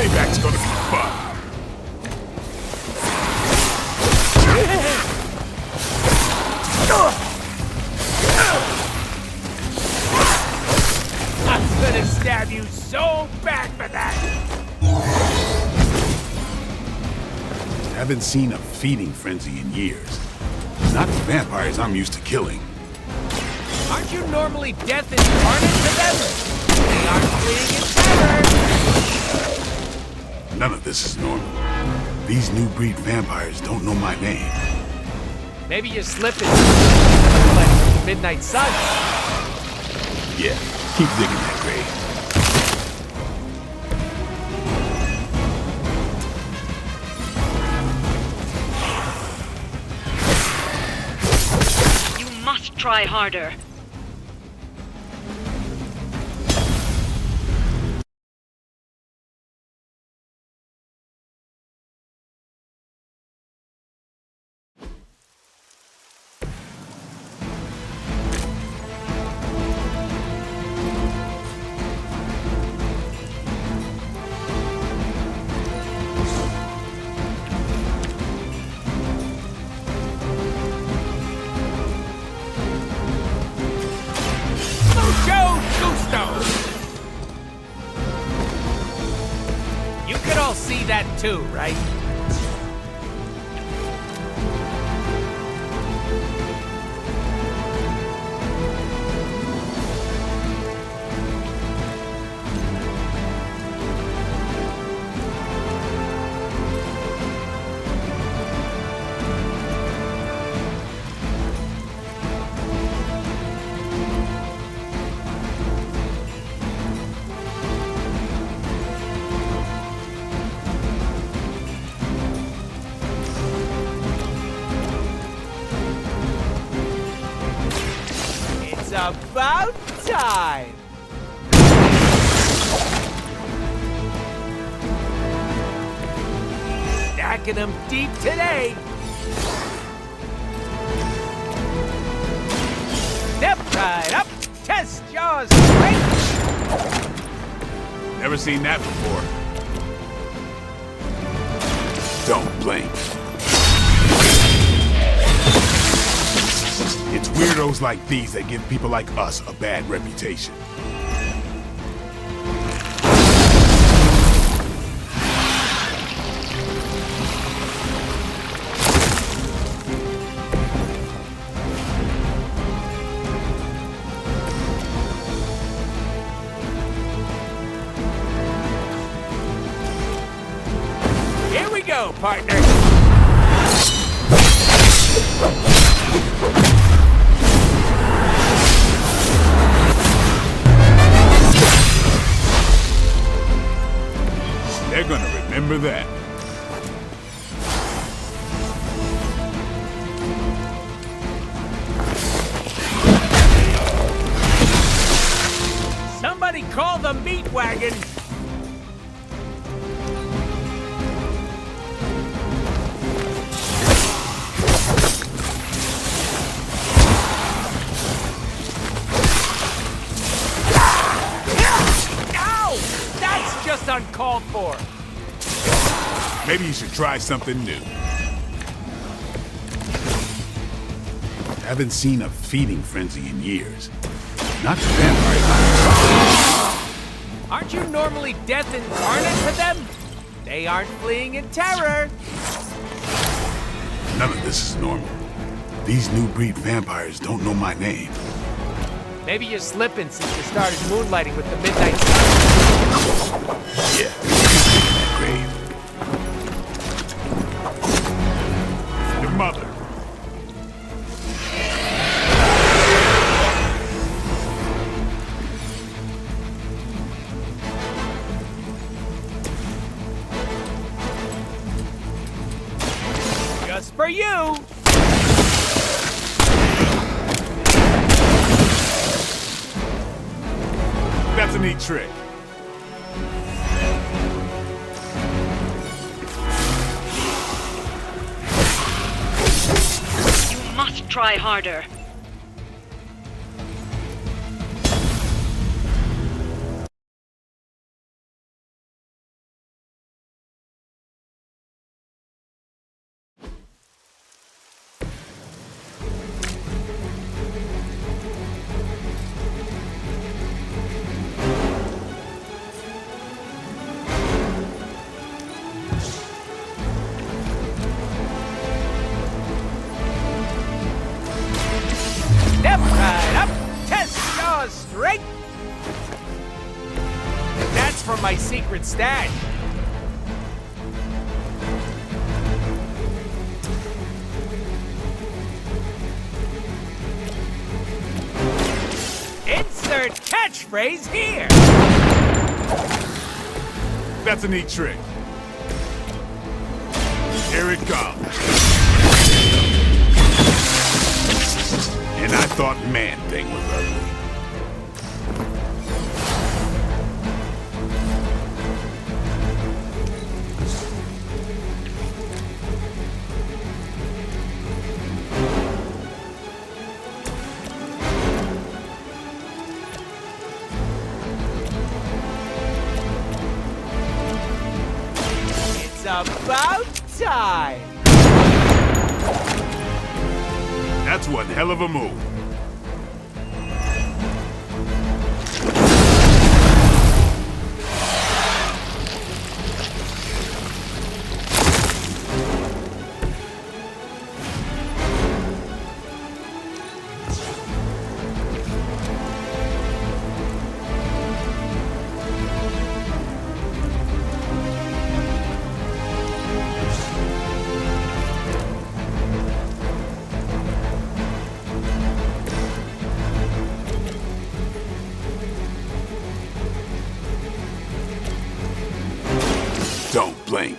Payback's gonna be fun. I'm gonna stab you so bad for that! Haven't seen a feeding frenzy in years. Not the vampires I'm used to killing. Aren't you normally death incarnate to them? They aren't fleeing in terror! None of this is normal. These new breed vampires don't know my name. Maybe you're slipping like the Midnight Sun. Yeah, keep digging that grave. You must try harder. Mucho gusto! You could all see that too, right? It's about time! Stacking them deep today! Step right up! Test your strength! Never seen that before. Don't blink. It's weirdos like these that give people like us a bad reputation. Here we go, partner! They're gonna remember that. Somebody call the meat wagon! Ow! That's just uncalled for! Maybe you should try something new. Haven't seen a feeding frenzy in years. Not the vampires. Aren't you normally death incarnate to them? They aren't fleeing in terror! None of this is normal. These new breed vampires don't know my name. Maybe you're slipping since you started moonlighting with the Midnight Sun. Yeah, keep digging that grave. Your mother. Just for you! That's a neat trick. You must try harder. from my secret stash. Insert catchphrase here. That's a neat trick. Here it comes. And I thought Man-Thing was ugly. It's about time. That's one hell of a move. Don't blink.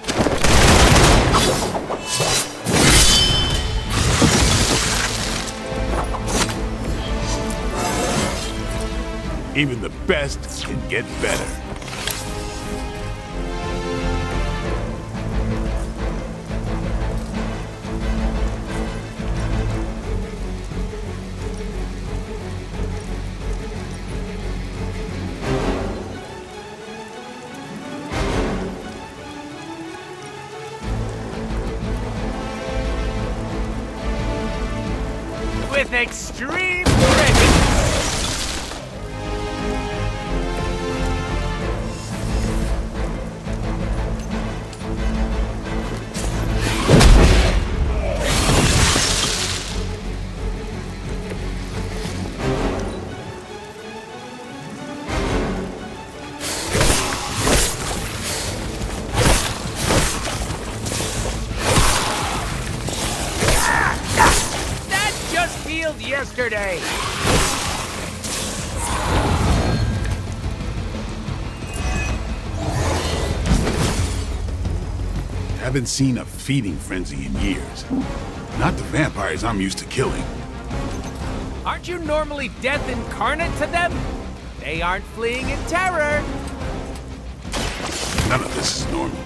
Even the best can get better. With extreme grit. Yesterday. Haven't seen a feeding frenzy in years. Not the vampires I'm used to killing. Aren't you normally death incarnate to them? They aren't fleeing in terror. None of this is normal.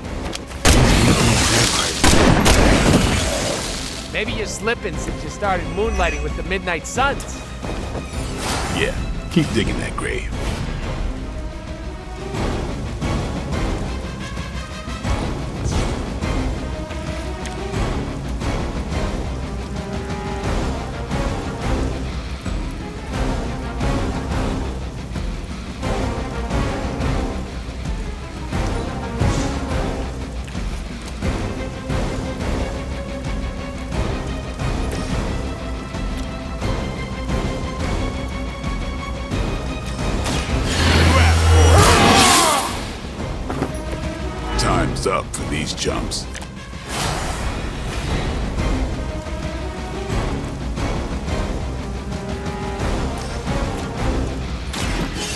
Maybe you're slipping since you started moonlighting with the Midnight Suns. Yeah, keep digging that grave. Time's up for these chumps.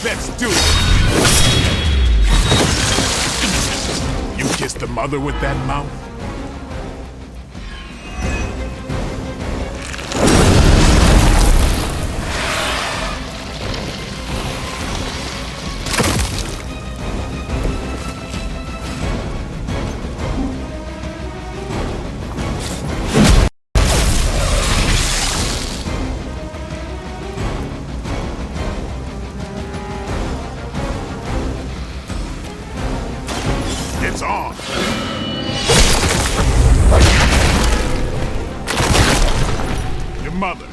Let's do it! You kissed the mother with that mouth? It's on! Your mother.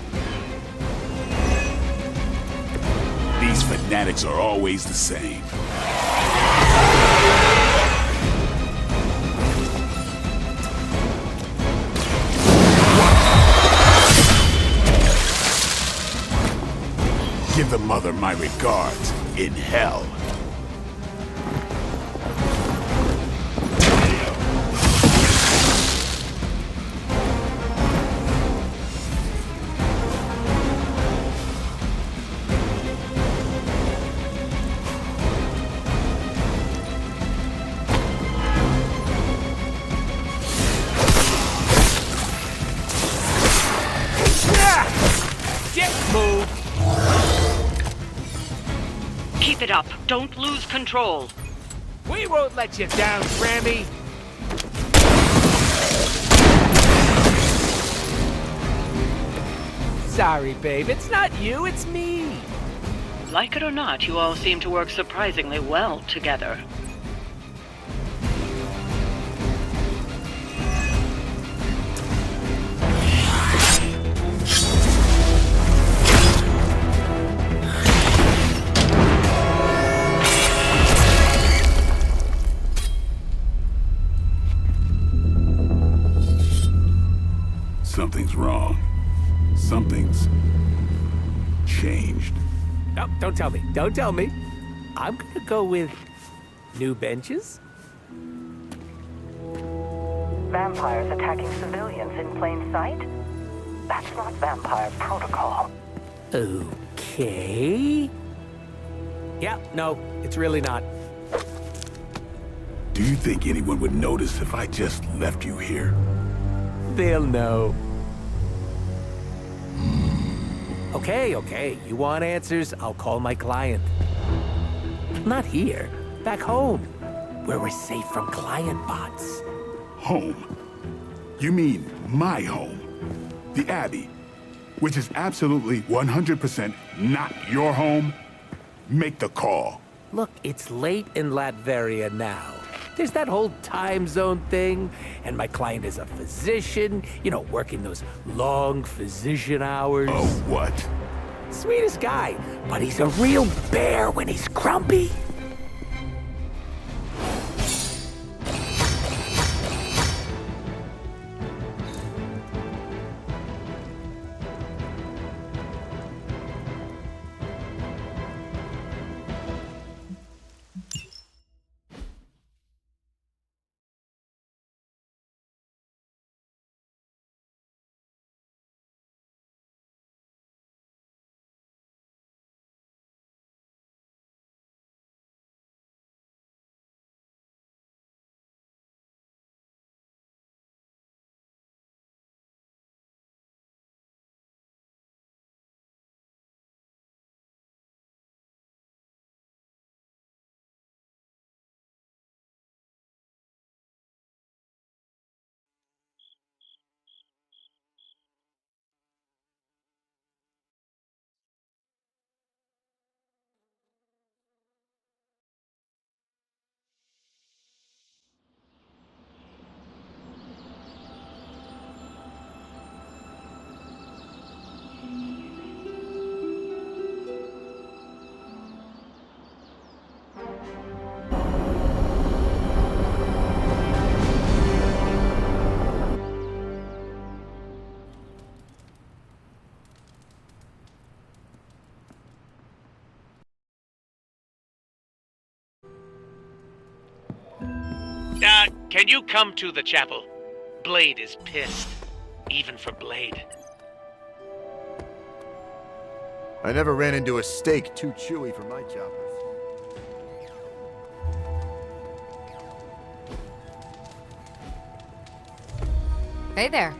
These fanatics are always the same. Give the mother my regards in hell. Don't lose control. We won't let you down, Grammy. Sorry, babe. It's not you, it's me. Like it or not, you all seem to work surprisingly well together. Something's wrong. Something's changed. No, don't tell me. Don't tell me. I'm gonna go with new benches. Vampires attacking civilians in plain sight? That's not vampire protocol. Okay. Yeah, no, it's really not. Do you think anyone would notice if I just left you here? They'll know. Okay. You want answers? I'll call my client. Not here. Back home. Where we're safe from client bots. Home? You mean my home? The Abbey, which is absolutely 100% not your home? Make the call. Look, it's late in Latveria now. There's that whole time zone thing, and my client is a physician, working those long physician hours. Oh, what? Sweetest guy, but he's a real bear when he's grumpy. Can you come to the chapel? Blade is pissed. Even for Blade. I never ran into a steak too chewy for my choppers. Hey there.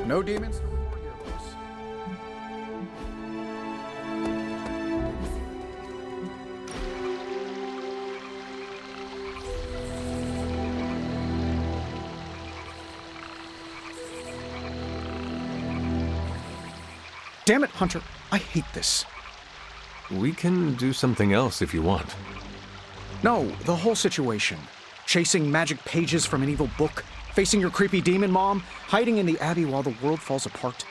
No demons to report here, boss. Damn it, Hunter. I hate this. We can do something else if you want. No, the whole situation. Chasing magic pages from an evil book, facing your creepy demon mom, hiding in the Abbey while the world falls apart.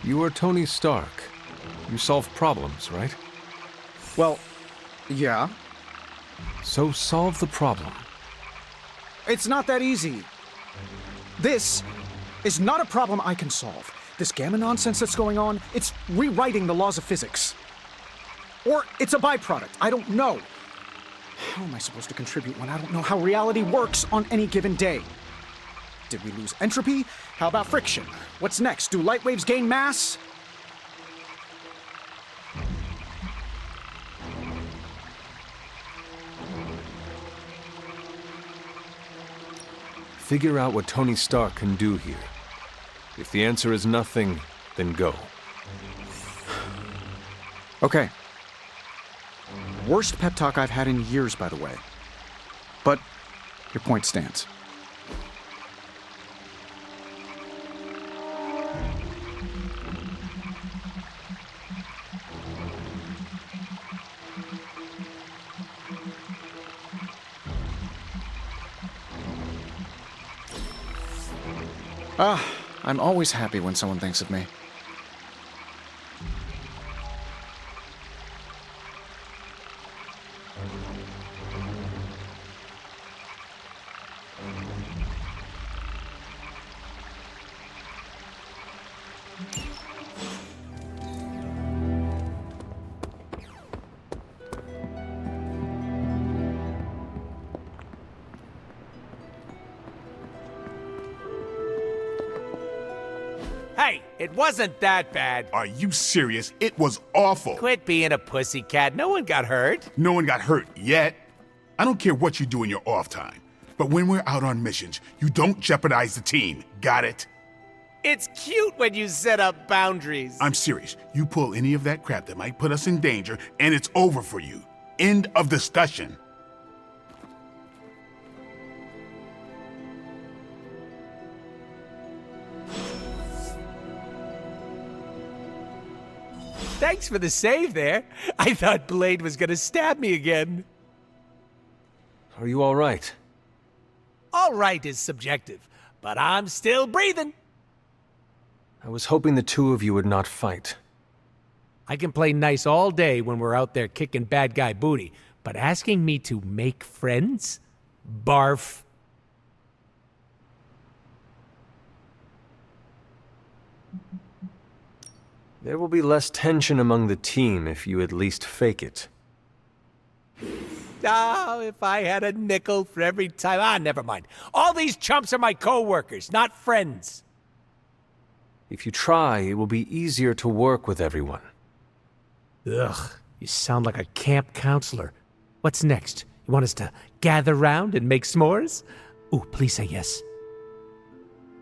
You are Tony Stark. You solve problems, right? Well, yeah. So solve the problem. It's not that easy. This is not a problem I can solve. This gamma nonsense that's going on, it's rewriting the laws of physics. Or it's a byproduct. I don't know. How am I supposed to contribute when I don't know how reality works on any given day? Did we lose entropy? How about friction? What's next? Do light waves gain mass? Figure out what Tony Stark can do here. If the answer is nothing, then go. Okay. Worst pep talk I've had in years, by the way. But your point stands. I'm always happy when someone thinks of me. Hey, it wasn't that bad. Are you serious? It was awful. Quit being a pussycat. No one got hurt. No one got hurt yet. I don't care what you do in your off time. But when we're out on missions, you don't jeopardize the team. Got it? It's cute when you set up boundaries. I'm serious. You pull any of that crap that might put us in danger, and it's over for you. End of discussion. Thanks for the save there. I thought Blade was gonna stab me again. Are you all right? All right is subjective, but I'm still breathing. I was hoping the two of you would not fight. I can play nice all day when we're out there kicking bad guy booty, but asking me to make friends? Barf. There will be less tension among the team if you at least fake it. Oh, if I had a nickel for every time. Never mind. All these chumps are my co-workers, not friends. If you try, it will be easier to work with everyone. Ugh, you sound like a camp counselor. What's next? You want us to gather round and make s'mores? Ooh, please say yes.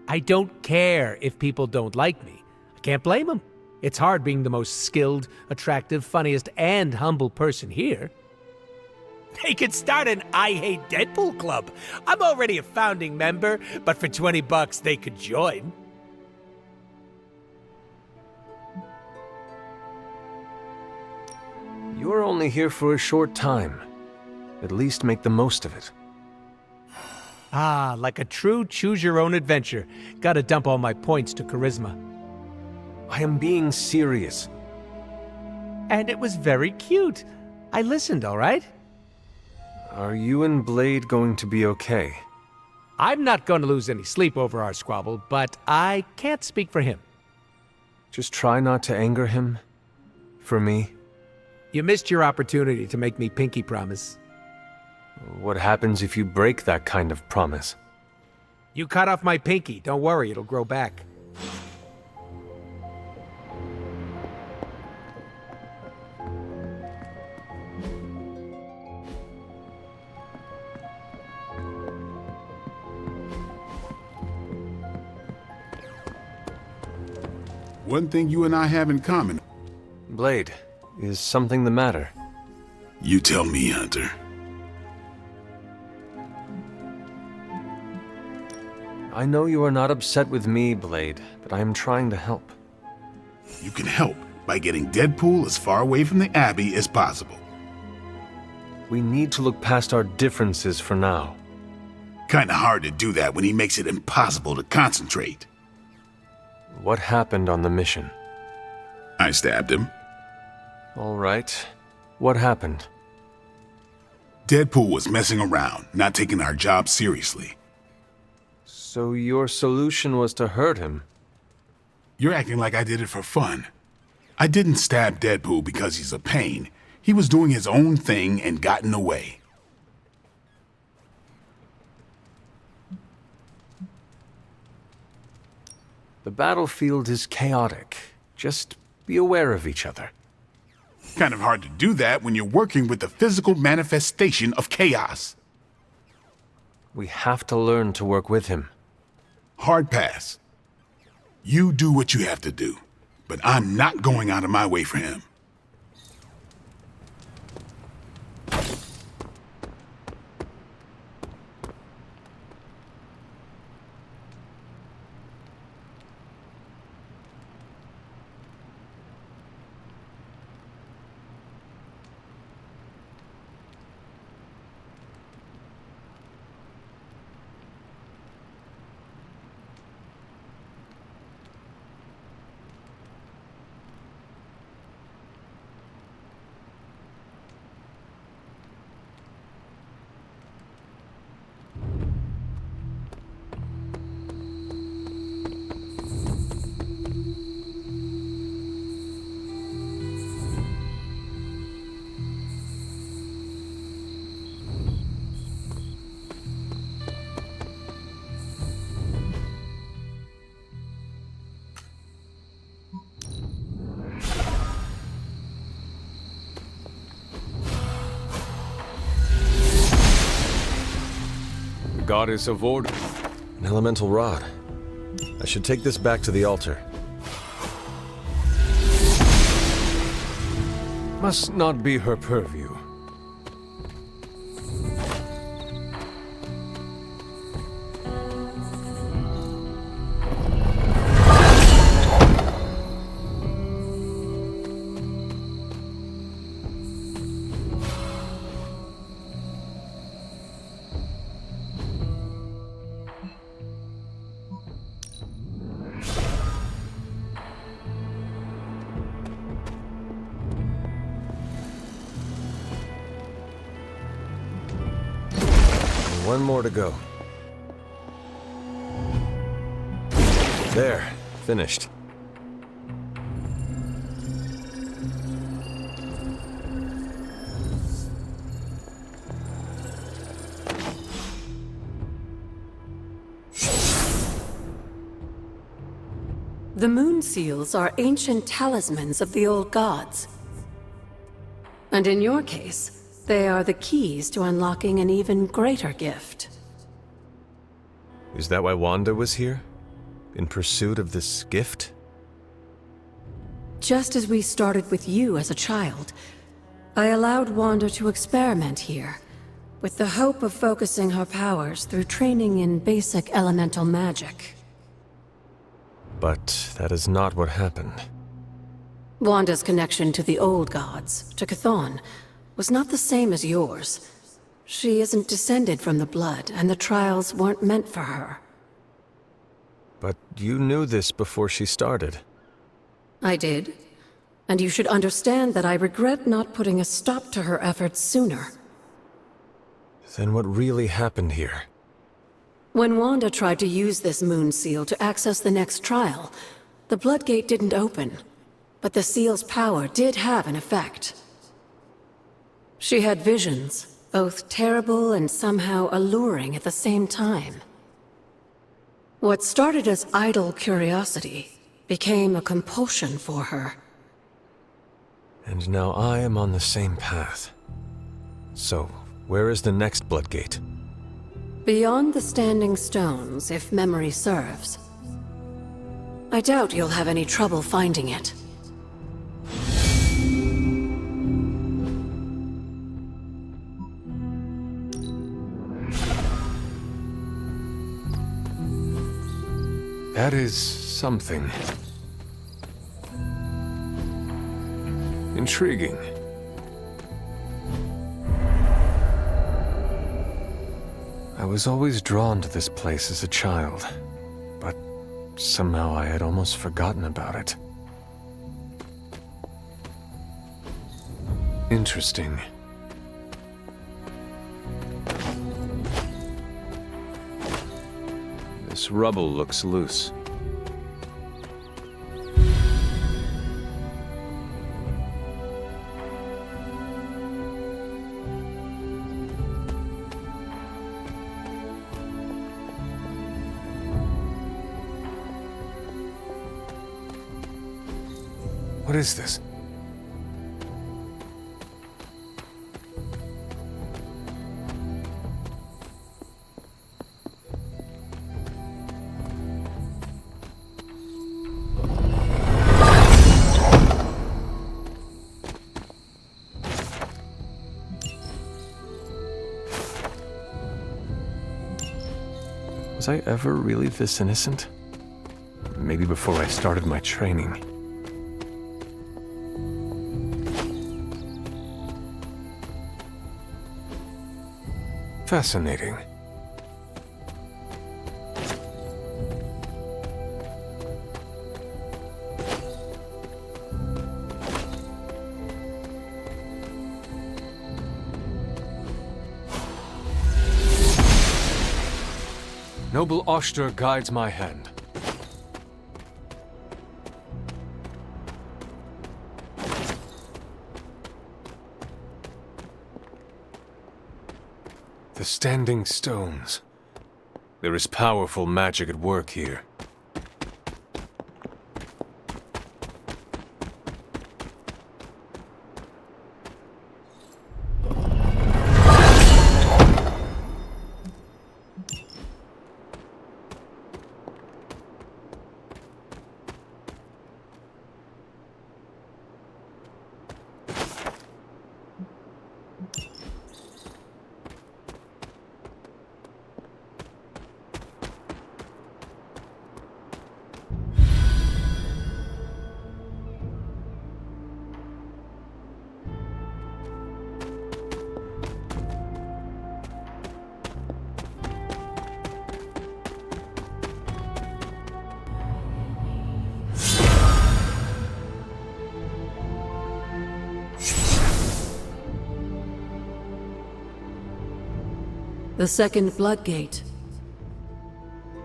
I don't care if people don't like me. I can't blame them. It's hard being the most skilled, attractive, funniest, and humble person here. They could start an I Hate Deadpool club. I'm already a founding member, but for $20 they could join. You're only here for a short time. At least make the most of it. Like a true choose-your-own-adventure. Gotta dump all my points to charisma. I am being serious. And it was very cute. I listened, all right? Are you and Blade going to be okay? I'm not going to lose any sleep over our squabble, but I can't speak for him. Just try not to anger him. For me. You missed your opportunity to make me pinky promise. What happens if you break that kind of promise? You cut off my pinky. Don't worry, it'll grow back. One thing you and I have in common. Blade, is something the matter? You tell me, Hunter. I know you are not upset with me, Blade, but I am trying to help. You can help by getting Deadpool as far away from the Abbey as possible. We need to look past our differences for now. Kinda hard to do that when he makes it impossible to concentrate. What happened on the mission? I stabbed him. All right. What happened? Deadpool was messing around, not taking our job seriously. So your solution was to hurt him? You're acting like I did it for fun. I didn't stab Deadpool because he's a pain. He was doing his own thing and got in the way. The battlefield is chaotic. Just be aware of each other. Kind of hard to do that when you're working with the physical manifestation of chaos. We have to learn to work with him. Hard pass. You do what you have to do, but I'm not going out of my way for him. Goddess of Order. An elemental rod. I should take this back to the altar. Must not be her purview. One more to go. There, finished. The moon seals are ancient talismans of the old gods. And in your case, they are the keys to unlocking an even greater gift. Is that why Wanda was here? In pursuit of this gift? Just as we started with you as a child, I allowed Wanda to experiment here, with the hope of focusing her powers through training in basic elemental magic. But that is not what happened. Wanda's connection to the old gods, to Chthon, was not the same as yours. She isn't descended from the blood, and the trials weren't meant for her. But you knew this before she started. I did. And you should understand that I regret not putting a stop to her efforts sooner. Then what really happened here? When Wanda tried to use this moon seal to access the next trial, the Bloodgate didn't open. But the seal's power did have an effect. She had visions, both terrible and somehow alluring at the same time. What started as idle curiosity became a compulsion for her. And now I am on the same path. So, where is the next Bloodgate? Beyond the Standing Stones, if memory serves. I doubt you'll have any trouble finding it. That is something. Intriguing. I was always drawn to this place as a child, but somehow I had almost forgotten about it. Interesting. This rubble looks loose. What is this? Was I ever really this innocent? Maybe before I started my training. Fascinating. Noble Oster guides my hand. The Standing Stones. There is powerful magic at work here. The second Blood Gate.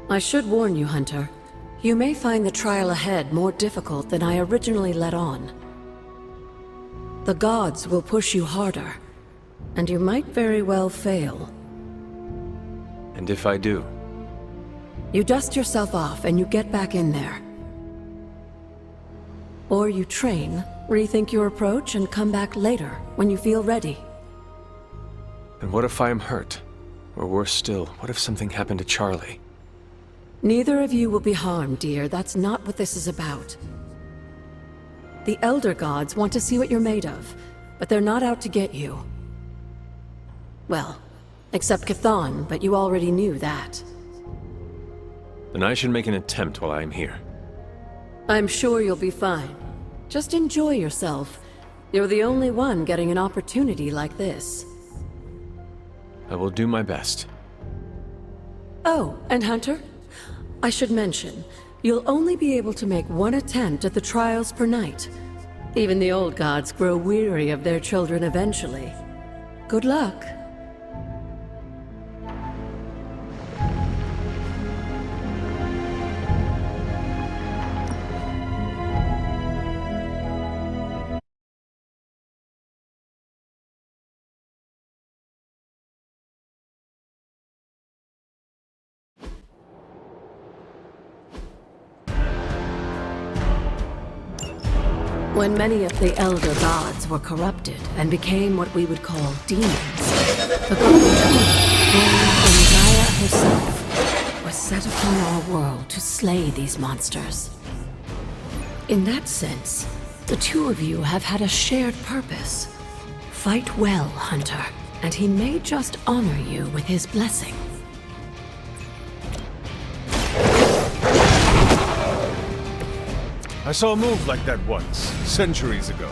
I should warn you, Hunter. You may find the trial ahead more difficult than I originally let on. The gods will push you harder, and you might very well fail. And if I do? You dust yourself off and you get back in there. Or you train, rethink your approach, and come back later, when you feel ready. And what if I am hurt? Or worse still, what if something happened to Charlie? Neither of you will be harmed, dear. That's not what this is about. The Elder Gods want to see what you're made of, but they're not out to get you. Well, except Chthon, but you already knew that. Then I should make an attempt while I am here. I'm sure you'll be fine. Just enjoy yourself. You're the only one getting an opportunity like this. I will do my best. Oh, and Hunter? I should mention, you'll only be able to make one attempt at the trials per night. Even the old gods grow weary of their children eventually. Good luck. When many of the Elder Gods were corrupted and became what we would call demons, the god born from Gaia herself was set upon our world to slay these monsters. In that sense, the two of you have had a shared purpose. Fight well, Hunter, and he may just honor you with his blessing. I saw a move like that once, centuries ago.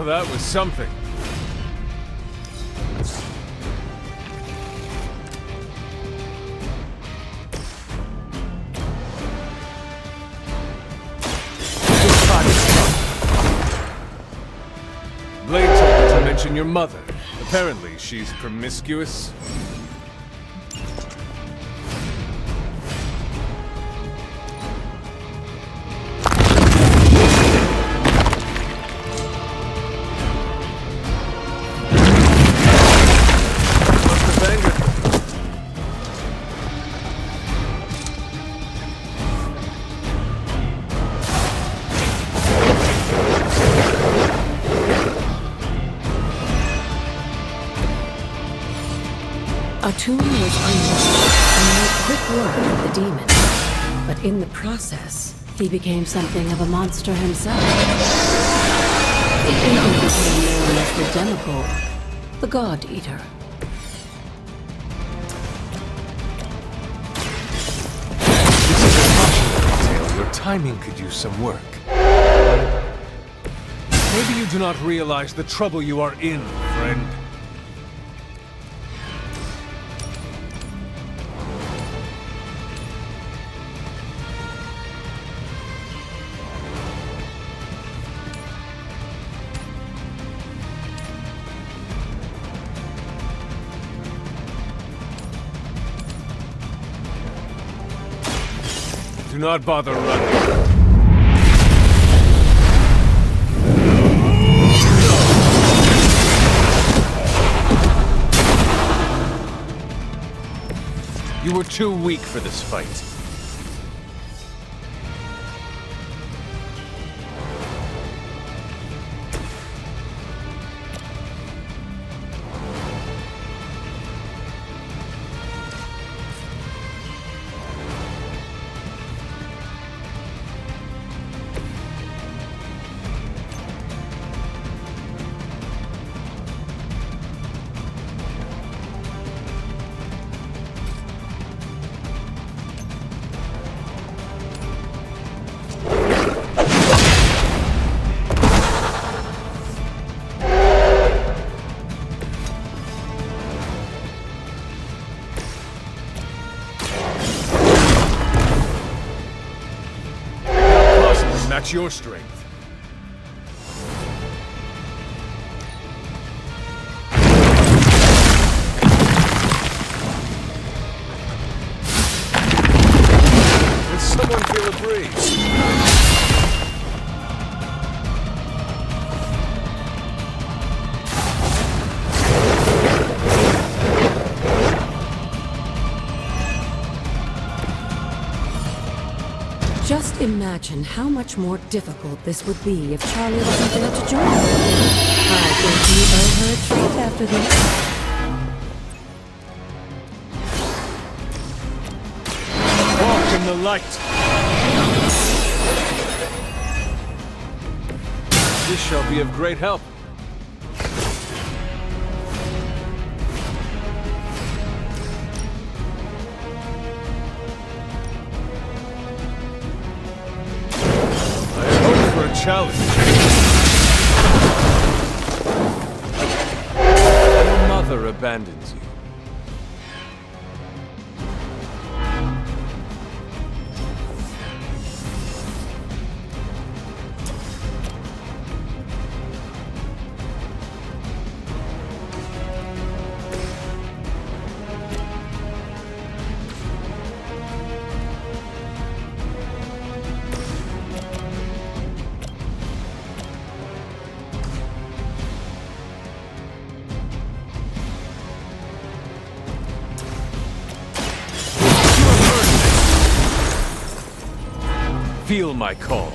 that was something. Blade told me to mention your mother. Apparently, she's promiscuous. Atum was unleashed and made quick work of the demon. But in the process, he became something of a monster himself. He even became known as the Demogorg, the God Eater. This is a cautionary tale. Your timing could use some work. Maybe you do not realize the trouble you are in, friend. Do not bother running. You were too weak for this fight. Match your strength. Did someone feel a breeze? Just imagine how much more difficult this would be if Charlie wasn't there to join us. I think you owe her a treat after this. Walk in the light. This shall be of great help. Challenge. Your mother abandons you. Feel my call.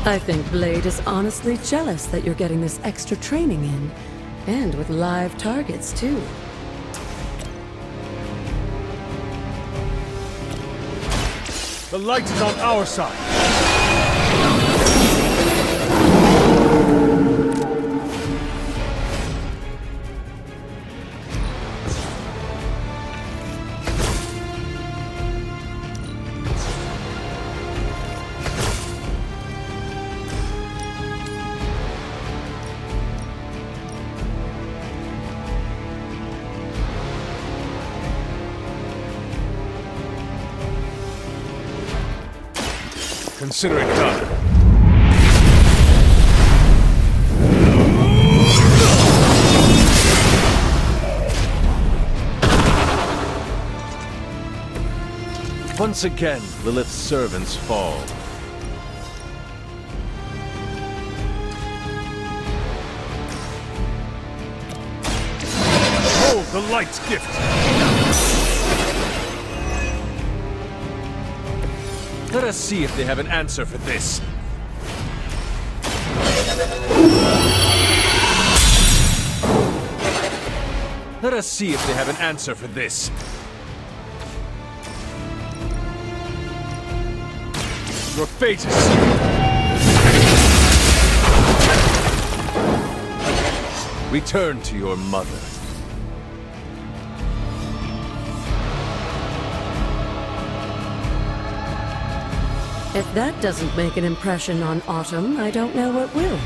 I think Blade is honestly jealous that you're getting this extra training in. And with live targets, too. The light is on our side. Consider it done. Once again, Lilith's servants fall. Hold the light's gift! Let us see if they have an answer for this. Let us see if they have an answer for this. Your fate is sealed. Return to your mother. If that doesn't make an impression on Autumn, I don't know what will.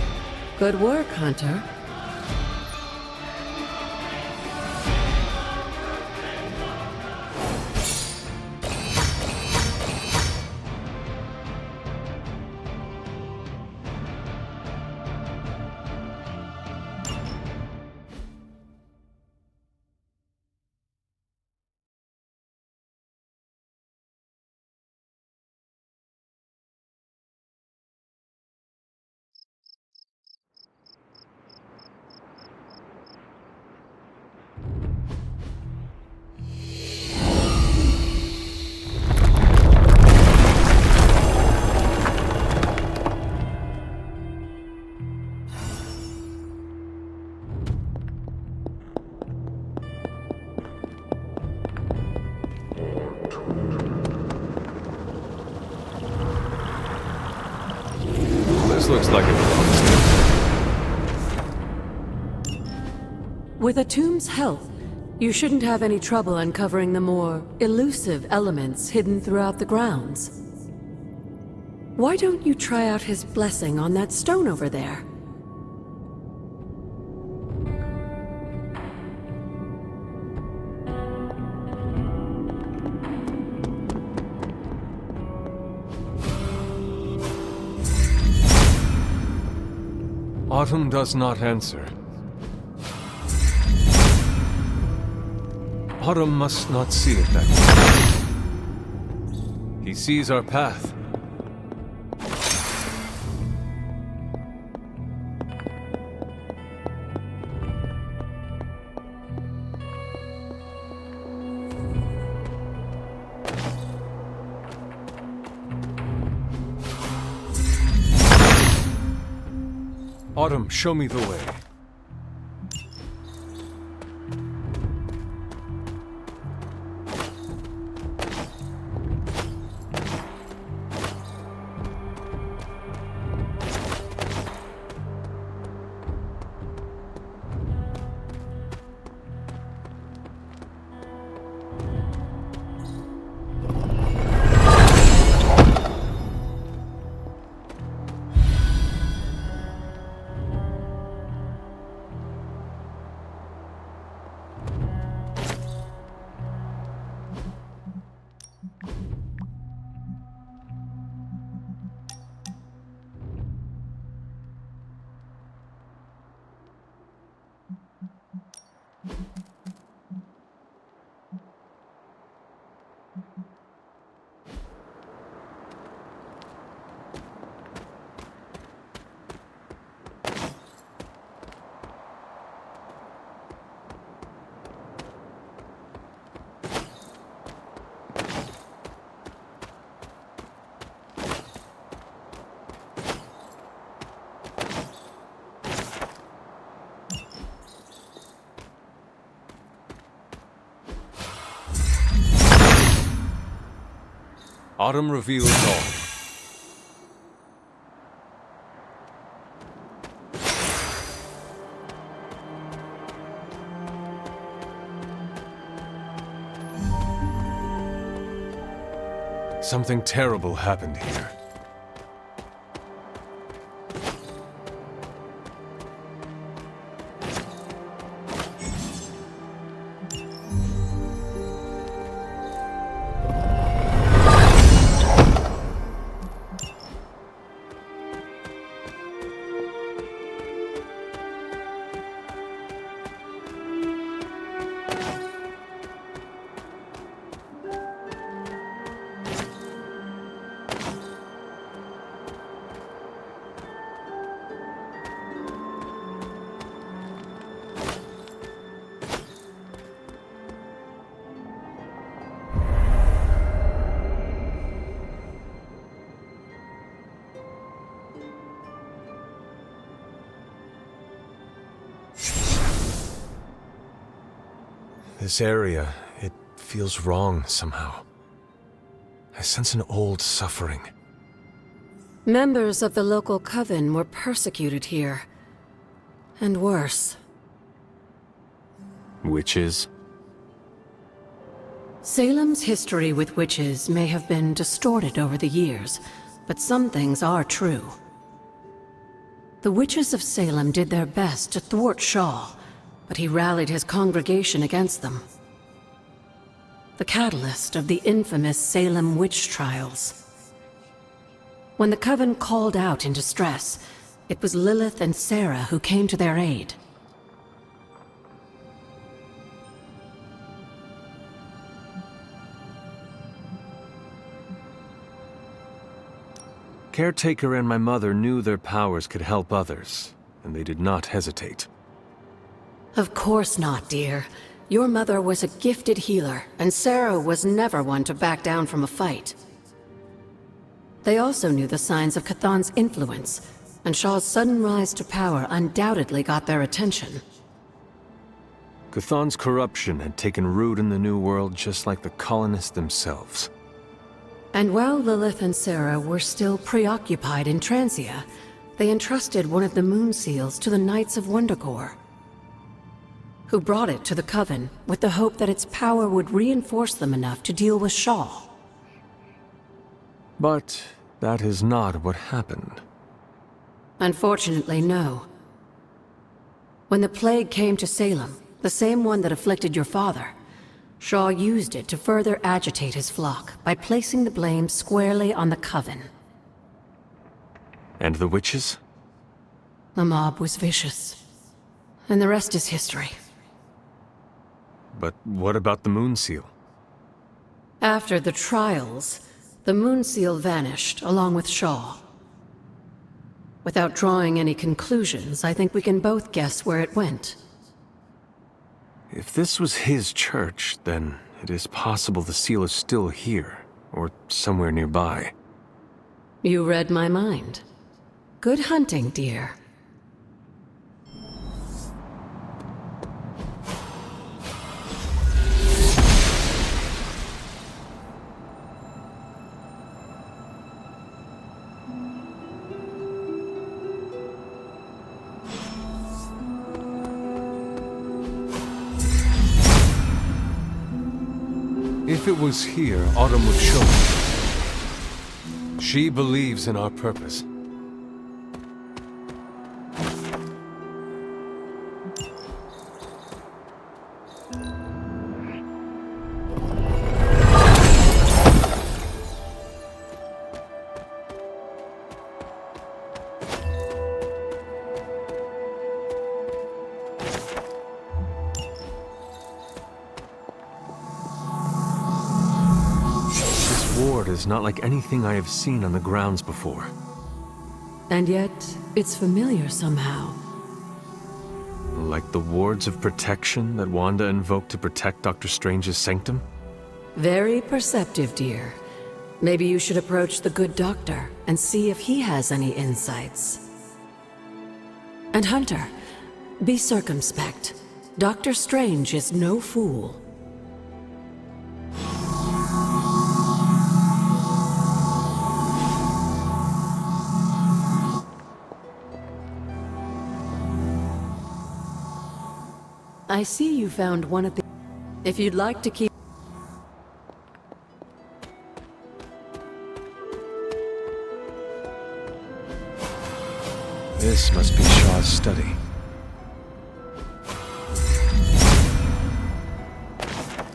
Good work, Hunter. This looks like it belongs here. With Atum's help, you shouldn't have any trouble uncovering the more elusive elements hidden throughout the grounds. Why don't you try out his blessing on that stone over there? Autumn does not answer. Autumn must not see it that way. He sees our path. Autumn, show me the way. Autumn reveals all. Something terrible happened here. This area, it feels wrong somehow. I sense an old suffering. Members of the local coven were persecuted here. And worse. Witches? Salem's history with witches may have been distorted over the years, but some things are true. The witches of Salem did their best to thwart Shaw, but he rallied his congregation against them. The catalyst of the infamous Salem witch trials. When the Coven called out in distress, it was Lilith and Sarah who came to their aid. Caretaker and my mother knew their powers could help others, and they did not hesitate. Of course not, dear. Your mother was a gifted healer, and Sarah was never one to back down from a fight. They also knew the signs of Chthon's influence, and Shaw's sudden rise to power undoubtedly got their attention. Chthon's corruption had taken root in the New World just like the colonists themselves. And while Lilith and Sarah were still preoccupied in Transia, they entrusted one of the Moon Seals to the Knights of Wundagore, who brought it to the Coven with the hope that its power would reinforce them enough to deal with Shaw. But that is not what happened. Unfortunately, no. When the plague came to Salem, the same one that afflicted your father, Shaw used it to further agitate his flock by placing the blame squarely on the Coven. And the witches? The mob was vicious. And the rest is history. But what about the Moon Seal? After the trials, the Moon Seal vanished along with Shaw. Without drawing any conclusions, I think we can both guess where it went. If this was his church, then it is possible the seal is still here, or somewhere nearby. You read my mind. Good hunting, dear. If it was here, Autumn would show it. She believes in our purpose. Is not like anything I have seen on the grounds before. And yet, it's familiar somehow. Like the wards of protection that Wanda invoked to protect Dr. Strange's sanctum? Very perceptive, dear. Maybe you should approach the good doctor and see if he has any insights. And Hunter, be circumspect. Dr. Strange is no fool. I see you found one of the... If you'd like to keep... This must be Shaw's study.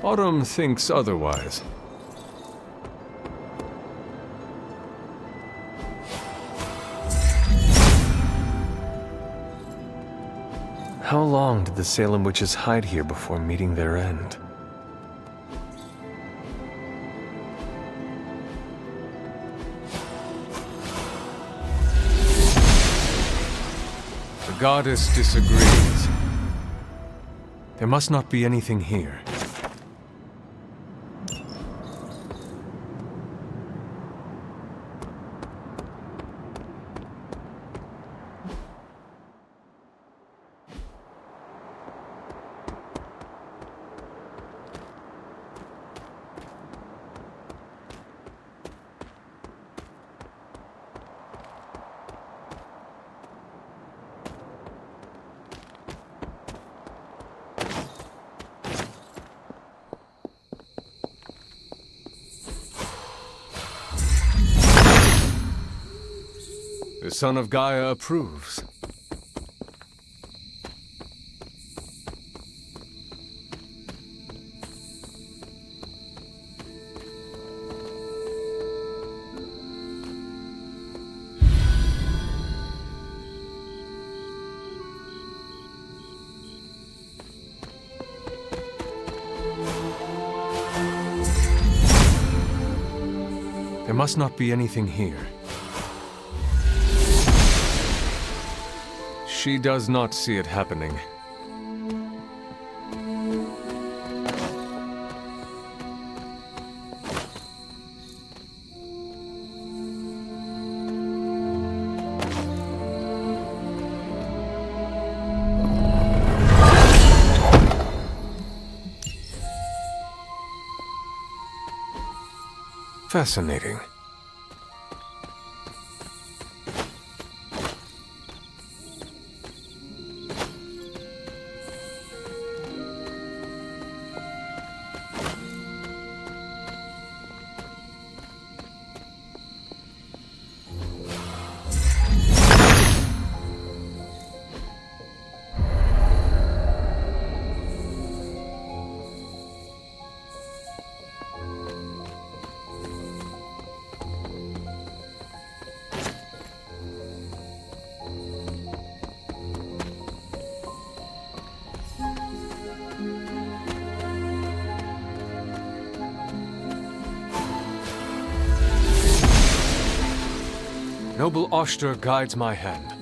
Autumn thinks otherwise. How long did the Salem witches hide here before meeting their end? The goddess disagrees. There must not be anything here. The son of Gaia approves. There must not be anything here. She does not see it happening. Fascinating. Noble Oster guides my hand.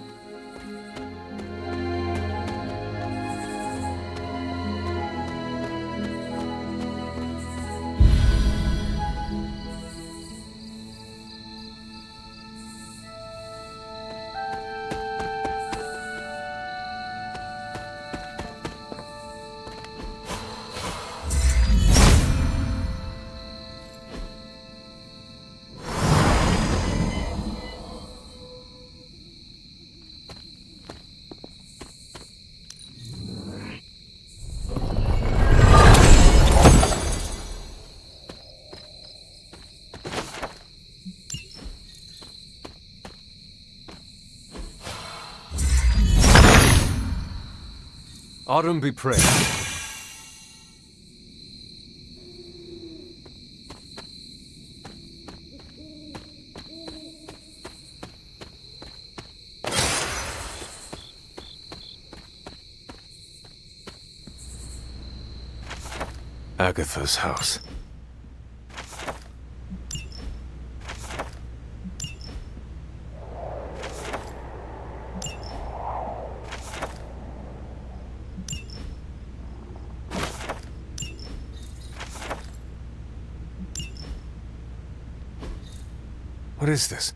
Autumn be praised. Agatha's house. What is this?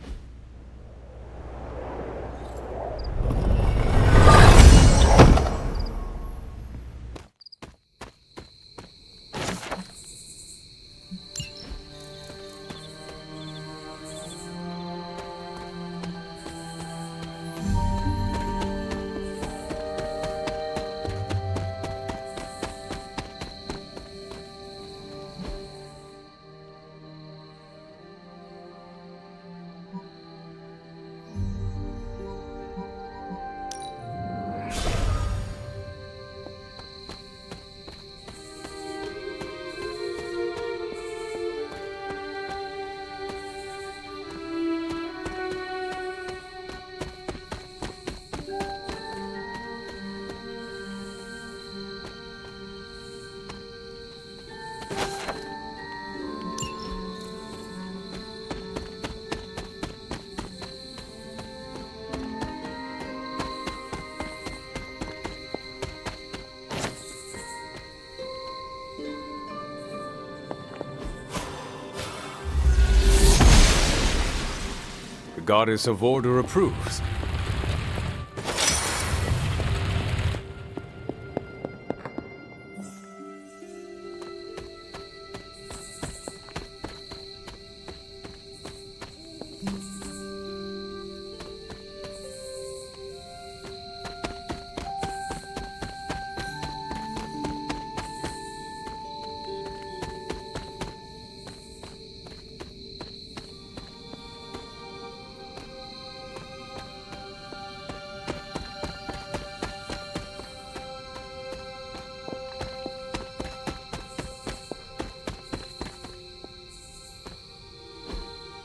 goddess of order approves.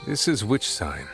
This is which sign?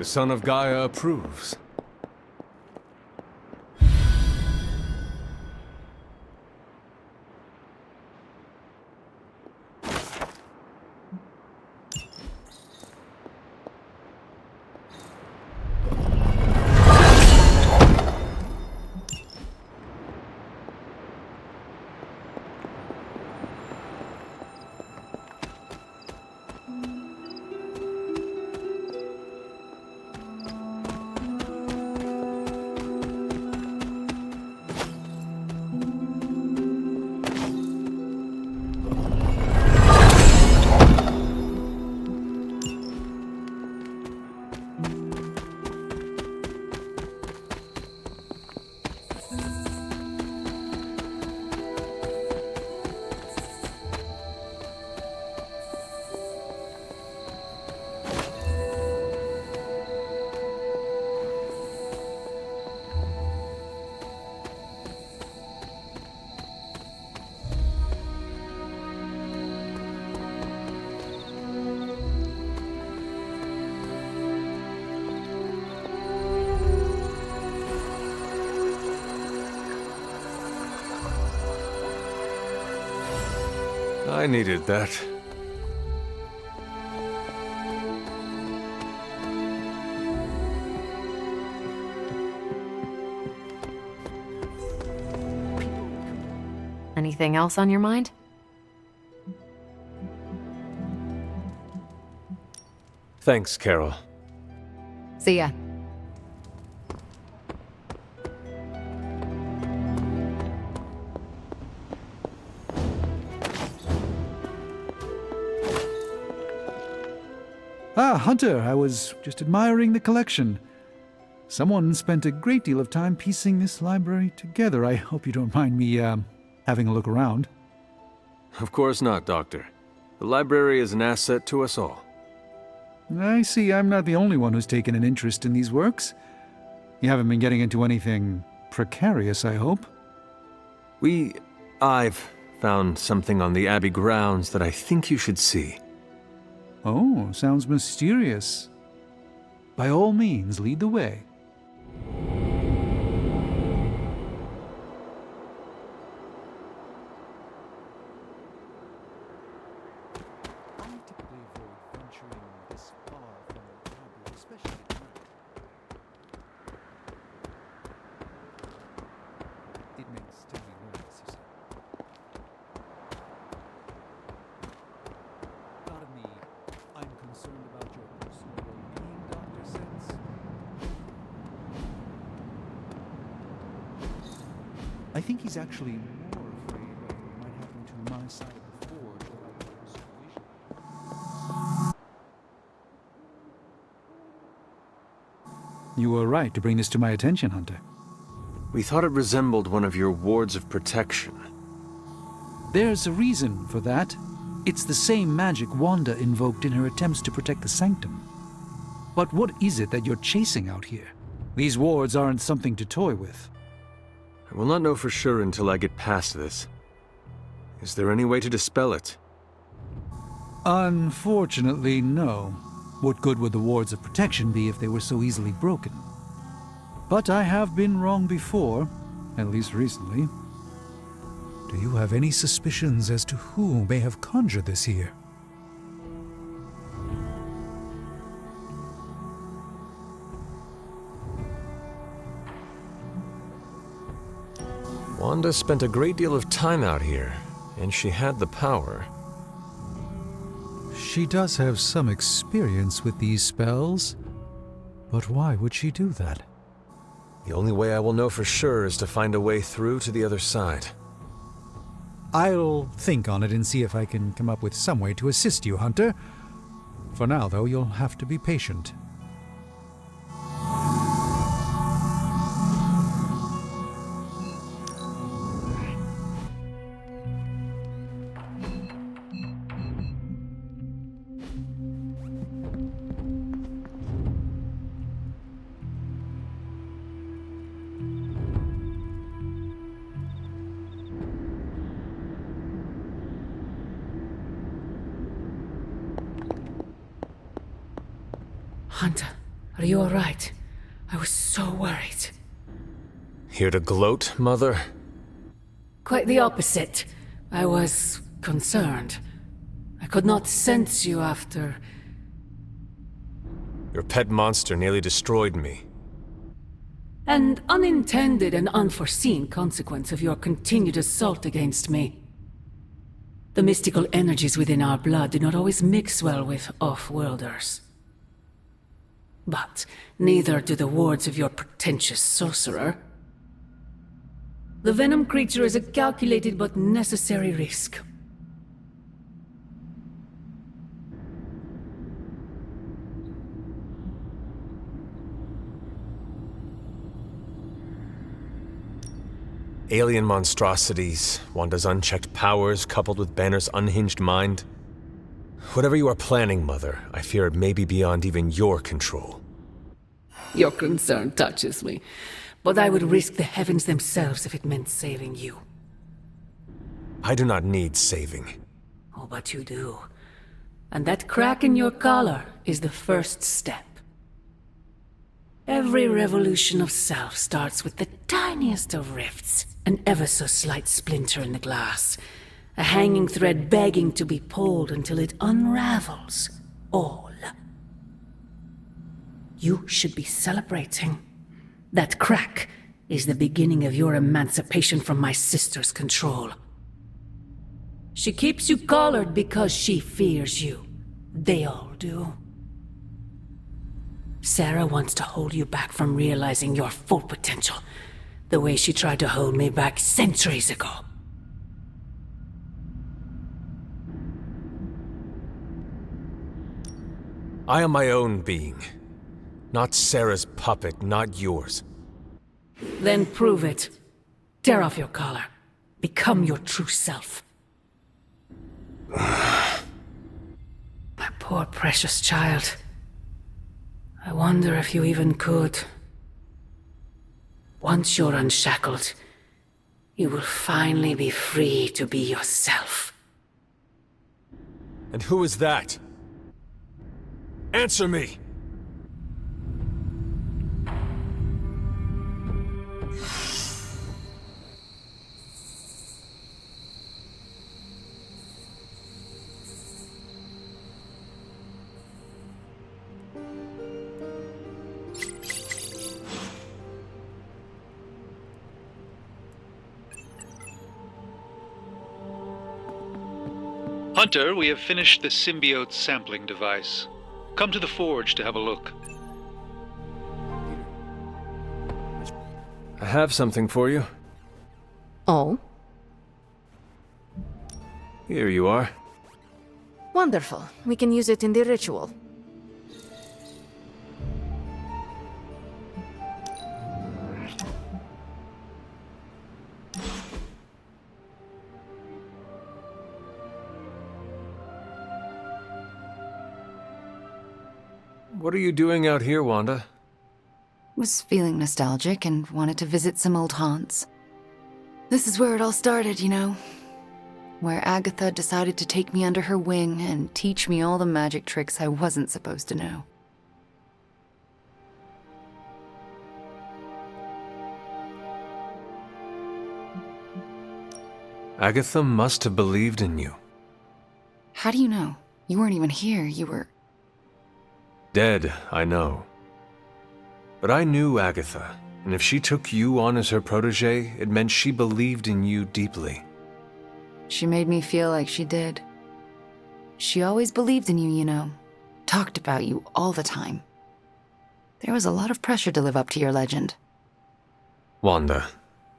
The son of Gaia approves. I needed that. Anything else on your mind? Thanks, Carol. See ya. Ah, Hunter, I was just admiring the collection. Someone spent a great deal of time piecing this library together. I hope you don't mind me, having a look around. Of course not, Doctor. The library is an asset to us all. I see I'm not the only one who's taken an interest in these works. You haven't been getting into anything precarious, I hope? I've found something on the Abbey grounds that I think you should see. Oh, sounds mysterious. By all means, lead the way. I think he's actually more afraid of what might happen to my side of the forge about the situation. You were right to bring this to my attention, Hunter. We thought it resembled one of your wards of protection. There's a reason for that. It's the same magic Wanda invoked in her attempts to protect the Sanctum. But what is it that you're chasing out here? These wards aren't something to toy with. I will not know for sure until I get past this. Is there any way to dispel it? Unfortunately, no. What good would the wards of protection be if they were so easily broken? But I have been wrong before, at least recently. Do you have any suspicions as to who may have conjured this here? Wanda spent a great deal of time out here, and she had the power. She does have some experience with these spells, but why would she do that? The only way I will know for sure is to find a way through to the other side. I'll think on it and see if I can come up with some way to assist you, Hunter. For now, though, you'll have to be patient. Hunter, are you all right? I was so worried. Here to gloat, Mother? Quite the opposite. I was concerned. I could not sense you after... Your pet monster nearly destroyed me. An unintended and unforeseen consequence of your continued assault against me. The mystical energies within our blood do not always mix well with off-worlders. But neither do the wards of your pretentious sorcerer. The venom creature is a calculated but necessary risk. Alien monstrosities, Wanda's unchecked powers coupled with Banner's unhinged mind. Whatever you are planning, Mother, I fear it may be beyond even your control. Your concern touches me, but I would risk the heavens themselves if it meant saving you. I do not need saving. Oh, but you do. And that crack in your collar is the first step. Every revolution of self starts with the tiniest of rifts, an ever so slight splinter in the glass, a hanging thread begging to be pulled until it unravels all. You should be celebrating. That crack is the beginning of your emancipation from my sister's control. She keeps you collared because she fears you. They all do. Sarah wants to hold you back from realizing your full potential, the way she tried to hold me back centuries ago. I am my own being. Not Sarah's puppet, not yours. Then prove it. Tear off your collar. Become your true self. My poor precious child. I wonder if you even could. Once you're unshackled, you will finally be free to be yourself. And who is that? Answer me! Hunter, we have finished the symbiote sampling device. Come to the forge to have a look. I have something for you. Oh? Here you are. Wonderful. We can use it in the ritual. What are you doing out here, Wanda? Was feeling nostalgic and wanted to visit some old haunts. This is where it all started, you know. Where Agatha decided to take me under her wing and teach me all the magic tricks I wasn't supposed to know. Agatha must have believed in you. How do you know? You weren't even here, you were... Dead, I know. But I knew Agatha, and if she took you on as her protege, it meant she believed in you deeply. She made me feel like she did. She always believed in you, you know. Talked about you all the time. There was a lot of pressure to live up to your legend. Wanda,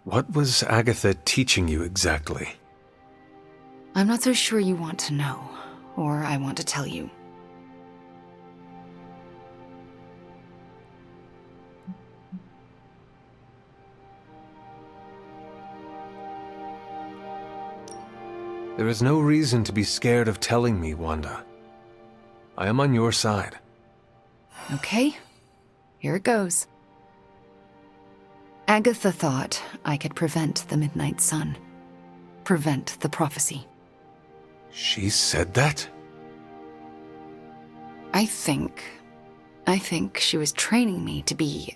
what was Agatha teaching you exactly? I'm not so sure you want to know, or I want to tell you. There is no reason to be scared of telling me, Wanda. I am on your side. Okay, here it goes. Agatha thought I could prevent the Midnight Sun. Prevent the prophecy. She said that? I think she was training me to be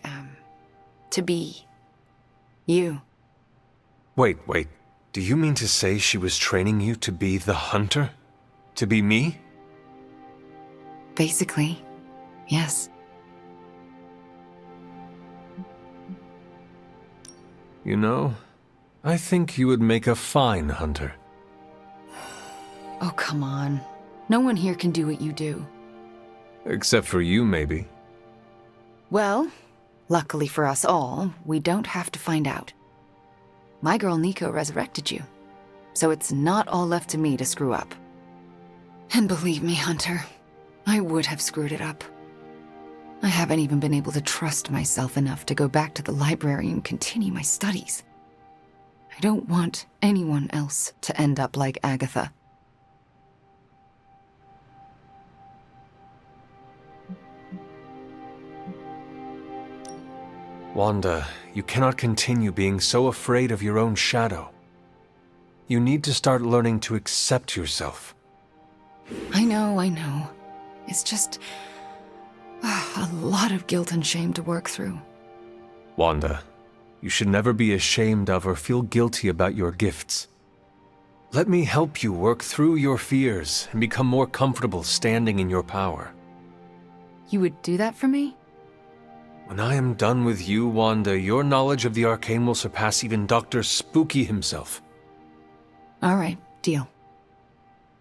you. Wait. Do you mean to say she was training you to be the hunter? To be me? Basically, yes. You know, I think you would make a fine hunter. Oh, come on. No one here can do what you do. Except for you, maybe. Well, luckily for us all, we don't have to find out. My girl Nico resurrected you, so it's not all left to me to screw up. And believe me, Hunter, I would have screwed it up. I haven't even been able to trust myself enough to go back to the library and continue my studies. I don't want anyone else to end up like Agatha. Wanda, you cannot continue being so afraid of your own shadow. You need to start learning to accept yourself. I know. It's just... a lot of guilt and shame to work through. Wanda, you should never be ashamed of or feel guilty about your gifts. Let me help you work through your fears and become more comfortable standing in your power. You would do that for me? When I am done with you, Wanda, your knowledge of the arcane will surpass even Dr. Spooky himself. All right, deal.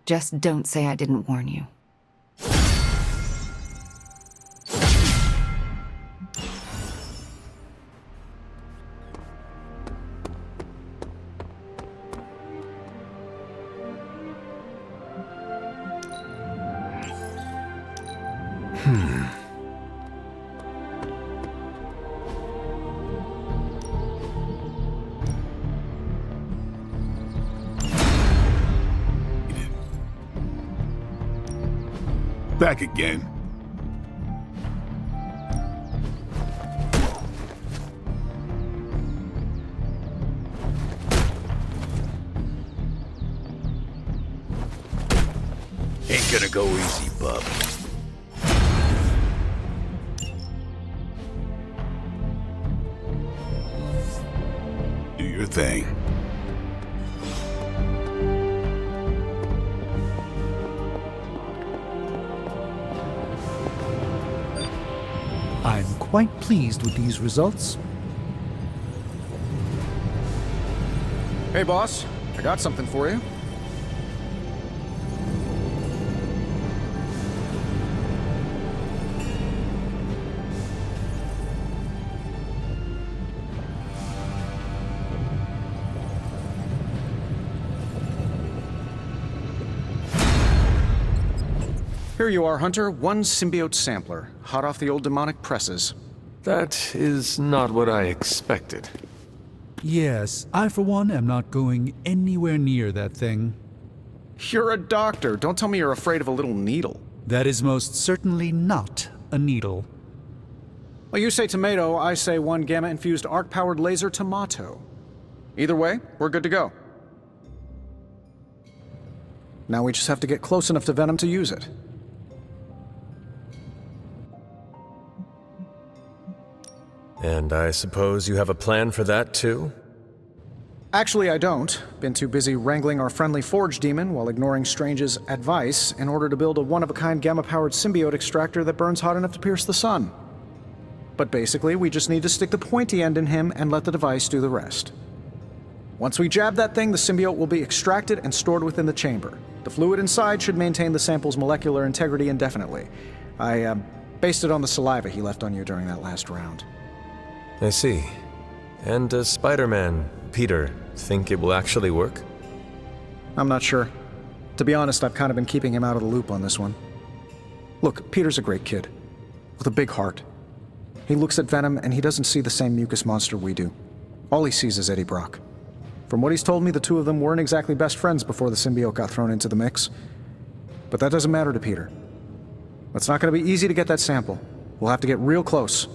Just don't say I didn't warn you. Back again. Ain't gonna go easy, bub. Do your thing. I'm quite pleased with these results. Hey, boss. I got something for you. Here you are, Hunter. One symbiote sampler, hot off the old demonic presses. That is not what I expected. Yes, I for one am not going anywhere near that thing. You're a doctor. Don't tell me you're afraid of a little needle. That is most certainly not a needle. Well, you say tomato, I say one gamma-infused arc-powered laser tomato. Either way, we're good to go. Now we just have to get close enough to Venom to use it. And I suppose you have a plan for that, too? Actually, I don't. Been too busy wrangling our friendly Forge demon while ignoring Strange's advice in order to build a one-of-a-kind gamma-powered symbiote extractor that burns hot enough to pierce the sun. But basically, we just need to stick the pointy end in him and let the device do the rest. Once we jab that thing, the symbiote will be extracted and stored within the chamber. The fluid inside should maintain the sample's molecular integrity indefinitely. I based it on the saliva he left on you during that last round. I see. And does Spider-Man, Peter, think it will actually work? I'm not sure. To be honest, I've kind of been keeping him out of the loop on this one. Look, Peter's a great kid, with a big heart. He looks at Venom and he doesn't see the same mucus monster we do. All he sees is Eddie Brock. From what he's told me, the two of them weren't exactly best friends before the symbiote got thrown into the mix. But that doesn't matter to Peter. It's not going to be easy to get that sample. We'll have to get real close.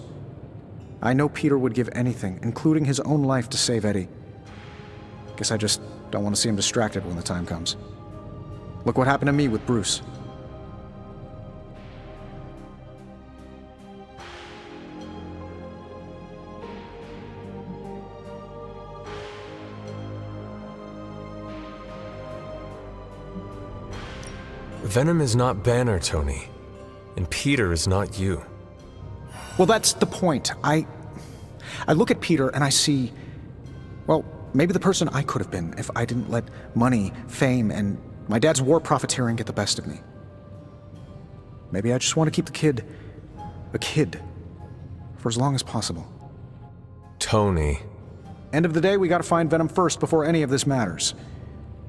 I know Peter would give anything, including his own life, to save Eddie. Guess I just don't want to see him distracted when the time comes. Look what happened to me with Bruce. Venom is not Banner, Tony. And Peter is not you. Well, that's the point. I look at Peter and I see, well, maybe the person I could have been if I didn't let money, fame, and my dad's war profiteering get the best of me. Maybe I just want to keep the kid a kid for as long as possible. Tony. End of the day, we gotta find Venom first before any of this matters.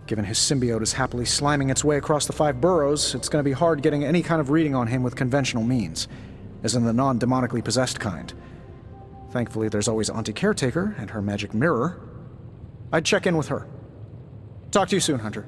Given his symbiote is happily sliming its way across the 5 boroughs, it's gonna be hard getting any kind of reading on him with conventional means, as in the non-demonically possessed kind. Thankfully, there's always Auntie Caretaker and her magic mirror. I'd check in with her. Talk to you soon, Hunter.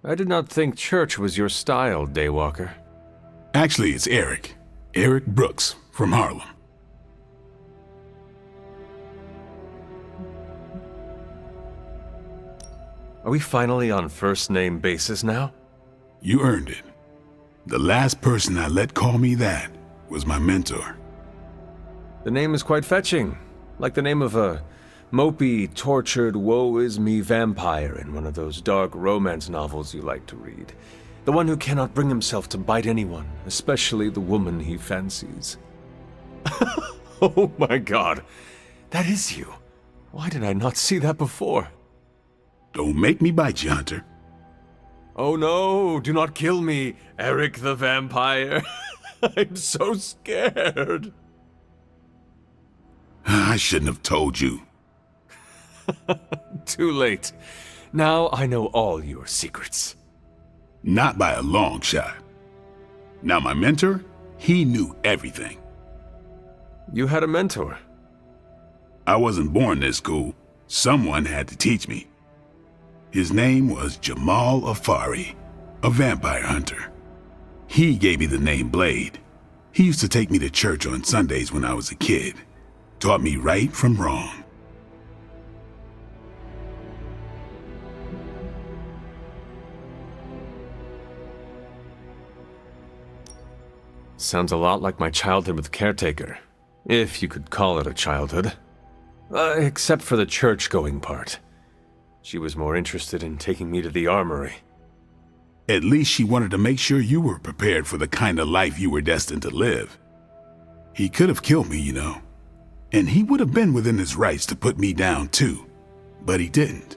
I did not think church was your style, Daywalker. Actually, it's Eric. Eric Brooks from Harlem. Are we finally on first-name basis now? You earned it. The last person I let call me that was my mentor. The name is quite fetching, like the name of a mopey, tortured, woe-is-me vampire in one of those dark romance novels you like to read. The one who cannot bring himself to bite anyone, especially the woman he fancies. Oh my god, that is you. Why did I not see that before? Don't make me bite you, Hunter. Oh no, do not kill me, Eric the Vampire. I'm so scared. I shouldn't have told you. Too late. Now I know all your secrets. Not by a long shot. Now my mentor, he knew everything. You had a mentor? I wasn't born this cool. Someone had to teach me. His name was Jamal Afari, a vampire hunter. He gave me the name Blade. He used to take me to church on Sundays when I was a kid. Taught me right from wrong. Sounds a lot like my childhood with Caretaker, if you could call it a childhood. Except for the church-going part. She was more interested in taking me to the armory. At least she wanted to make sure you were prepared for the kind of life you were destined to live. He could have killed me, you know. And he would have been within his rights to put me down too. But he didn't.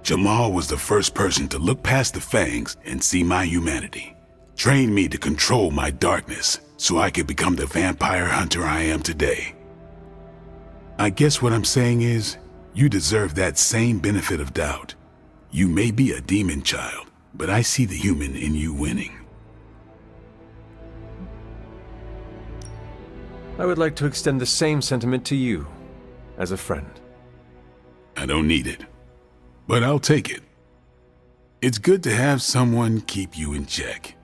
Jamal was the first person to look past the fangs and see my humanity. Trained me to control my darkness so I could become the vampire hunter I am today. I guess what I'm saying is, you deserve that same benefit of doubt. You may be a demon child, but I see the human in you winning. I would like to extend the same sentiment to you, as a friend. I don't need it, but I'll take it. It's good to have someone keep you in check.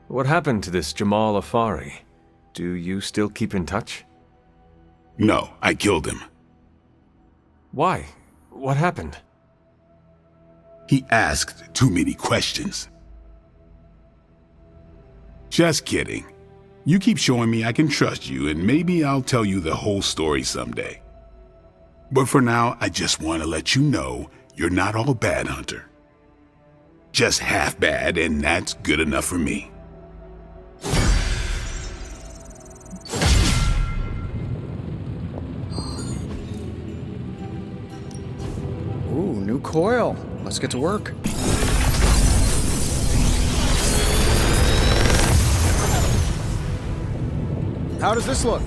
What happened to this Jamal Afari? Do you still keep in touch? No, I killed him. Why? What happened? He asked too many questions. Just kidding. You keep showing me I can trust you, and maybe I'll tell you the whole story someday. But for now, I just want to let you know you're not all bad, Hunter. Just half bad, and that's good enough for me. Ooh, new coil. Let's get to work. How does this look?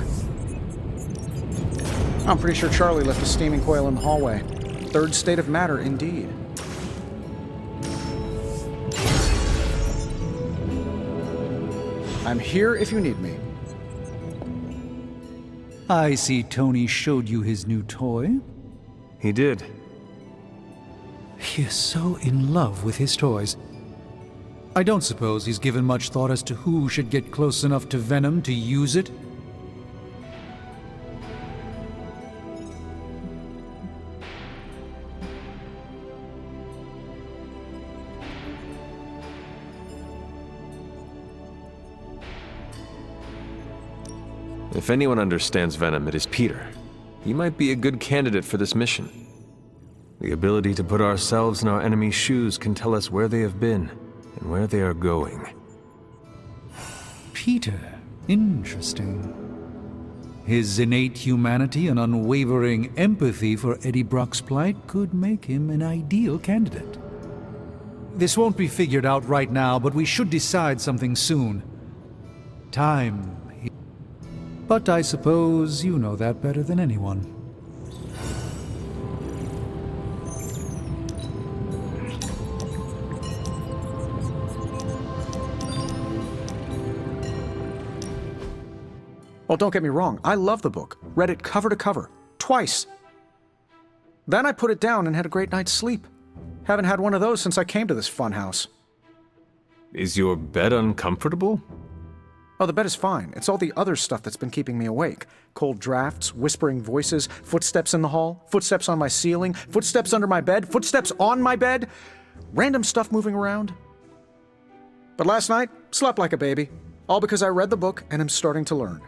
I'm pretty sure Charlie left a steaming coil in the hallway. Third state of matter, indeed. I'm here if you need me. I see Tony showed you his new toy. He did. He is so in love with his toys. I don't suppose he's given much thought as to who should get close enough to Venom to use it. If anyone understands Venom, it is Peter. He might be a good candidate for this mission. The ability to put ourselves in our enemy's shoes can tell us where they have been and where they are going. Peter. Interesting. His innate humanity and unwavering empathy for Eddie Brock's plight could make him an ideal candidate. This won't be figured out right now, but we should decide something soon. Time. But I suppose you know that better than anyone. Well, don't get me wrong, I love the book. Read it cover to cover, twice. Then I put it down and had a great night's sleep. Haven't had one of those since I came to this funhouse. Is your bed uncomfortable? Oh, the bed is fine. It's all the other stuff that's been keeping me awake. Cold drafts, whispering voices, footsteps in the hall, footsteps on my ceiling, footsteps under my bed, footsteps on my bed, random stuff moving around. But last night, slept like a baby. All because I read the book and am starting to learn.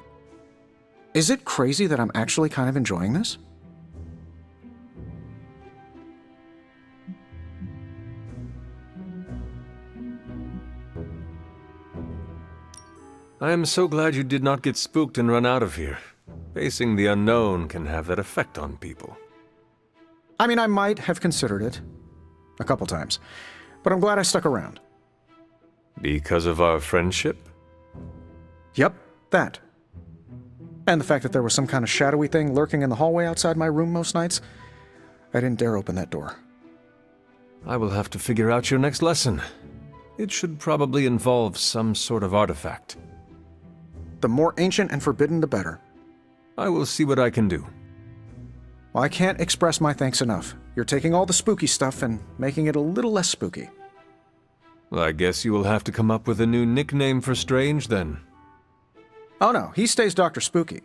Is it crazy that I'm actually kind of enjoying this? I am so glad you did not get spooked and run out of here. Facing the unknown can have that effect on people. I mean, I might have considered it. A couple times. But I'm glad I stuck around. Because of our friendship? Yep, that. And the fact that there was some kind of shadowy thing lurking in the hallway outside my room most nights. I didn't dare open that door. I will have to figure out your next lesson. It should probably involve some sort of artifact. The more ancient and forbidden, the better. I will see what I can do. Well, I can't express my thanks enough. You're taking all the spooky stuff and making it a little less spooky. Well, I guess you will have to come up with a new nickname for Strange, then. Oh no, he stays Dr. Spooky.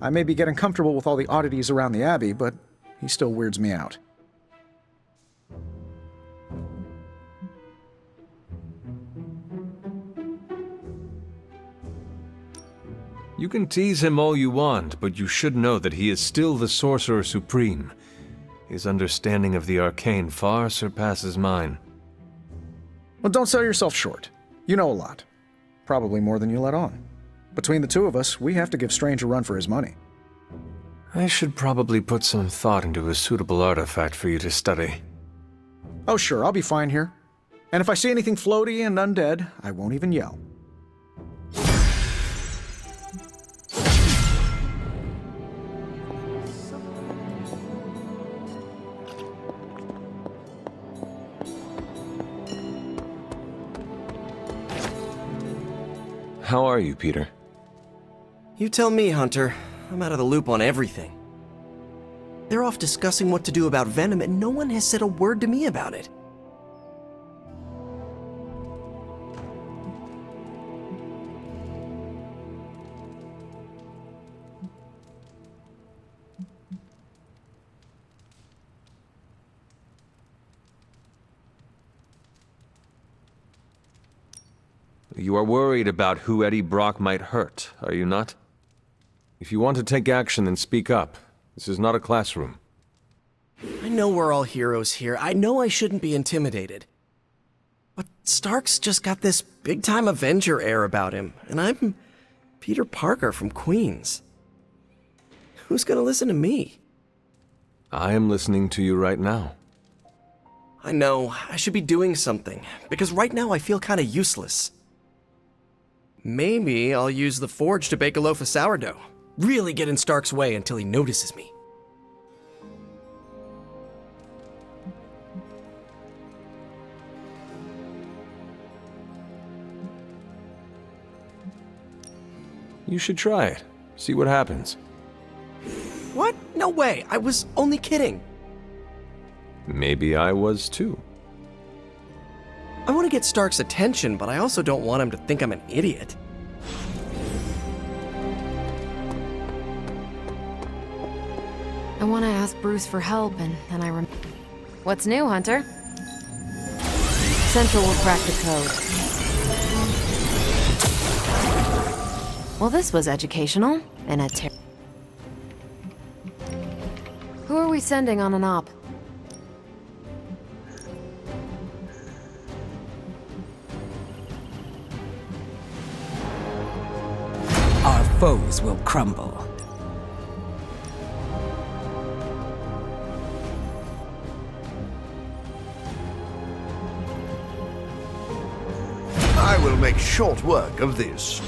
I may be getting comfortable with all the oddities around the Abbey, but he still weirds me out. You can tease him all you want, but you should know that he is still the Sorcerer Supreme. His understanding of the arcane far surpasses mine. Well, don't sell yourself short. You know a lot. Probably more than you let on. Between the two of us, we have to give Strange a run for his money. I should probably put some thought into a suitable artifact for you to study. Oh, sure, I'll be fine here. And if I see anything floaty and undead, I won't even yell. How are you, Peter? You tell me, Hunter. I'm out of the loop on everything. They're off discussing what to do about Venom, and no one has said a word to me about it. You are worried about who Eddie Brock might hurt, are you not? If you want to take action, then speak up. This is not a classroom. I know we're all heroes here. I know I shouldn't be intimidated. But Stark's just got this big-time Avenger air about him, and I'm Peter Parker from Queens. Who's gonna listen to me? I am listening to you right now. I know, I should be doing something, because right now I feel kinda useless. Maybe I'll use the forge to bake a loaf of sourdough. Really get in Stark's way until he notices me. You should try it. See what happens. What? No way. I was only kidding. Maybe I was too. I want to get Stark's attention, but I also don't want him to think I'm an idiot. I want to ask Bruce for help, and then I What's new, Hunter? Central will crack the code. Well, this was educational, and Who are we sending on an op? Our foes will crumble. I will make short work of this.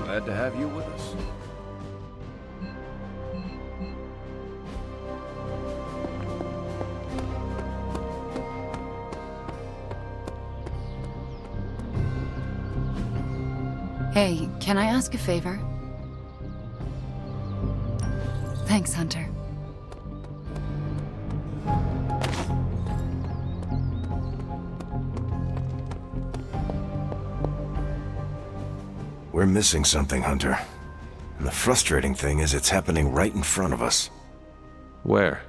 Glad to have you with us. Hey, can I ask a favor? Thanks, Hunter. We're missing something, Hunter. And the frustrating thing is it's happening right in front of us. Where?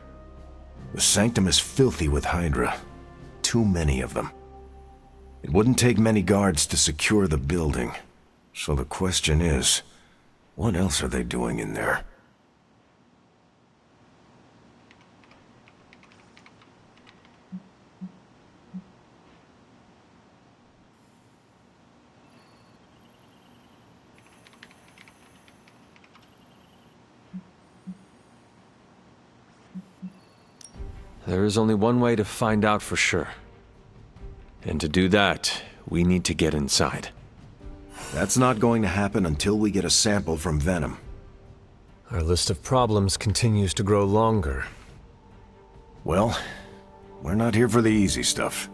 The Sanctum is filthy with Hydra. Too many of them. It wouldn't take many guards to secure the building. So the question is, what else are they doing in there? There is only one way to find out for sure. And to do that, we need to get inside. That's not going to happen until we get a sample from Venom. Our list of problems continues to grow longer. Well, we're not here for the easy stuff.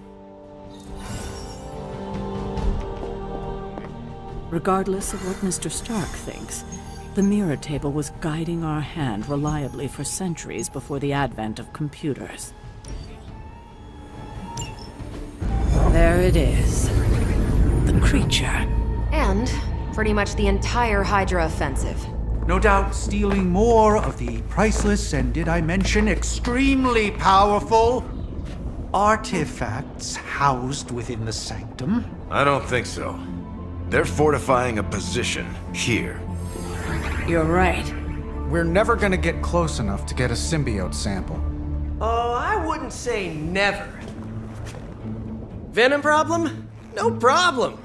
Regardless of what Mr. Stark thinks, the mirror table was guiding our hand reliably for centuries before the advent of computers. There it is. The creature. And pretty much the entire Hydra offensive. No doubt stealing more of the priceless and, did I mention, extremely powerful artifacts housed within the Sanctum. I don't think so. They're fortifying a position here. You're right. We're never gonna get close enough to get a symbiote sample. Oh, I wouldn't say never. Venom problem? No problem.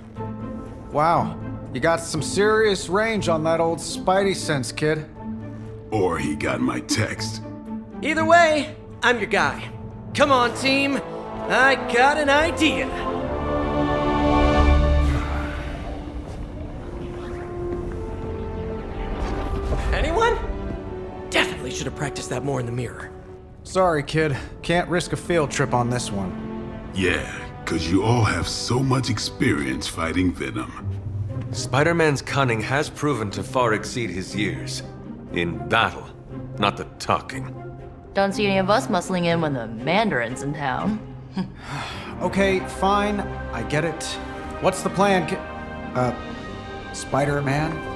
Wow, you got some serious range on that old Spidey sense, kid. Or he got my text. Either way, I'm your guy. Come on, team. I got an idea. Anyone? Definitely should have practiced that more in the mirror. Sorry, kid. Can't risk a field trip on this one. Yeah, 'cause you all have so much experience fighting Venom. Spider-Man's cunning has proven to far exceed his years. In battle, not the talking. Don't see any of us muscling in when the Mandarin's in town. Okay, fine. I get it. What's the plan, Spider-Man?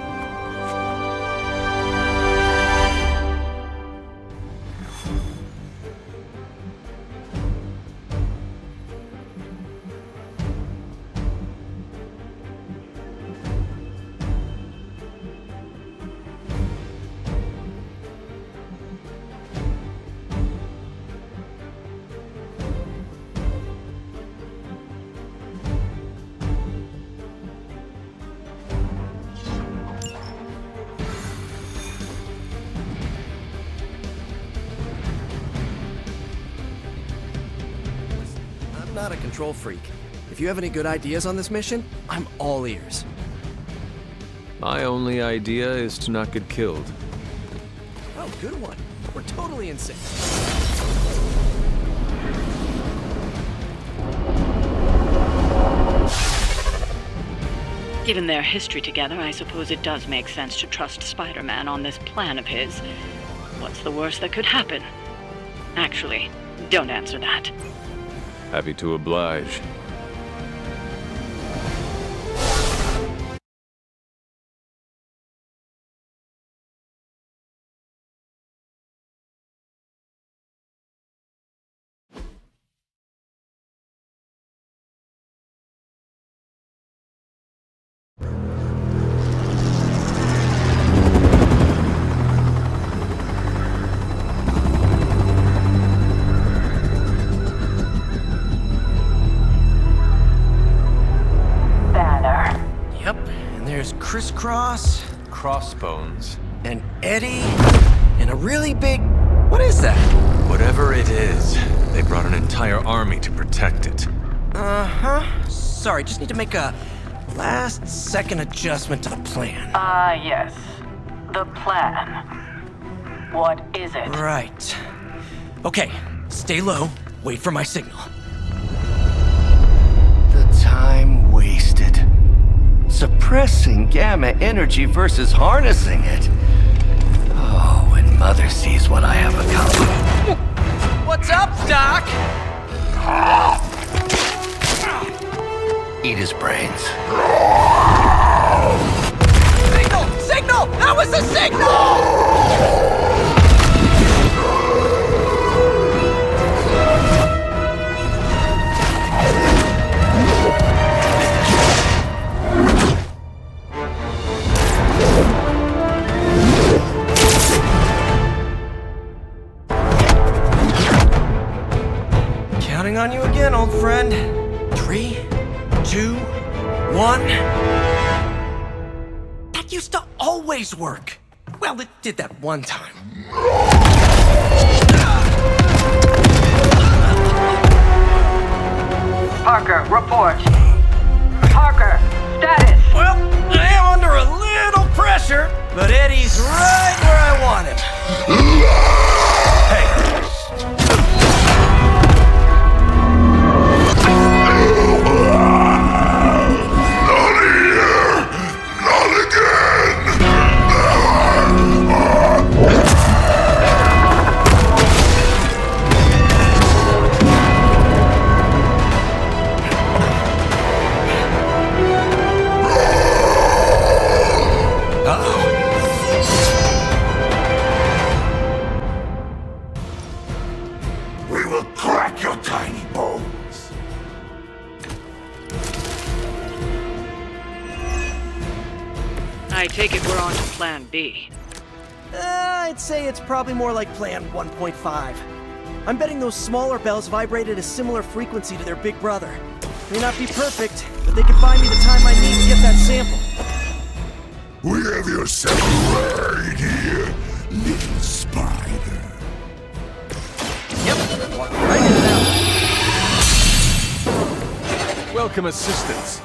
I'm not a control freak. If you have any good ideas on this mission, I'm all ears. My only idea is to not get killed. Oh, good one. We're totally in sync. Given their history together, I suppose it does make sense to trust Spider-Man on this plan of his. What's the worst that could happen? Actually, don't answer that. Happy to oblige. Crisscross, Crossbones, and Eddie, and a really big... What is that? Whatever it is, they brought an entire army to protect it. Uh-huh. Sorry, just need to make a last-second adjustment to the plan. Yes. The plan. What is it? Right. Okay, stay low, wait for my signal. The time wasted. Suppressing gamma energy versus harnessing it. Oh, when Mother sees what I have accomplished. What's up, Doc? Eat his brains. Signal! Signal! That was a signal! Counting on you again, old friend. 3, 2, 1. That used to always work. Well, it did that one time. Parker, report. Parker, status. Well, I am under a little pressure, but Eddie's right where I want him. Hey. I take it we're on to Plan B. I'd say it's probably more like Plan 1.5. I'm betting those smaller bells vibrate at a similar frequency to their big brother. May not be perfect, but they can buy me the time I need to get that sample. We have your sample right here, little spider. Yep, walk right in. Welcome assistance.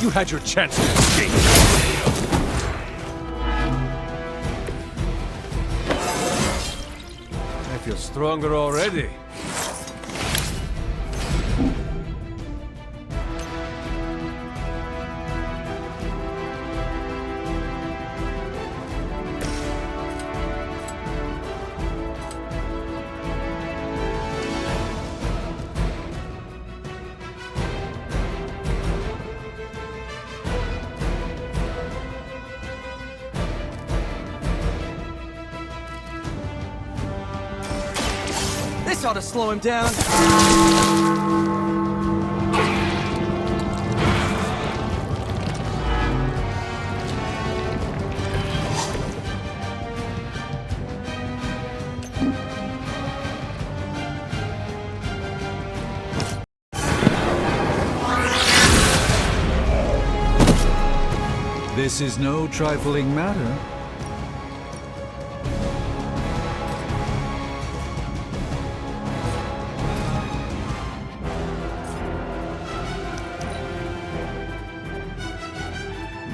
You had your chance to escape. I feel stronger already. This ought to slow him down. This is no trifling matter.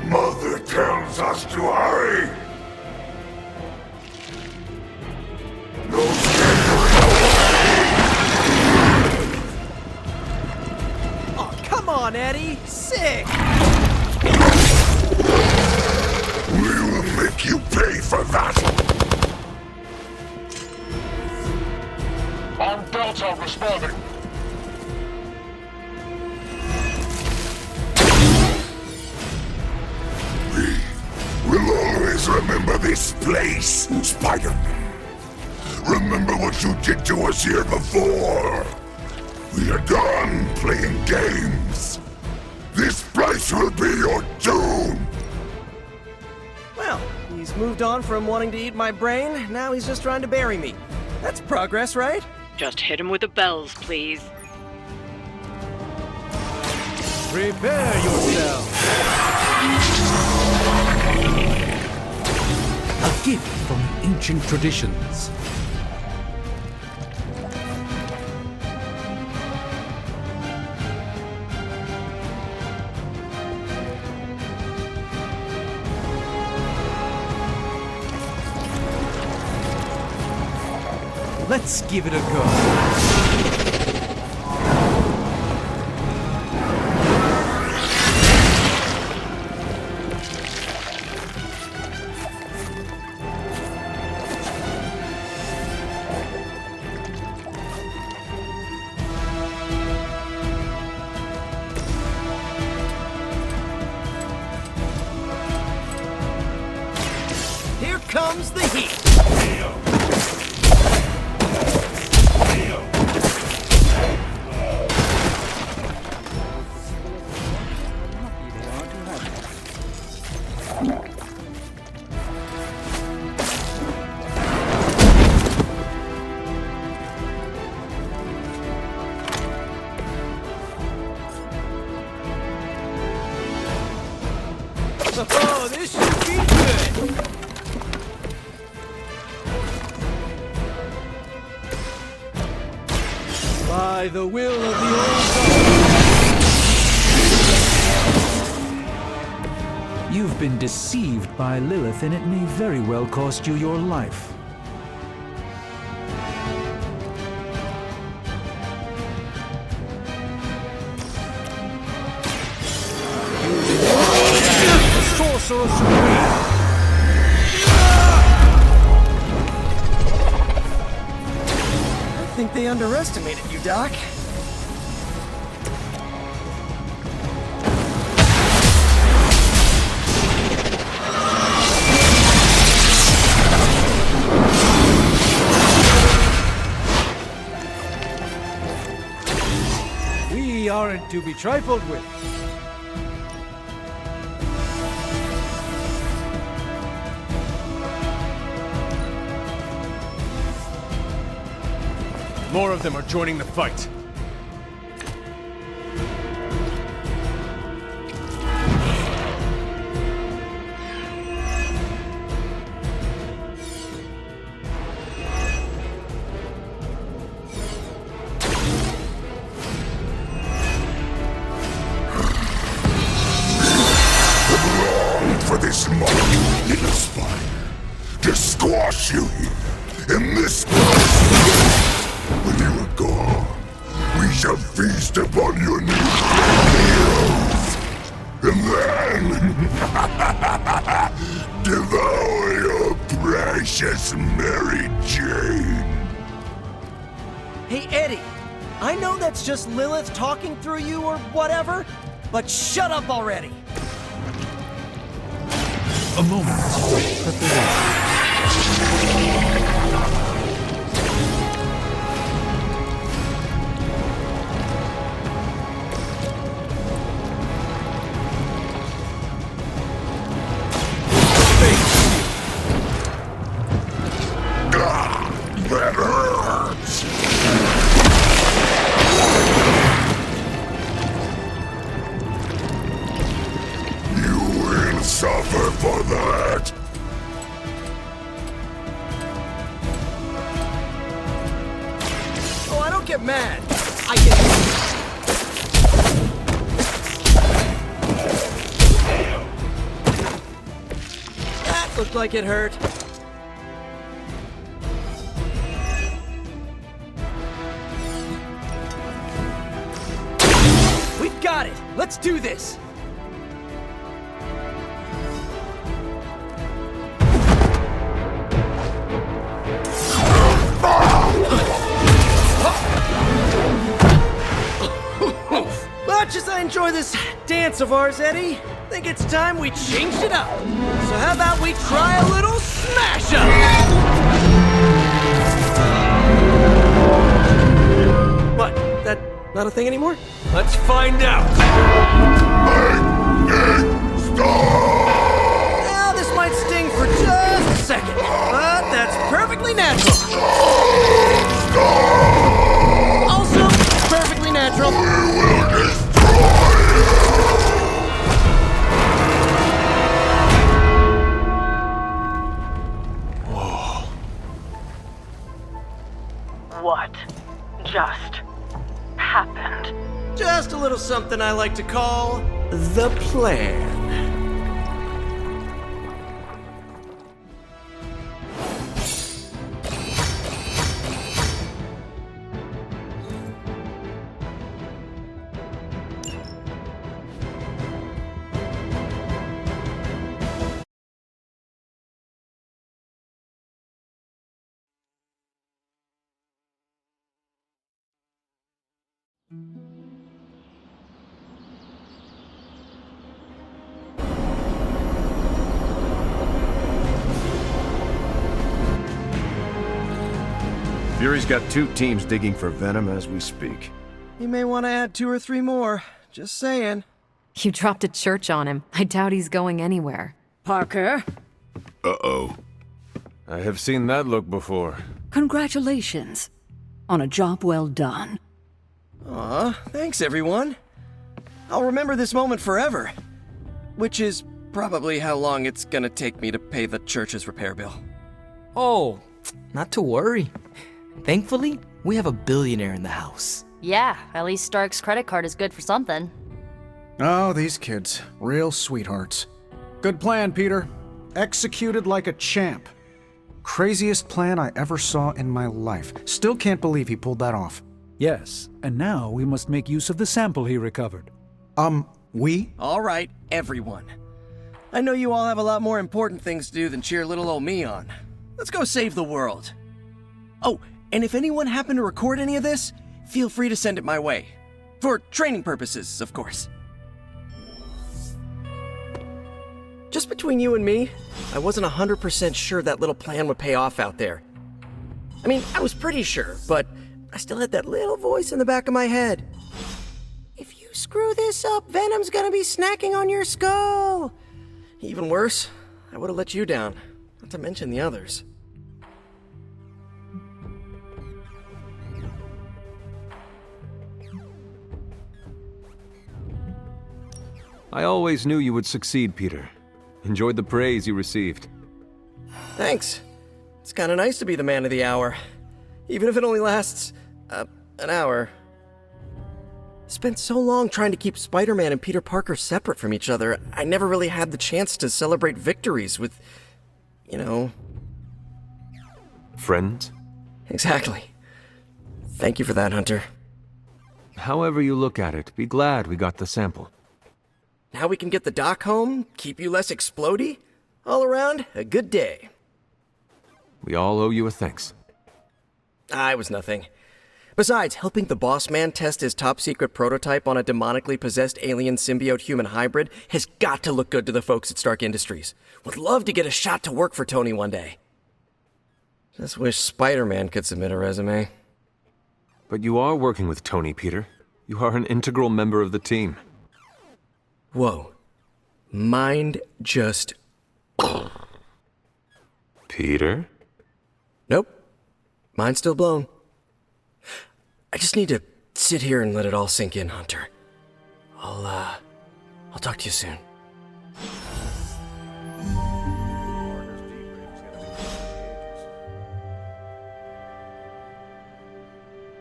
Mother tells us to hurry! Oh, come on, Eddie! Sick! We will make you pay for that! On Delta responding. We'll always remember this place, Spider-Man. Remember what you did to us here before. We are done playing games. This place will be your doom. Well, he's moved on from wanting to eat my brain. Now he's just trying to bury me. That's progress, right? Just hit him with the bells, please. Prepare yourself. A gift from the ancient traditions. Let's give it a go. Here comes the heat. Oh, this should be good. By the will of the old God. You've been deceived by Lilith, and it may very well cost you your life. Sorcerer Supreme! I think they underestimated you, Doc. We aren't to be trifled with. More of them are joining the fight. For this moment, little spider, to squash you here in this place. When you are gone, we shall feast upon your new heroes, and then devour your precious Mary Jane. Hey, Eddie, I know that's just Lilith talking through you or whatever, but shut up already. A moment. Preparation. That hurts! You will suffer for that! Oh, I don't get mad. I get... That looked like it hurt. Got it! Let's do this! Much as I enjoy this dance of ours, Eddie, I think it's time we changed it up. So how about we try a little smash up? What? That not a thing anymore? Let's find out! Now, this might sting for just a second, but that's perfectly natural. Also, perfectly natural. We will destroy you! Whoa. What just happened? Just a little something I like to call the plan. Fury's got 2 teams digging for Venom as we speak. You may want to add 2 or 3 more. Just saying. You dropped a church on him. I doubt he's going anywhere. Parker, Uh-oh. I have seen that look before. congratulations on a job well done. Aw, thanks everyone. I'll remember this moment forever. Which is probably how long it's gonna take me to pay the church's repair bill. Oh, not to worry. Thankfully, we have a billionaire in the house. Yeah, at least Stark's credit card is good for something. Oh, these kids. Real sweethearts. Good plan, Peter. Executed like a champ. Craziest plan I ever saw in my life. Still can't believe he pulled that off. Yes, and now we must make use of the sample he recovered. We? All right, everyone. I know you all have a lot more important things to do than cheer little old me on. Let's go save the world. Oh, and if anyone happened to record any of this, feel free to send it my way. For training purposes, of course. Just between you and me, I wasn't 100% sure that little plan would pay off out there. I mean, I was pretty sure, but I still had that little voice in the back of my head. If you screw this up, Venom's gonna be snacking on your skull. Even worse, I would have let you down, not to mention the others. I always knew you would succeed, Peter. Enjoyed the praise you received. Thanks. It's kinda nice to be the man of the hour. Even if it only lasts, an hour. Spent so long trying to keep Spider-Man and Peter Parker separate from each other, I never really had the chance to celebrate victories with, you know... Friends? Exactly. Thank you for that, Hunter. However you look at it, be glad we got the sample. Now we can get the doc home, keep you less explodey. All around, a good day. We all owe you a thanks. I was nothing. Besides, helping the boss man test his top-secret prototype on a demonically possessed alien symbiote-human hybrid has got to look good to the folks at Stark Industries. Would love to get a shot to work for Tony one day. Just wish Spider-Man could submit a resume. But you are working with Tony, Peter. You are an integral member of the team. Whoa. Mind just... Peter? Nope. Mind's still blown. I just need to sit here and let it all sink in, Hunter. I'll talk to you soon.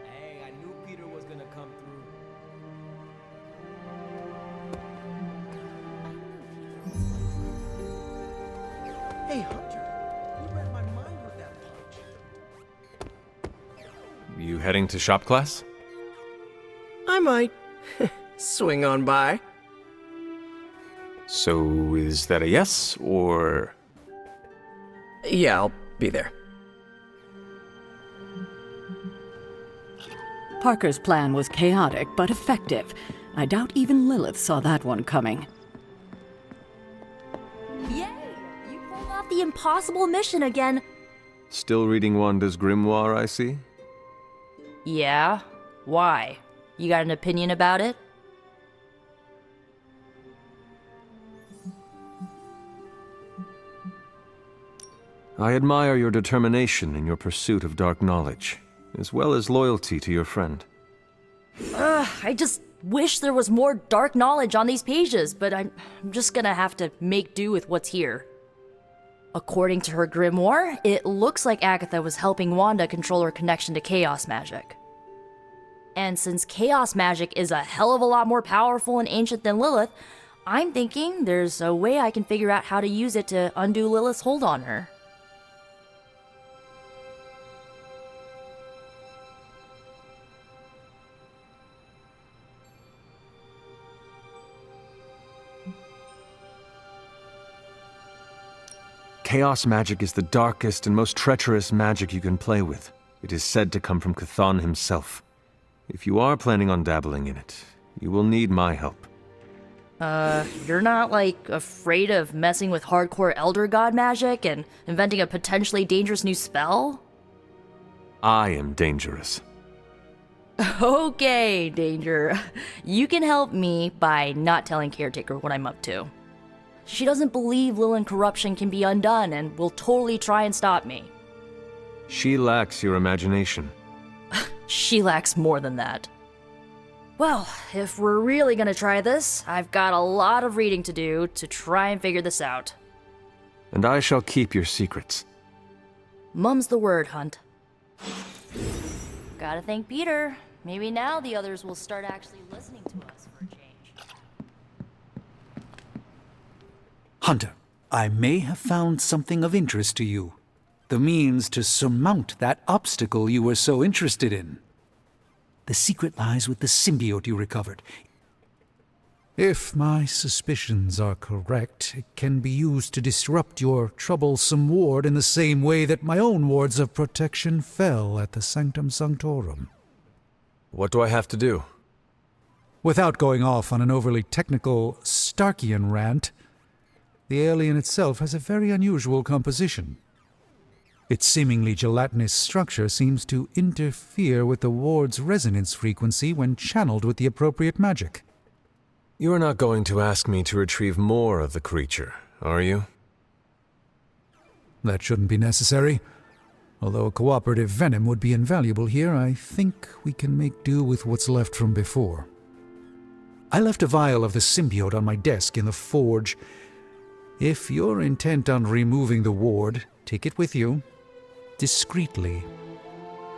Hey, I knew Peter was gonna come through. Hey, Hunter. You read my mind with that punch. You heading to shop class? I might. Swing on by. So, is that a yes, or...? Yeah, I'll be there. Parker's plan was chaotic but effective. I doubt even Lilith saw that one coming. Yay! You pulled off the impossible mission again. Still reading Wanda's grimoire, I see? Yeah? Why? You got an opinion about it? I admire your determination in your pursuit of dark knowledge, as well as loyalty to your friend. I just wish there was more dark knowledge on these pages, but I'm just gonna have to make do with what's here. According to her grimoire, it looks like Agatha was helping Wanda control her connection to chaos magic. And since chaos magic is a hell of a lot more powerful and ancient than Lilith, I'm thinking there's a way I can figure out how to use it to undo Lilith's hold on her. Chaos magic is the darkest and most treacherous magic you can play with. It is said to come from Chthon himself. If you are planning on dabbling in it, you will need my help. You're not, like, afraid of messing with hardcore Elder God magic and inventing a potentially dangerous new spell? I am dangerous. Okay, Danger. You can help me by not telling Caretaker what I'm up to. She doesn't believe Lilin corruption can be undone and will totally try and stop me. She lacks your imagination. She lacks more than that. Well, if we're really gonna try this, I've got a lot of reading to do to try and figure this out. And I shall keep your secrets. Mum's the word, Hunt. Gotta thank Peter. Maybe now the others will start actually listening to us for a change. Hunter, I may have found something of interest to you. The means to surmount that obstacle you were so interested in. The secret lies with the symbiote you recovered. If my suspicions are correct, it can be used to disrupt your troublesome ward in the same way that my own wards of protection fell at the Sanctum Sanctorum. What do I have to do? Without going off on an overly technical Starkian rant, the alien itself has a very unusual composition. Its seemingly gelatinous structure seems to interfere with the ward's resonance frequency when channeled with the appropriate magic. You are not going to ask me to retrieve more of the creature, are you? That shouldn't be necessary. Although a cooperative venom would be invaluable here, I think we can make do with what's left from before. I left a vial of the symbiote on my desk in the forge. If you're intent on removing the ward, take it with you. Discreetly.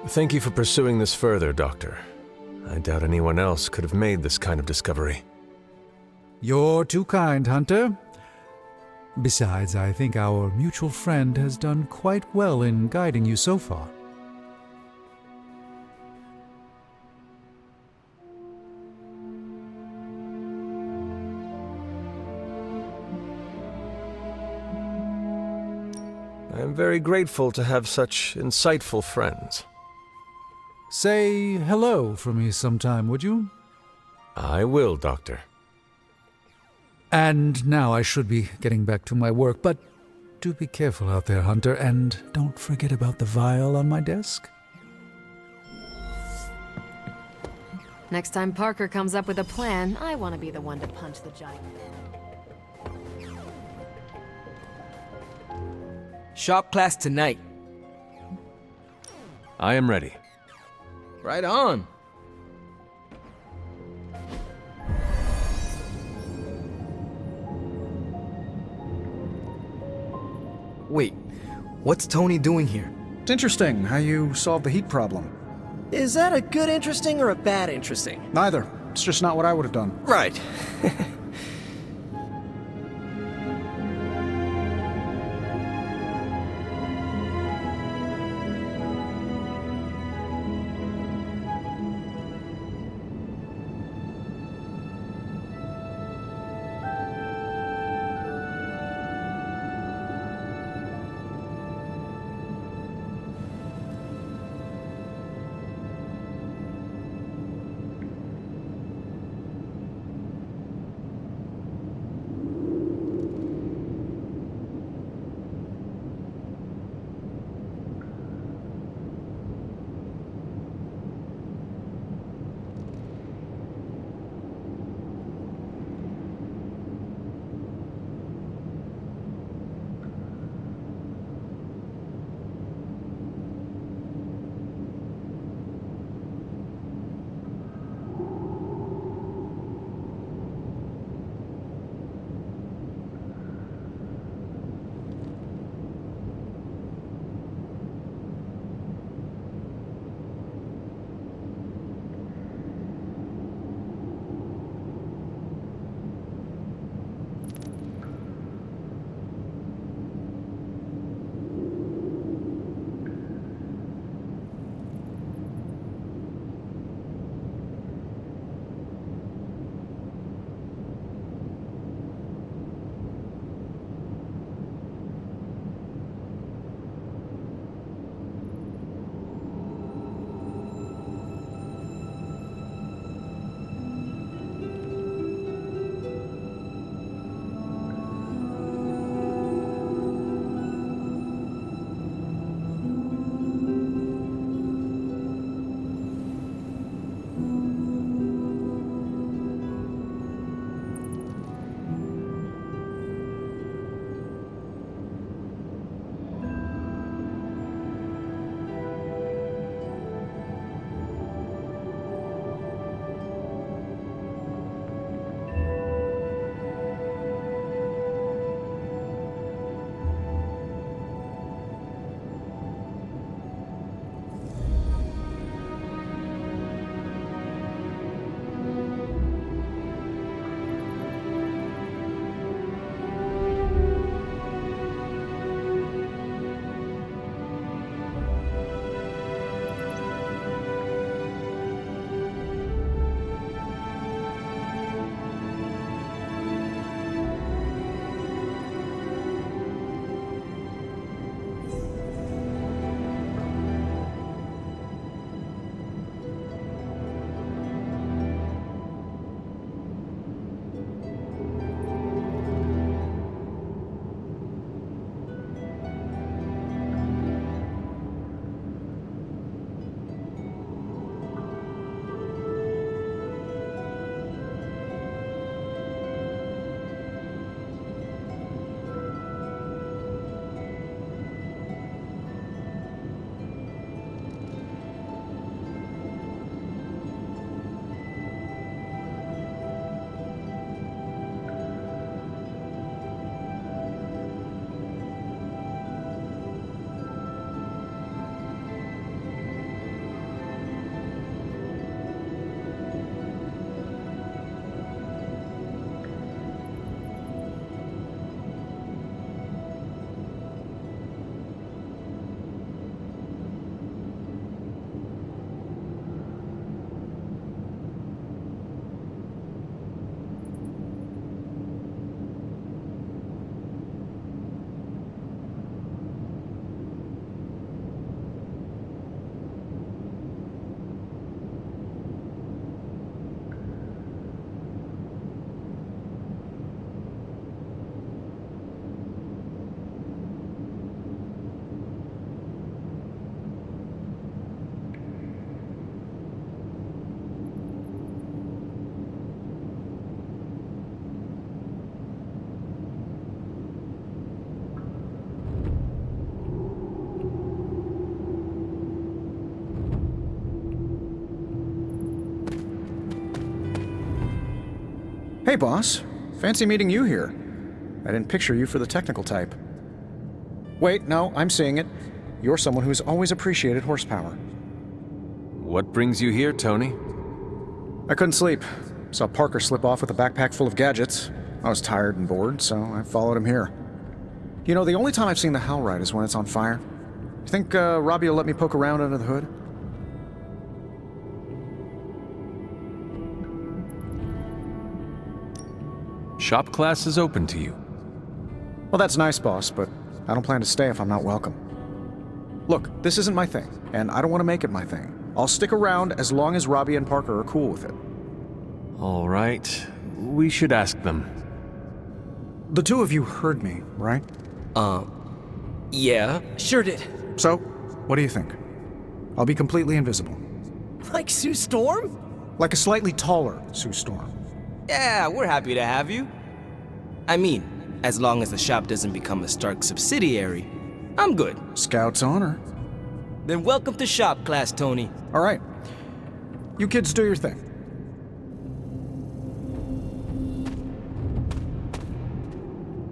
Thank you for pursuing this further, Doctor. I doubt anyone else could have made this kind of discovery. You're too kind, Hunter. Besides, I think our mutual friend has done quite well in guiding you so far. I am very grateful to have such insightful friends. Say hello for me sometime, would you? I will, Doctor. And now I should be getting back to my work, but do be careful out there, Hunter, and don't forget about the vial on my desk. Next time Parker comes up with a plan, I want to be the one to punch the giant. Shop class tonight. I am ready. Right on. Wait, what's Tony doing here? It's interesting how you solved the heat problem. Is that a good interesting or a bad interesting? Neither. It's just not what I would have done. Right. Hey, boss. Fancy meeting you here. I didn't picture you for the technical type. Wait, no, I'm seeing it. You're someone who's always appreciated horsepower. What brings you here, Tony? I couldn't sleep. Saw Parker slip off with a backpack full of gadgets. I was tired and bored, so I followed him here. You know, the only time I've seen the Hellride is when it's on fire. You think Robbie will let me poke around under the hood? Shop class is open to you. Well, that's nice, boss, but I don't plan to stay if I'm not welcome. Look, this isn't my thing, and I don't want to make it my thing. I'll stick around as long as Robbie and Parker are cool with it. All right. We should ask them. The two of you heard me, right? Yeah, sure did. So, what do you think? I'll be completely invisible. Like Sue Storm? Like a slightly taller Sue Storm. Yeah, we're happy to have you. I mean, as long as the shop doesn't become a Stark subsidiary, I'm good. Scout's honor. Then welcome to shop class, Tony. All right. You kids do your thing.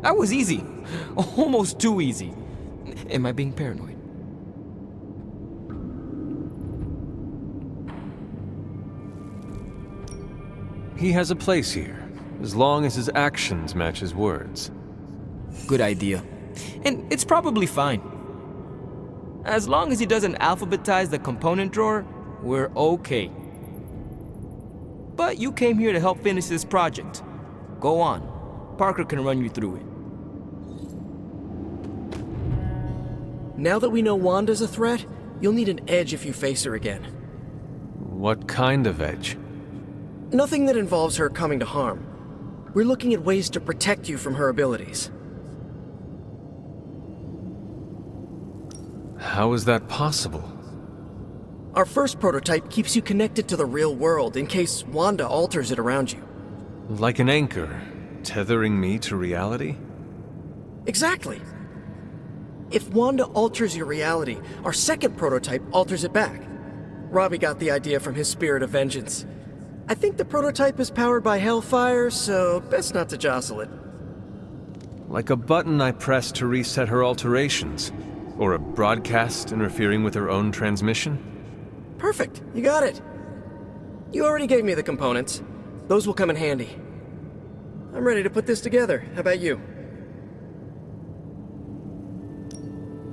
That was easy. Almost too easy. Am I being paranoid? He has a place here, as long as his actions match his words. Good idea. And it's probably fine. As long as he doesn't alphabetize the component drawer, we're okay. But you came here to help finish this project. Go on. Parker can run you through it. Now that we know Wanda's a threat, you'll need an edge if you face her again. What kind of edge? Nothing that involves her coming to harm. We're looking at ways to protect you from her abilities. How is that possible? Our first prototype keeps you connected to the real world in case Wanda alters it around you. Like an anchor, tethering me to reality? Exactly. If Wanda alters your reality, our second prototype alters it back. Robbie got the idea from his spirit of vengeance. I think the prototype is powered by Hellfire, so best not to jostle it. Like a button I press to reset her alterations? Or a broadcast interfering with her own transmission? Perfect, you got it. You already gave me the components. Those will come in handy. I'm ready to put this together. How about you?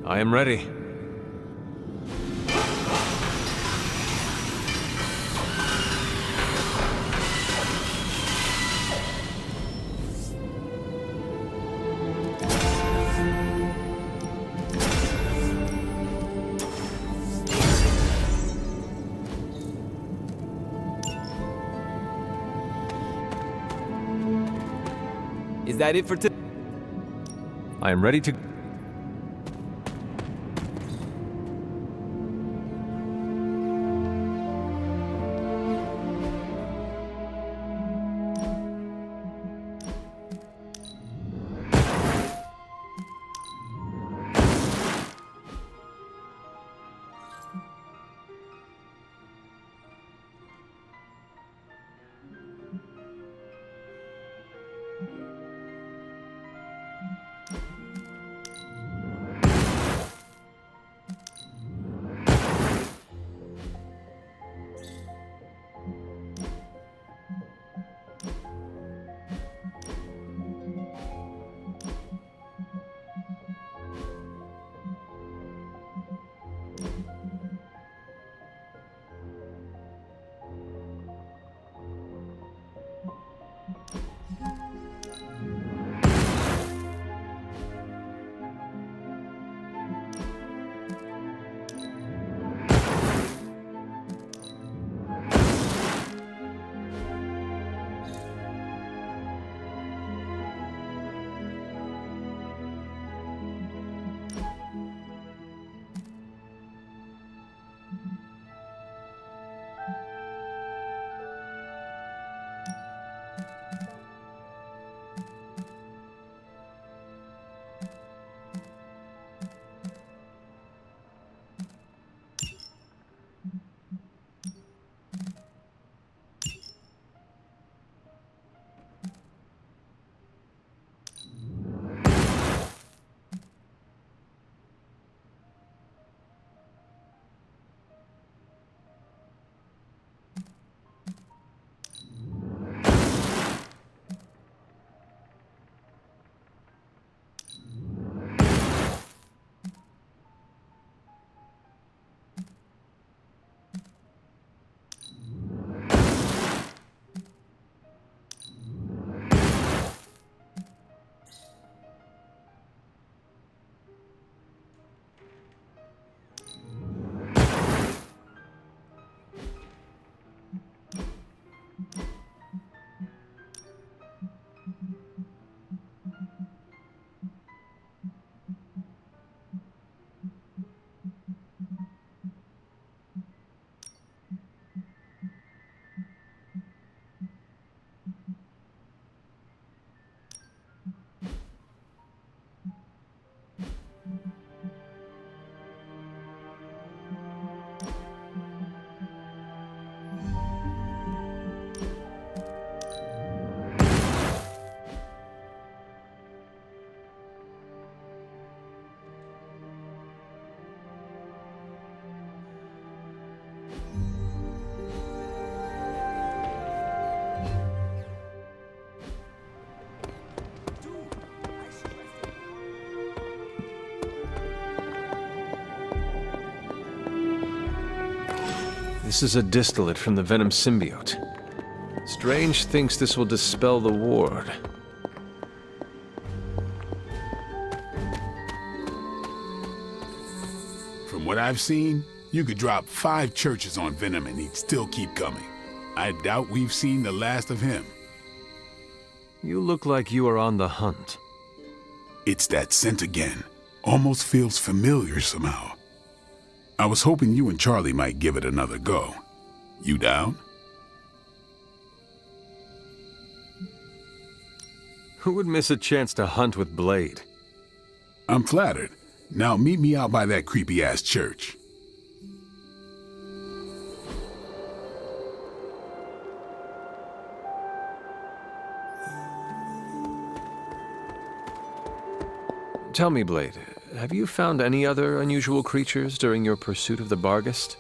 I am ready. Is that it for today? I am ready to... This is a distillate from the venom symbiote. Strange thinks this will dispel the ward. From what I've seen, you could drop 5 churches on Venom and he'd still keep coming. I doubt we've seen the last of him. You look like you are on the hunt. It's that scent again. Almost feels familiar somehow. I was hoping you and Charlie might give it another go. You down? Who would miss a chance to hunt with Blade? I'm flattered. Now meet me out by that creepy-ass church. Tell me, Blade, have you found any other unusual creatures during your pursuit of the Barghest?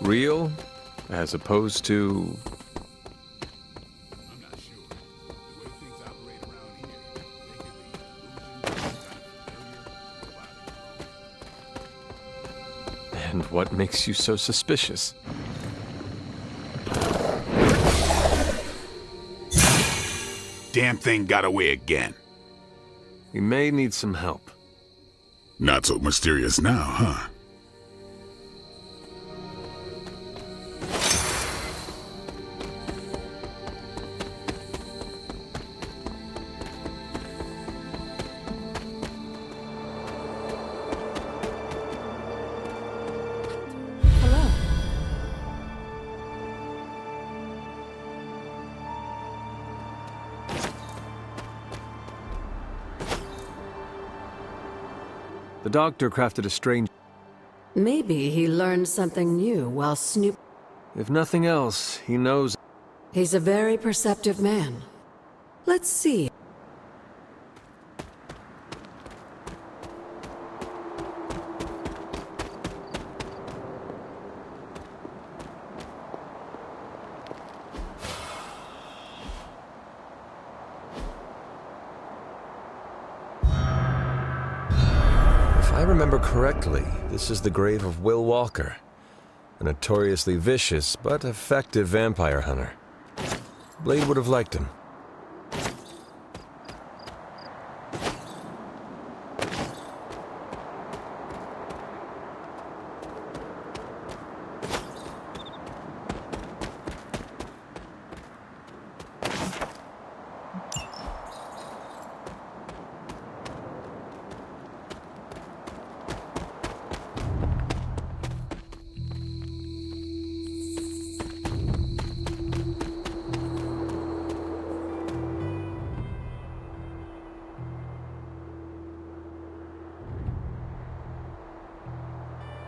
Real, as opposed to... And what makes you so suspicious? Damn thing got away again. We may need some help. Not so mysterious now, huh? The doctor crafted a strange... Maybe he learned something new while snoop... If nothing else, he knows... He's a very perceptive man. Let's see. If I remember correctly, this is the grave of Will Walker, a notoriously vicious but effective vampire hunter. Blade would have liked him.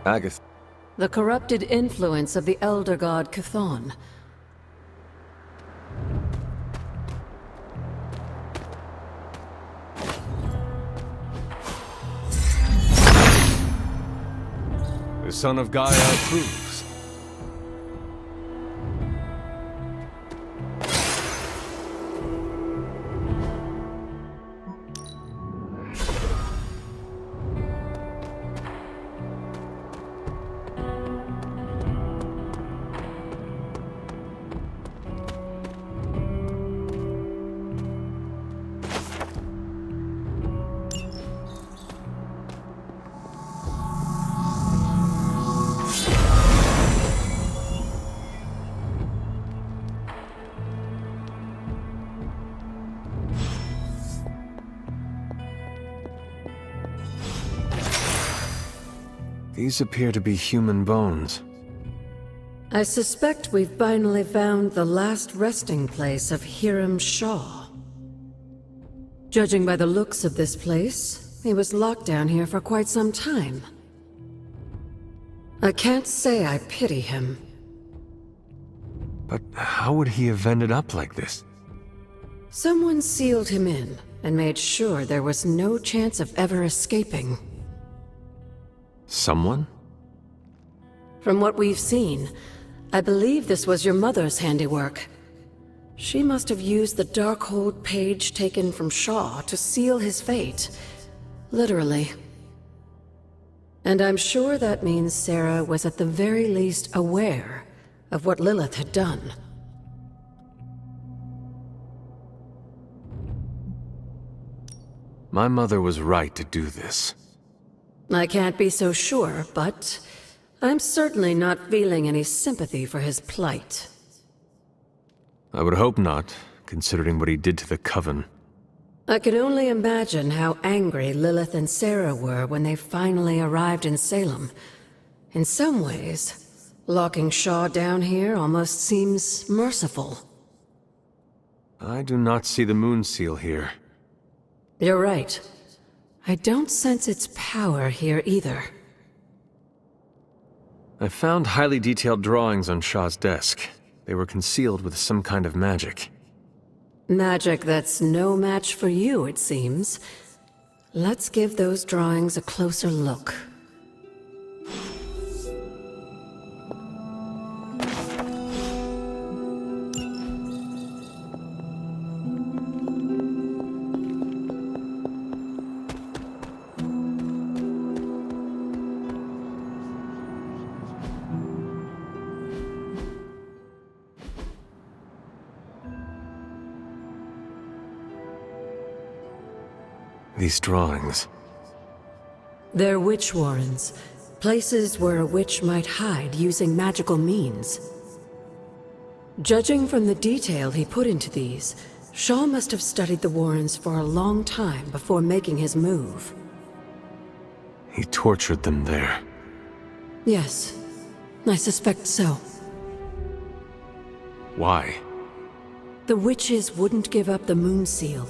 Agatha. The corrupted influence of the Elder God Chthon. The son of Gaia approves. These appear to be human bones. I suspect we've finally found the last resting place of Hiram Shaw. Judging by the looks of this place, he was locked down here for quite some time. I can't say I pity him. But how would he have ended up like this? Someone sealed him in and made sure there was no chance of ever escaping. Someone? From what we've seen, I believe this was your mother's handiwork. She must have used the Darkhold page taken from Shaw to seal his fate. Literally. And I'm sure that means Sarah was at the very least aware of what Lilith had done. My mother was right to do this. I can't be so sure, but I'm certainly not feeling any sympathy for his plight. I would hope not, considering what he did to the Coven. I can only imagine how angry Lilith and Sarah were when they finally arrived in Salem. In some ways, locking Shaw down here almost seems merciful. I do not see the moon seal here. You're right. I don't sense its power here either. I found highly detailed drawings on Shaw's desk. They were concealed with some kind of magic. Magic that's no match for you, it seems. Let's give those drawings a closer look. These drawings. They're witch warrens, places where a witch might hide using magical means. Judging from the detail he put into these, Shaw must have studied the warrens for a long time before making his move. He tortured them there. Yes, I suspect so. Why? The witches wouldn't give up the moon seal.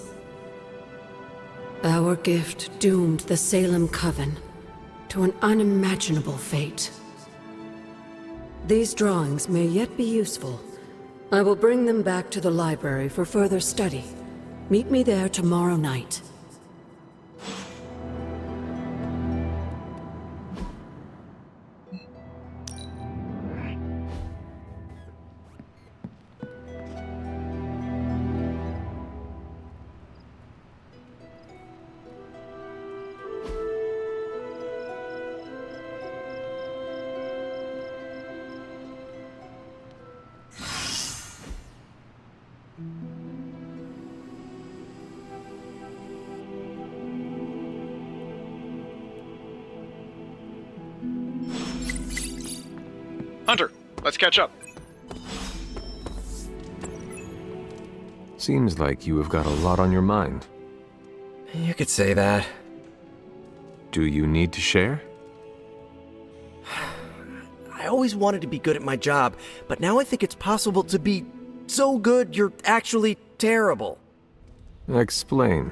Our gift doomed the Salem Coven to an unimaginable fate. These drawings may yet be useful. I will bring them back to the library for further study. Meet me there tomorrow night. Hunter, let's catch up. Seems like you have got a lot on your mind. You could say that. Do you need to share? I always wanted to be good at my job, but now I think it's possible to be so good you're actually terrible. Explain.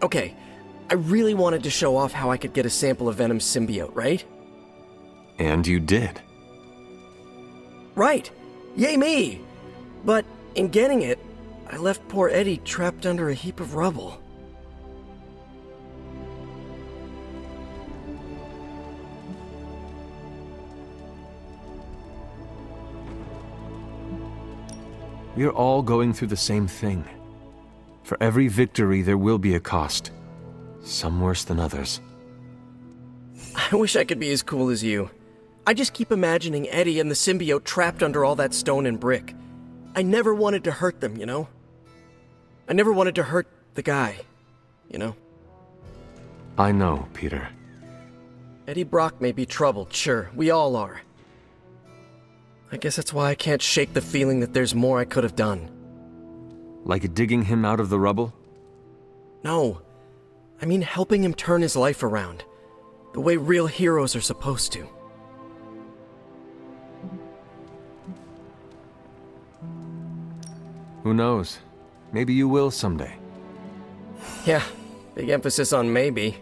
Okay, I really wanted to show off how I could get a sample of Venom's symbiote, right? And you did. Right! Yay me! But in getting it, I left poor Eddie trapped under a heap of rubble. We are all going through the same thing. For every victory, there will be a cost. Some worse than others. I wish I could be as cool as you. I just keep imagining Eddie and the symbiote trapped under all that stone and brick. I never wanted to hurt them, you know? I never wanted to hurt the guy, you know? I know, Peter. Eddie Brock may be troubled, sure. We all are. I guess that's why I can't shake the feeling that there's more I could have done. Like digging him out of the rubble? No. I mean helping him turn his life around. The way real heroes are supposed to. Who knows? Maybe you will someday. Yeah, big emphasis on maybe.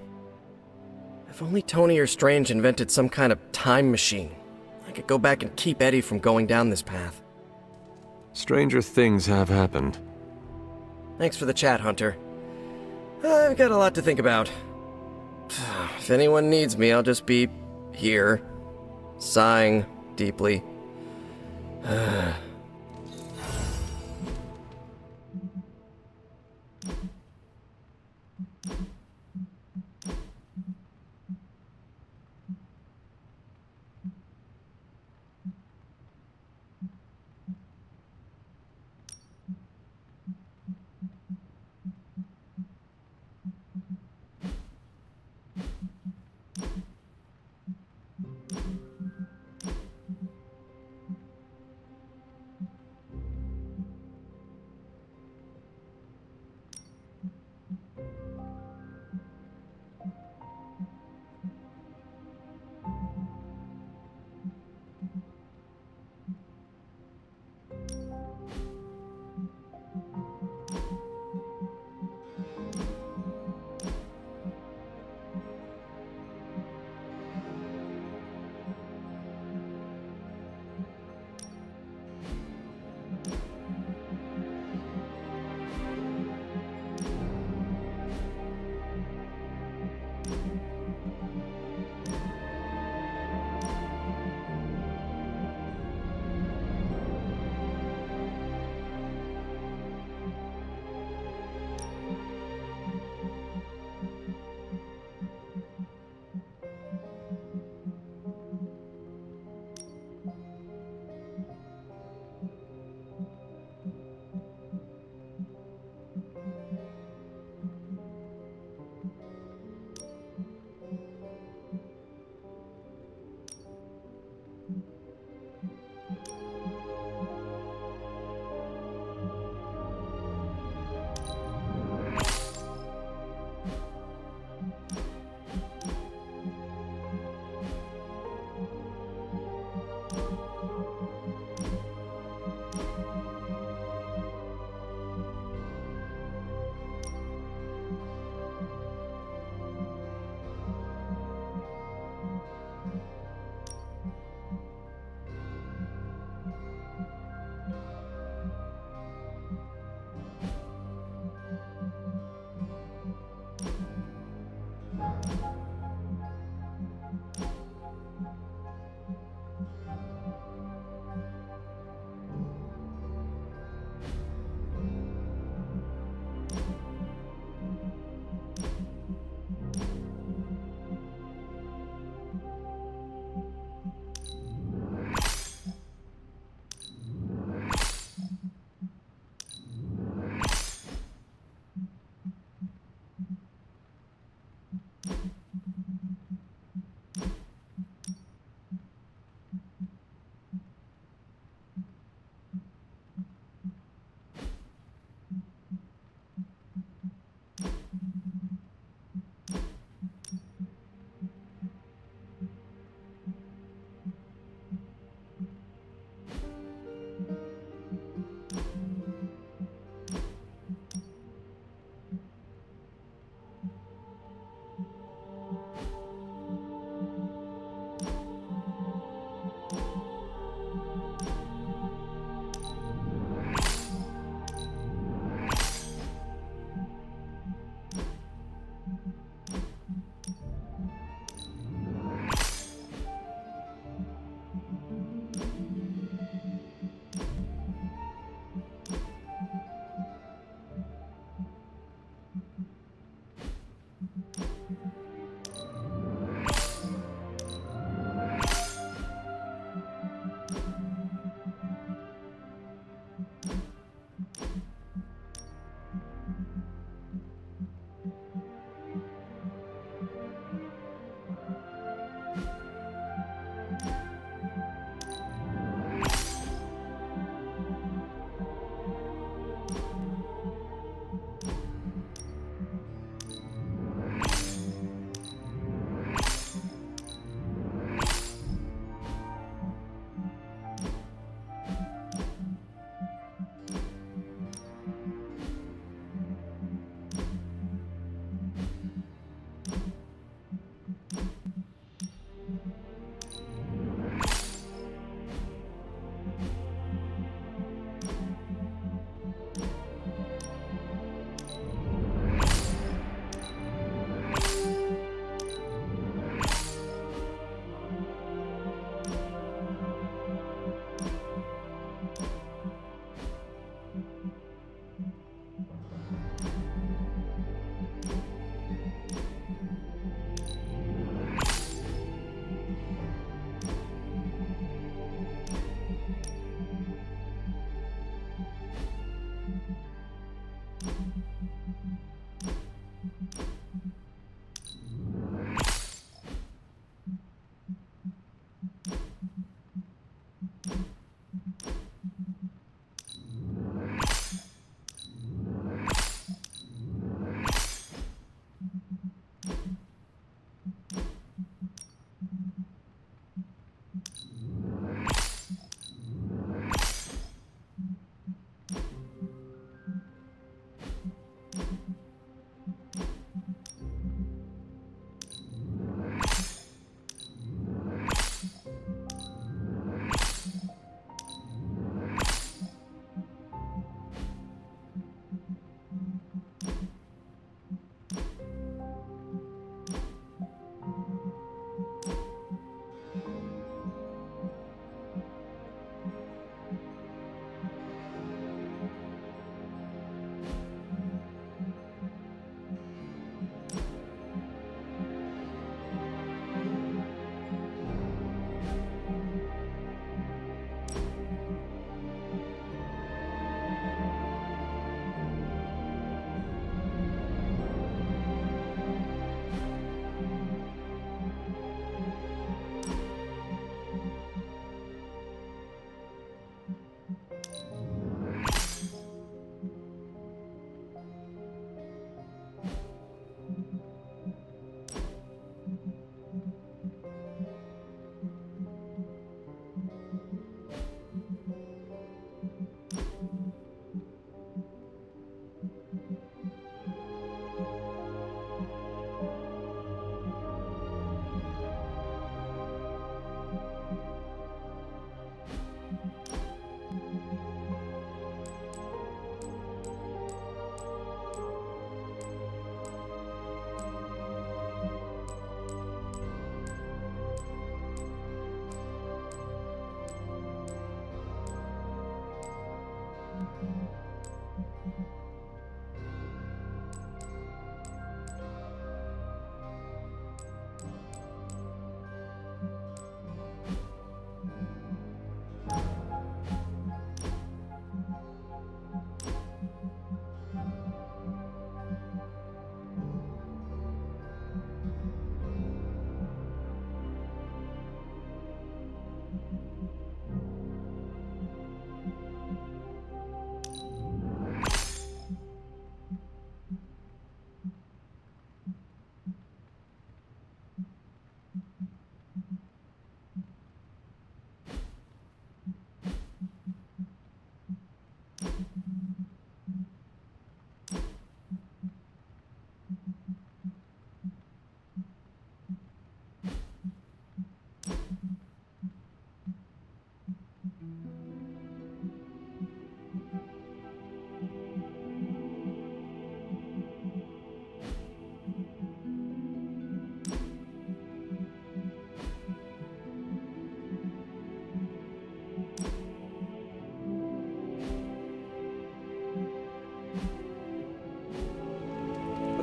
If only Tony or Strange invented some kind of time machine, I could go back and keep Eddie from going down this path. Stranger things have happened. Thanks for the chat, Hunter. I've got a lot to think about. If anyone needs me, I'll just be here, sighing deeply.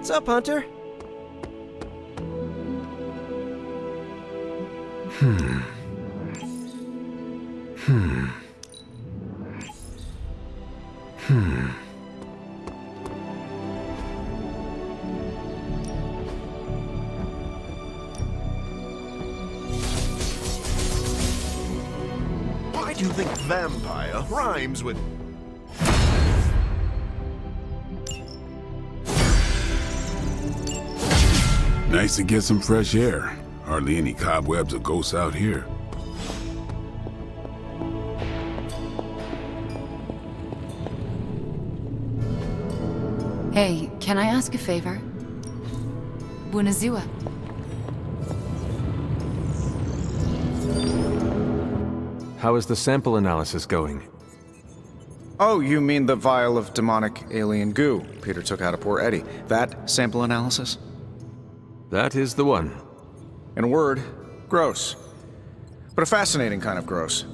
What's up, Hunter? Why do you think vampire rhymes with... Nice to get some fresh air. Hardly any cobwebs or ghosts out here. Hey, can I ask a favor? Bunazua. How is the sample analysis going? Oh, you mean the vial of demonic alien goo Peter took out of poor Eddie. That sample analysis? That is the one. In a word, gross. But a fascinating kind of gross.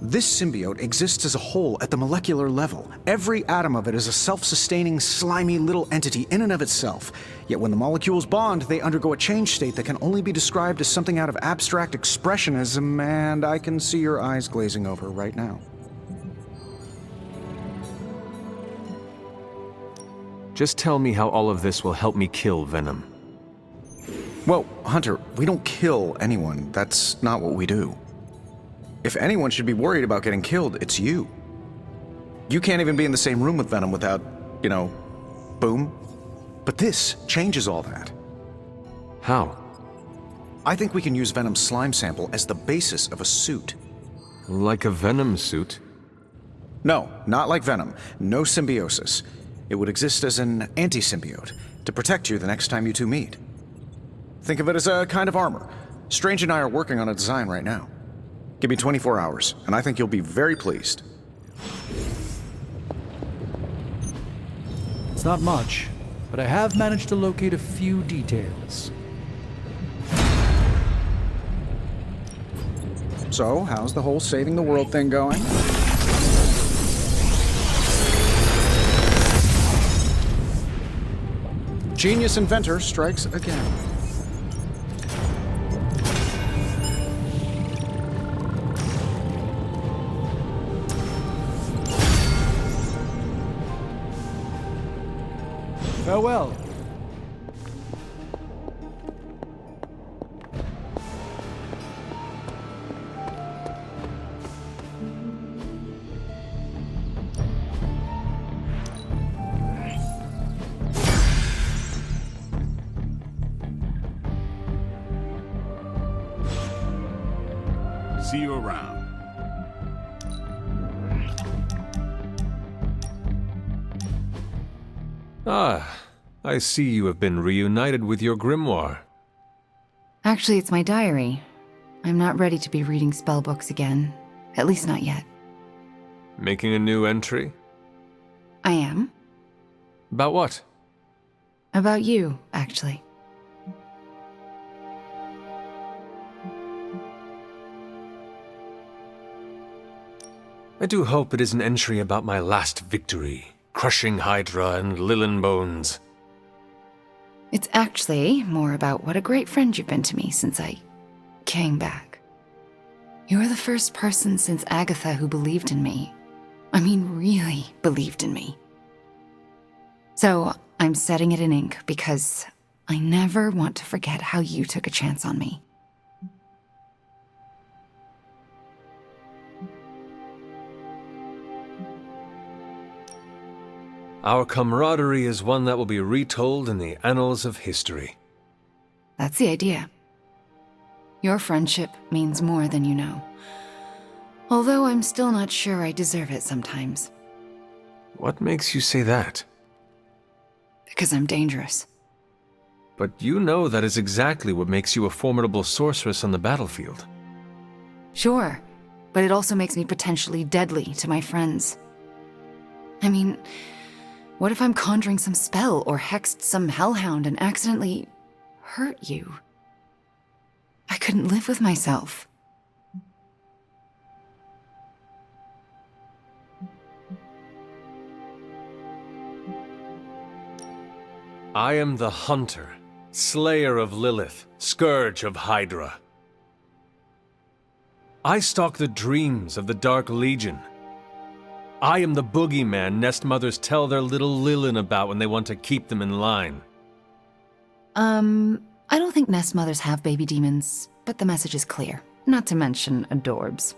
This symbiote exists as a whole at the molecular level. Every atom of it is a self-sustaining, slimy little entity in and of itself. Yet when the molecules bond, they undergo a change state that can only be described as something out of abstract expressionism, and I can see your eyes glazing over right now. Just tell me how all of this will help me kill Venom. Well, Hunter, we don't kill anyone. That's not what we do. If anyone should be worried about getting killed, it's you. You can't even be in the same room with Venom without, boom. But this changes all that. How? I think we can use Venom's slime sample as the basis of a suit. Like a Venom suit? No, not like Venom. No symbiosis. It would exist as an anti-symbiote, to protect you the next time you two meet. Think of it as a kind of armor. Strange and I are working on a design right now. Give me 24 hours, and I think you'll be very pleased. It's not much, but I have managed to locate a few details. So, how's the whole saving the world thing going? Genius inventor strikes again. Farewell. See you around. Ah, I see you have been reunited with your grimoire. Actually, it's my diary. I'm not ready to be reading spellbooks again. At least not yet. Making a new entry? I am. About what? About you, actually. I do hope it is an entry about my last victory, crushing Hydra and Lilin Bones. It's actually more about what a great friend you've been to me since I came back. You're the first person since Agatha who believed in me. I mean, really believed in me. So I'm setting it in ink because I never want to forget how you took a chance on me. Our camaraderie is one that will be retold in the annals of history. That's the idea. Your friendship means more than you know. Although I'm still not sure I deserve it sometimes. What makes you say that? Because I'm dangerous. But you know that is exactly what makes you a formidable sorceress on the battlefield. Sure, but it also makes me potentially deadly to my friends. I mean, what if I'm conjuring some spell or hexed some hellhound and accidentally hurt you? I couldn't live with myself. I am the Hunter, Slayer of Lilith, Scourge of Hydra. I stalk the dreams of the Dark Legion. I am the boogeyman nest mothers tell their little Lilin about when they want to keep them in line. I don't think nest mothers have baby demons, but the message is clear. Not to mention adorbs.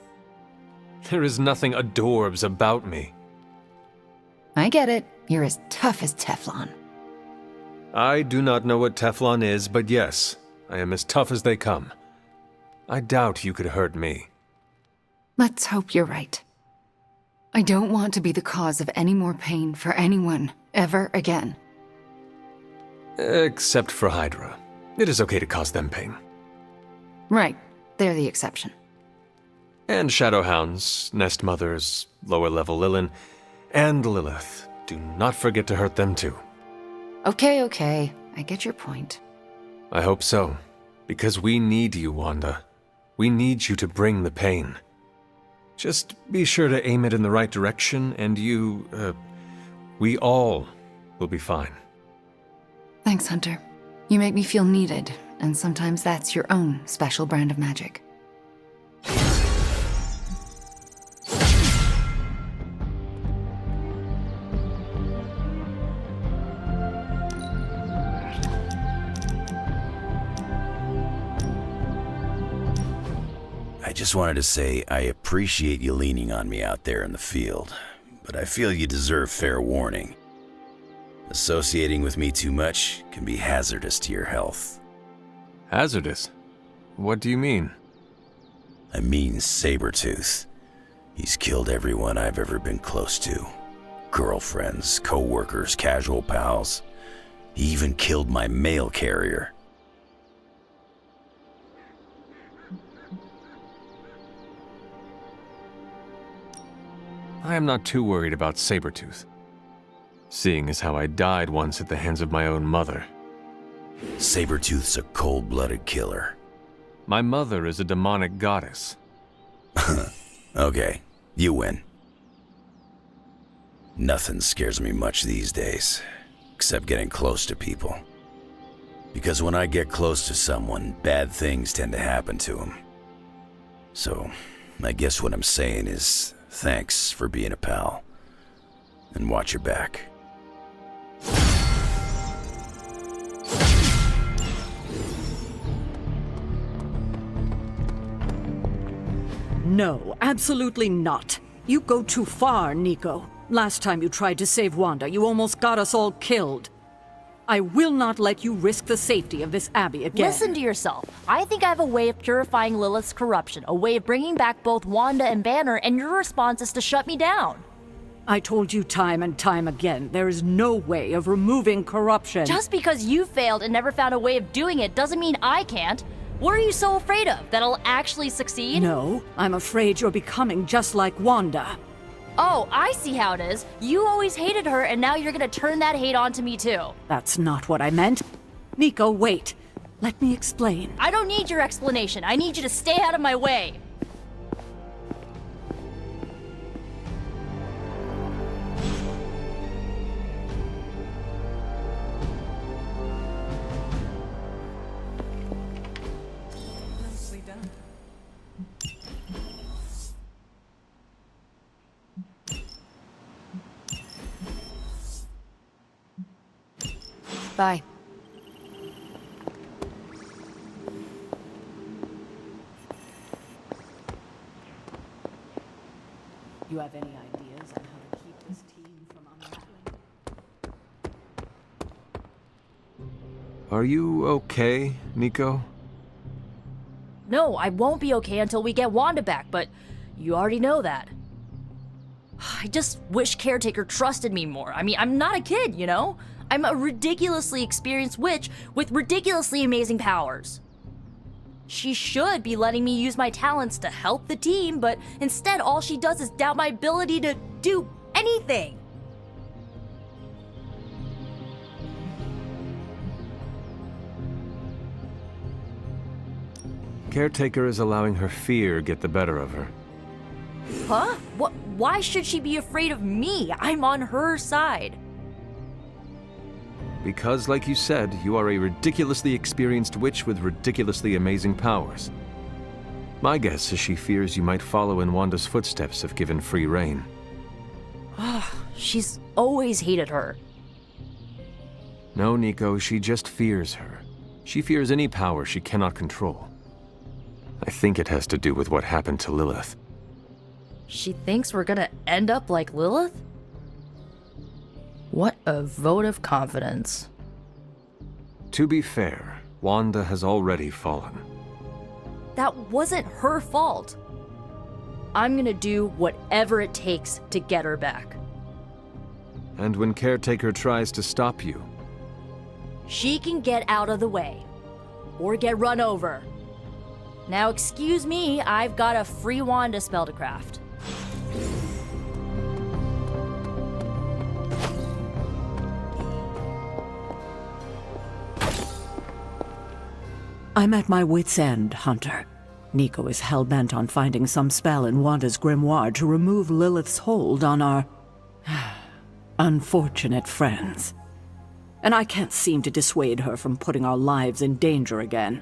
There is nothing adorbs about me. I get it. You're as tough as Teflon. I do not know what Teflon is, but yes, I am as tough as they come. I doubt you could hurt me. Let's hope you're right. I don't want to be the cause of any more pain for anyone, ever again. Except for Hydra. It is okay to cause them pain. Right. They're the exception. And Shadowhounds, Nest Mothers, lower level Lilin, and Lilith. Do not forget to hurt them too. Okay. I get your point. I hope so. Because we need you, Wanda. We need you to bring the pain. Just be sure to aim it in the right direction, and we all will be fine. Thanks, Hunter. You make me feel needed, and sometimes that's your own special brand of magic. I just wanted to say I appreciate you leaning on me out there in the field, but I feel you deserve fair warning. Associating with me too much can be hazardous to your health. Hazardous? What do you mean? I mean Sabretooth. He's killed everyone I've ever been close to. Girlfriends, co-workers, casual pals. He even killed my mail carrier. I am not too worried about Sabretooth. Seeing as how I died once at the hands of my own mother. Sabretooth's a cold-blooded killer. My mother is a demonic goddess. Okay, you win. Nothing scares me much these days, except getting close to people. Because when I get close to someone, bad things tend to happen to them. So, I guess what I'm saying is, thanks for being a pal. And watch your back. No, absolutely not. You go too far, Nico. Last time you tried to save Wanda, you almost got us all killed. I will not let you risk the safety of this abbey again. Listen to yourself. I think I have a way of purifying Lilith's corruption, a way of bringing back both Wanda and Banner, and your response is to shut me down. I told you time and time again, there is no way of removing corruption. Just because you failed and never found a way of doing it doesn't mean I can't. What are you so afraid of? That I'll actually succeed? No, I'm afraid you're becoming just like Wanda. Oh, I see how it is. You always hated her, and now you're gonna turn that hate onto me too. That's not what I meant. Nico, wait. Let me explain. I don't need your explanation. I need you to stay out of my way. Bye. You have any ideas on how to keep this team from unraveling? Are you okay, Nico? No, I won't be okay until we get Wanda back, but you already know that. I just wish Caretaker trusted me more. I mean, I'm not a kid, you know? I'm a ridiculously experienced witch with ridiculously amazing powers. She should be letting me use my talents to help the team, but instead all she does is doubt my ability to do anything. Caretaker is allowing her fear get the better of her. Huh? What? Why should she be afraid of me? I'm on her side. Because, like you said, you are a ridiculously experienced witch with ridiculously amazing powers. My guess is she fears you might follow in Wanda's footsteps if given free rein. She's always hated her. No, Nico, she just fears her. She fears any power she cannot control. I think it has to do with what happened to Lilith. She thinks we're gonna end up like Lilith? What a vote of confidence. To be fair, Wanda has already fallen. That wasn't her fault. I'm gonna do whatever it takes to get her back. And when Caretaker tries to stop you, She can get out of the way. Or get run over. Now excuse me, I've got a free Wanda spell to craft. I'm at my wit's end, Hunter. Nico is hell-bent on finding some spell in Wanda's grimoire to remove Lilith's hold on our unfortunate friends. And I can't seem to dissuade her from putting our lives in danger again.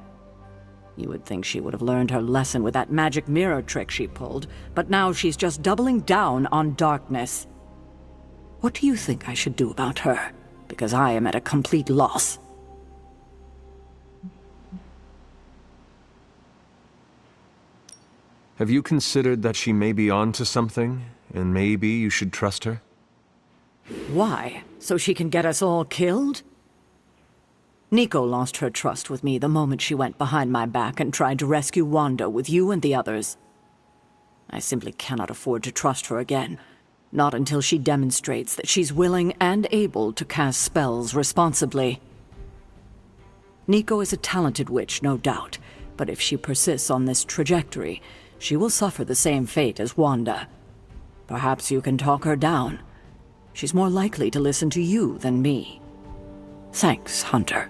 You would think she would have learned her lesson with that magic mirror trick she pulled, but now she's just doubling down on darkness. What do you think I should do about her? Because I am at a complete loss. have you considered that she may be onto something, and maybe you should trust her? Why? So she can get us all killed? Nico lost her trust with me the moment she went behind my back and tried to rescue Wanda with you and the others. I simply cannot afford to trust her again, not until she demonstrates that she's willing and able to cast spells responsibly. Nico is a talented witch, no doubt, but if she persists on this trajectory, she will suffer the same fate as Wanda. Perhaps you can talk her down. She's more likely to listen to you than me. Thanks, Hunter.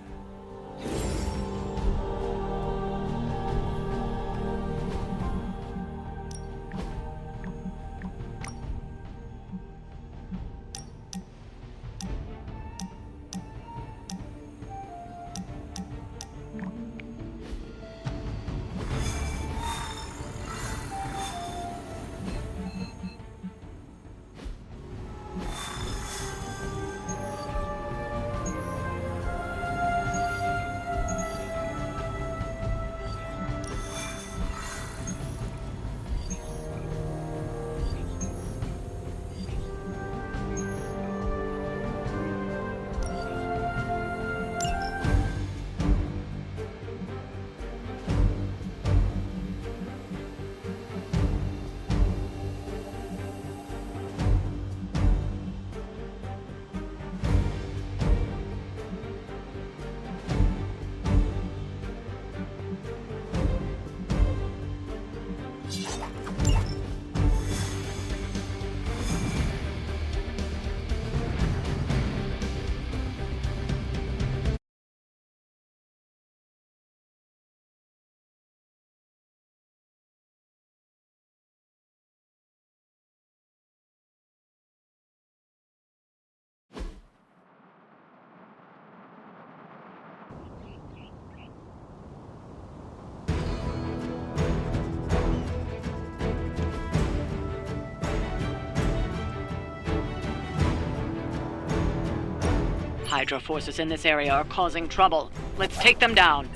Hydra forces in this area are causing trouble. Let's take them down.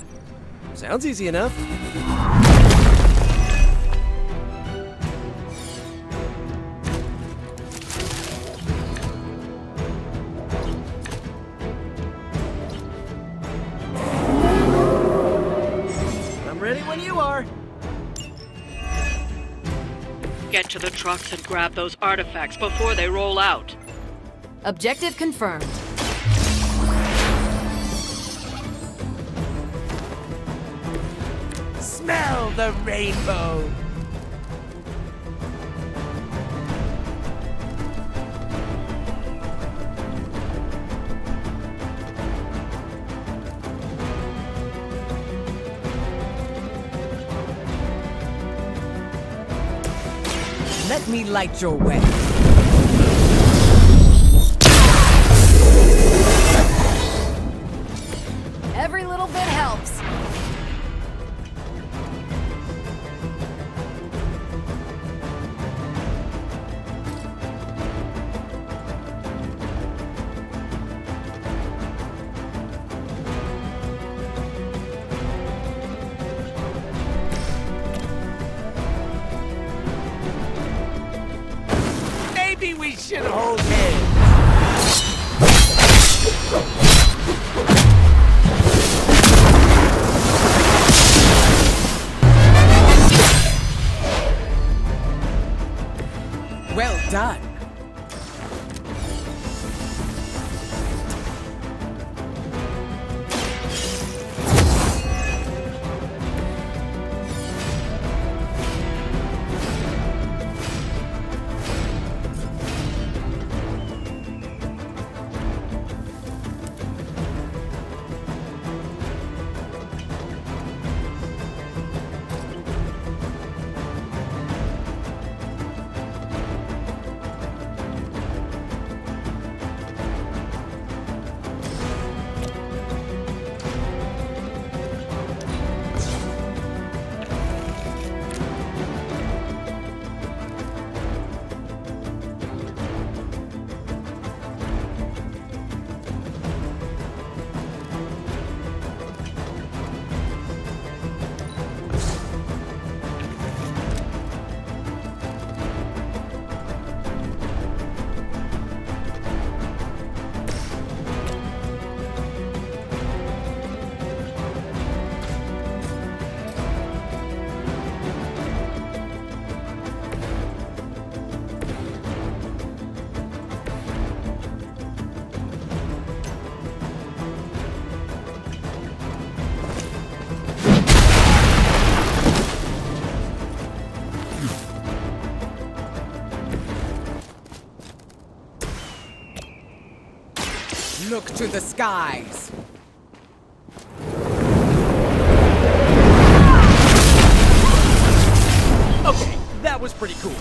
Sounds easy enough. I'm ready when you are. Get to the trucks and grab those artifacts before they roll out. Objective confirmed. Smell the rainbow! Let me light your way. Every little bit helps. Maybe we should hold hands. Well done. Look to the skies. Okay, that was pretty cool.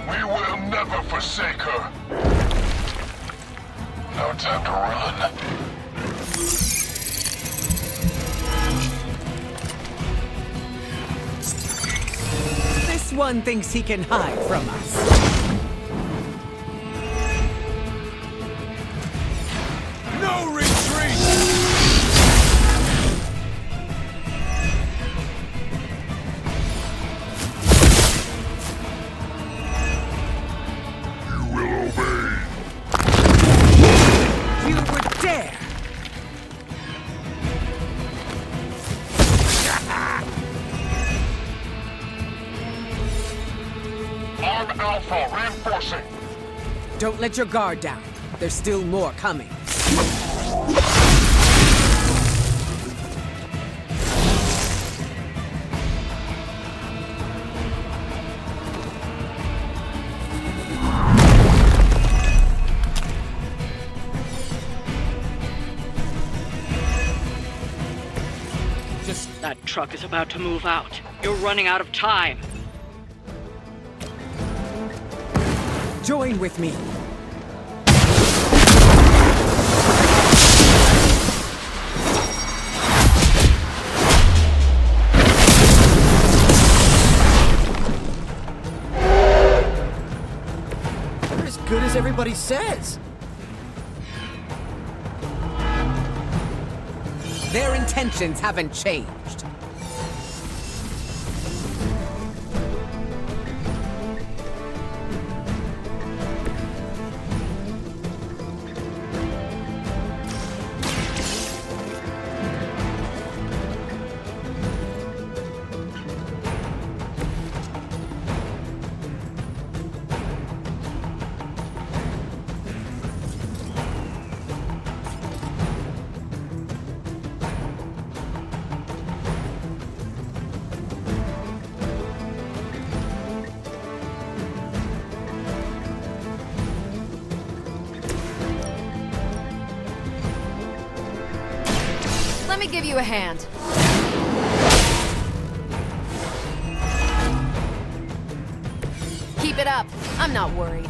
We will never forsake her. No time to run. This one thinks he can hide from us. No retreat! You will obey. You would dare! Arm Alpha reinforcing. Don't let your guard down. There's still more coming. That truck is about to move out. You're running out of time. Join with me. They're as good as everybody says. Their intentions haven't changed. Let me give you a hand. Keep it up. I'm not worried.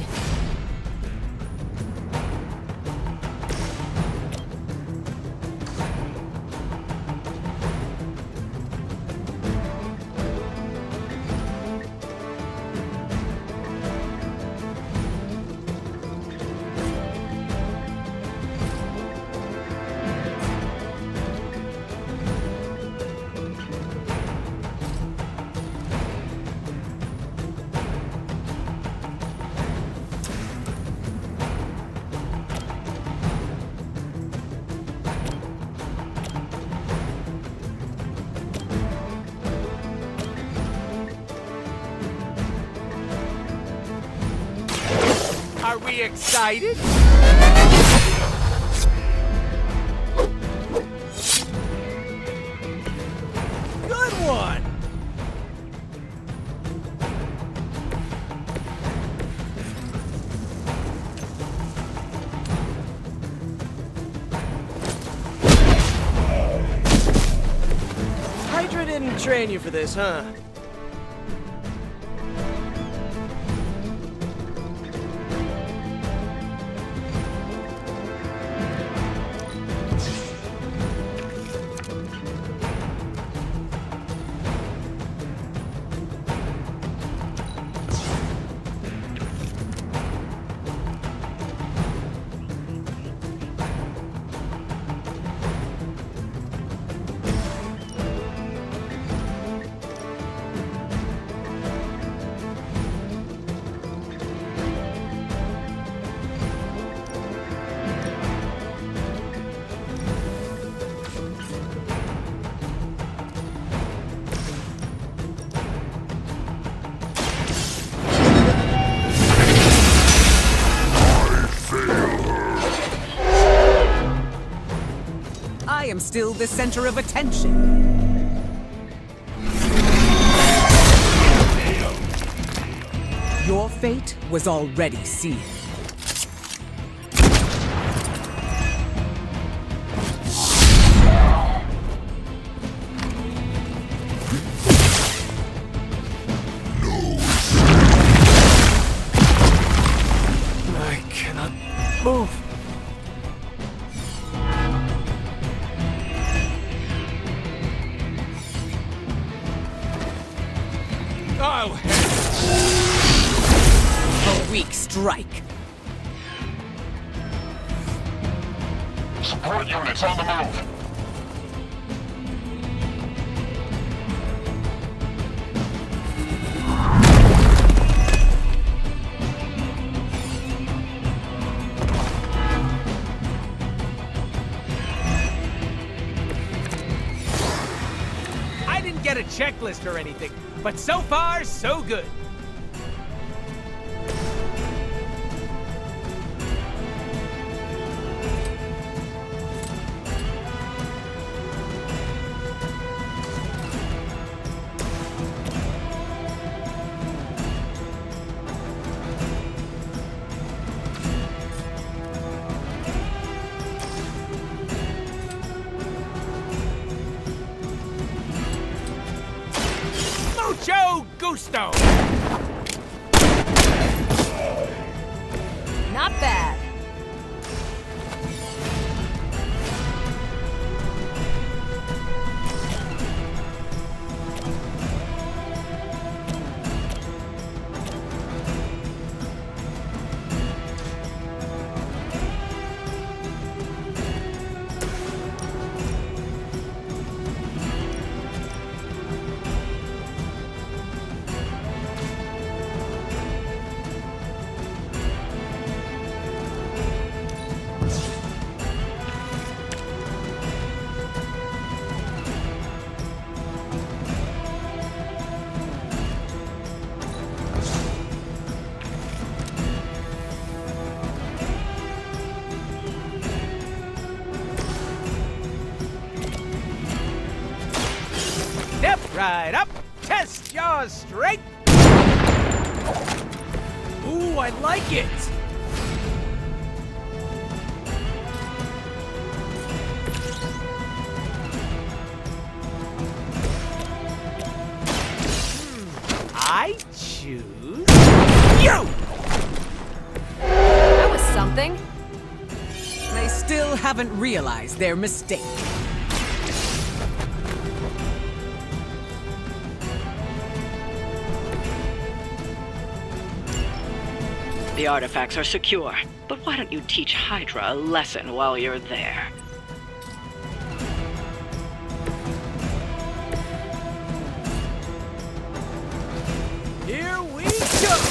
Are we excited? Good one! Hydra didn't train you for this, huh? I am still the center of attention. Your fate was already sealed. I cannot move. I'll have a weak strike. Support units on the move. I didn't get a checklist or anything, but so far, so good. Mucho gusto! Not bad. Step right up, test your strength. Ooh, I like it. haven't realized their mistake. The artifacts are secure, but why don't you teach Hydra a lesson while you're there? Here we go!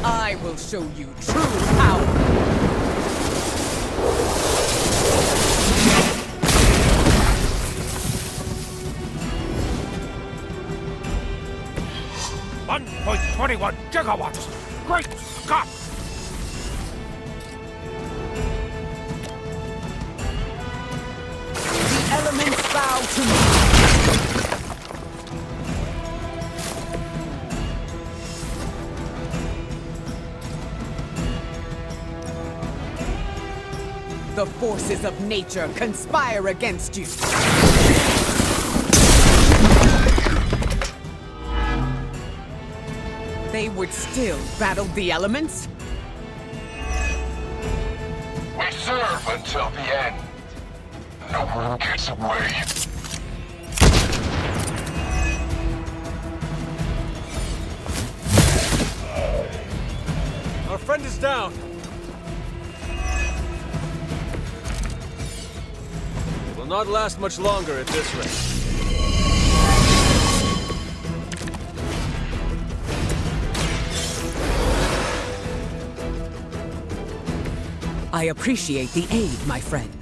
I will show you true power. .21 gigawatts! Great Scott! The elements bow to me. The forces of nature conspire against you. They would still battle the elements? We serve until the end. No one gets away. Our friend is down. It will not last much longer at this rate. I appreciate the aid, my friend.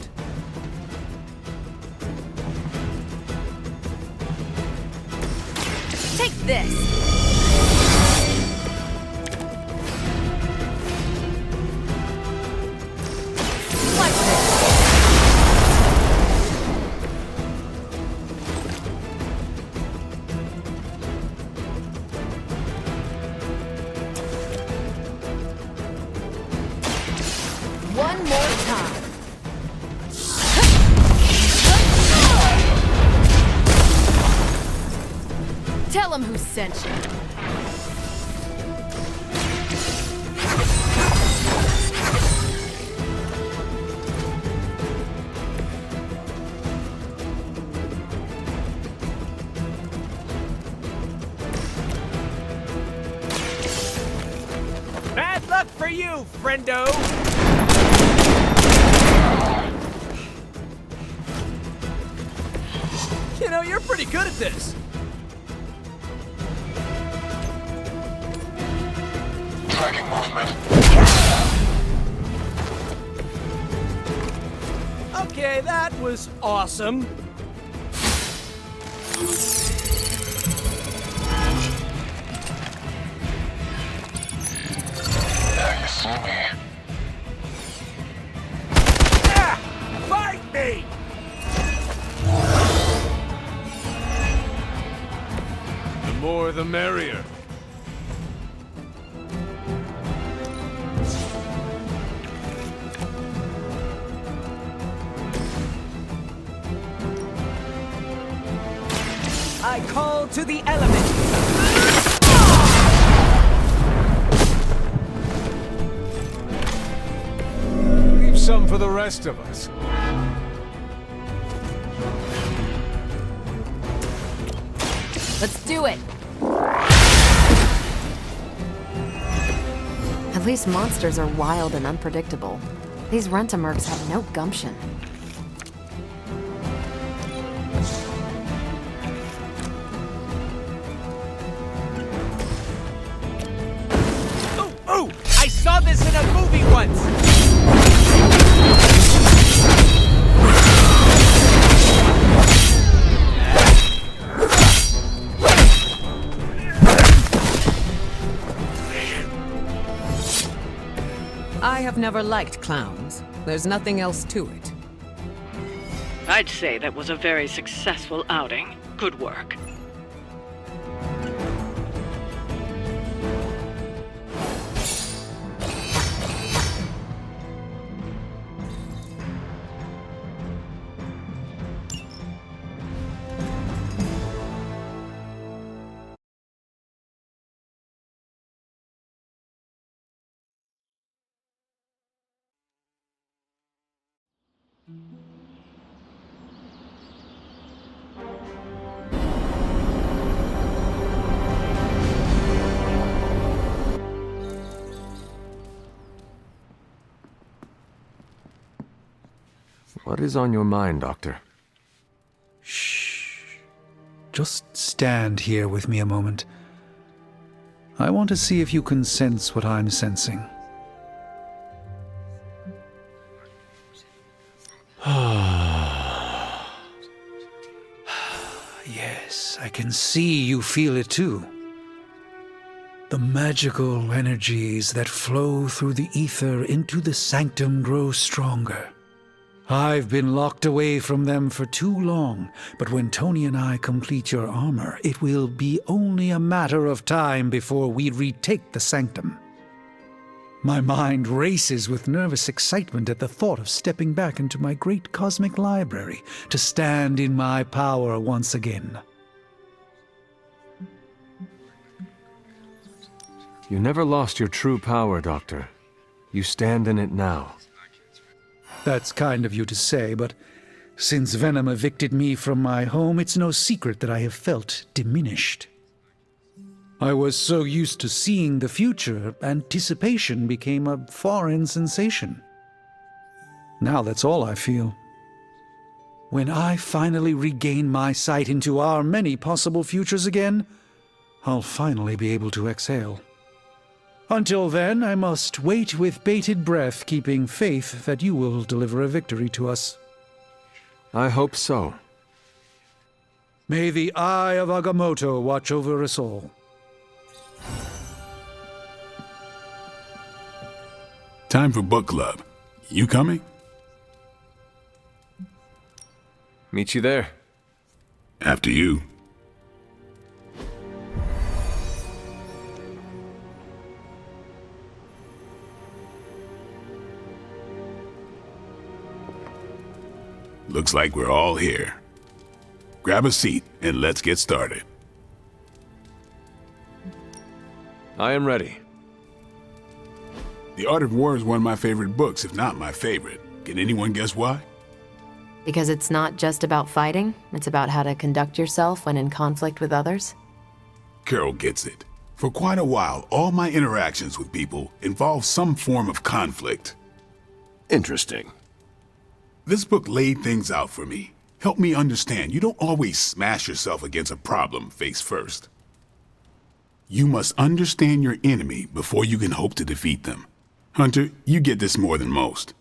Take this! One more time. Tell him who sent you. Bad luck for you, friendo! You know, you're pretty good at this. Tracking movement. Okay, that was awesome. Now you see me. Ah! Fight me! The more the merrier. I call to the elements. Leave some for the rest of us. Let's do it. At least monsters are wild and unpredictable. These Rent-A-Mercs have no gumption. Ooh! I saw this in a movie once! I have never liked clowns. There's nothing else to it. I'd say that was a very successful outing. Good work. What is on your mind, Doctor? Shh. Just stand here with me a moment. I want to see if you can sense what I'm sensing. Yes, I can see you feel it too. The magical energies that flow through the ether into the sanctum grow stronger. I've been locked away from them for too long, but when Tony and I complete your armor, it will be only a matter of time before we retake the sanctum. My mind races with nervous excitement at the thought of stepping back into my great cosmic library to stand in my power once again. You never lost your true power, Doctor. You stand in it now. That's kind of you to say, but since Venom evicted me from my home, it's no secret that I have felt diminished. I was so used to seeing the future, anticipation became a foreign sensation. Now that's all I feel. When I finally regain my sight into our many possible futures again, I'll finally be able to exhale. Until then, I must wait with bated breath, keeping faith that you will deliver a victory to us. I hope so. May the Eye of Agamotto watch over us all. Time for book club. You coming? Meet you there. After you. Looks like we're all here. Grab a seat and let's get started. I am ready. The Art of War is one of my favorite books, if not my favorite. Can anyone guess why? Because it's not just about fighting, it's about how to conduct yourself when in conflict with others? Carol gets it. For quite a while, all my interactions with people involve some form of conflict. Interesting. This book laid things out for me. Helped me understand you don't always smash yourself against a problem face first. You must understand your enemy before you can hope to defeat them. Hunter, you get this more than most.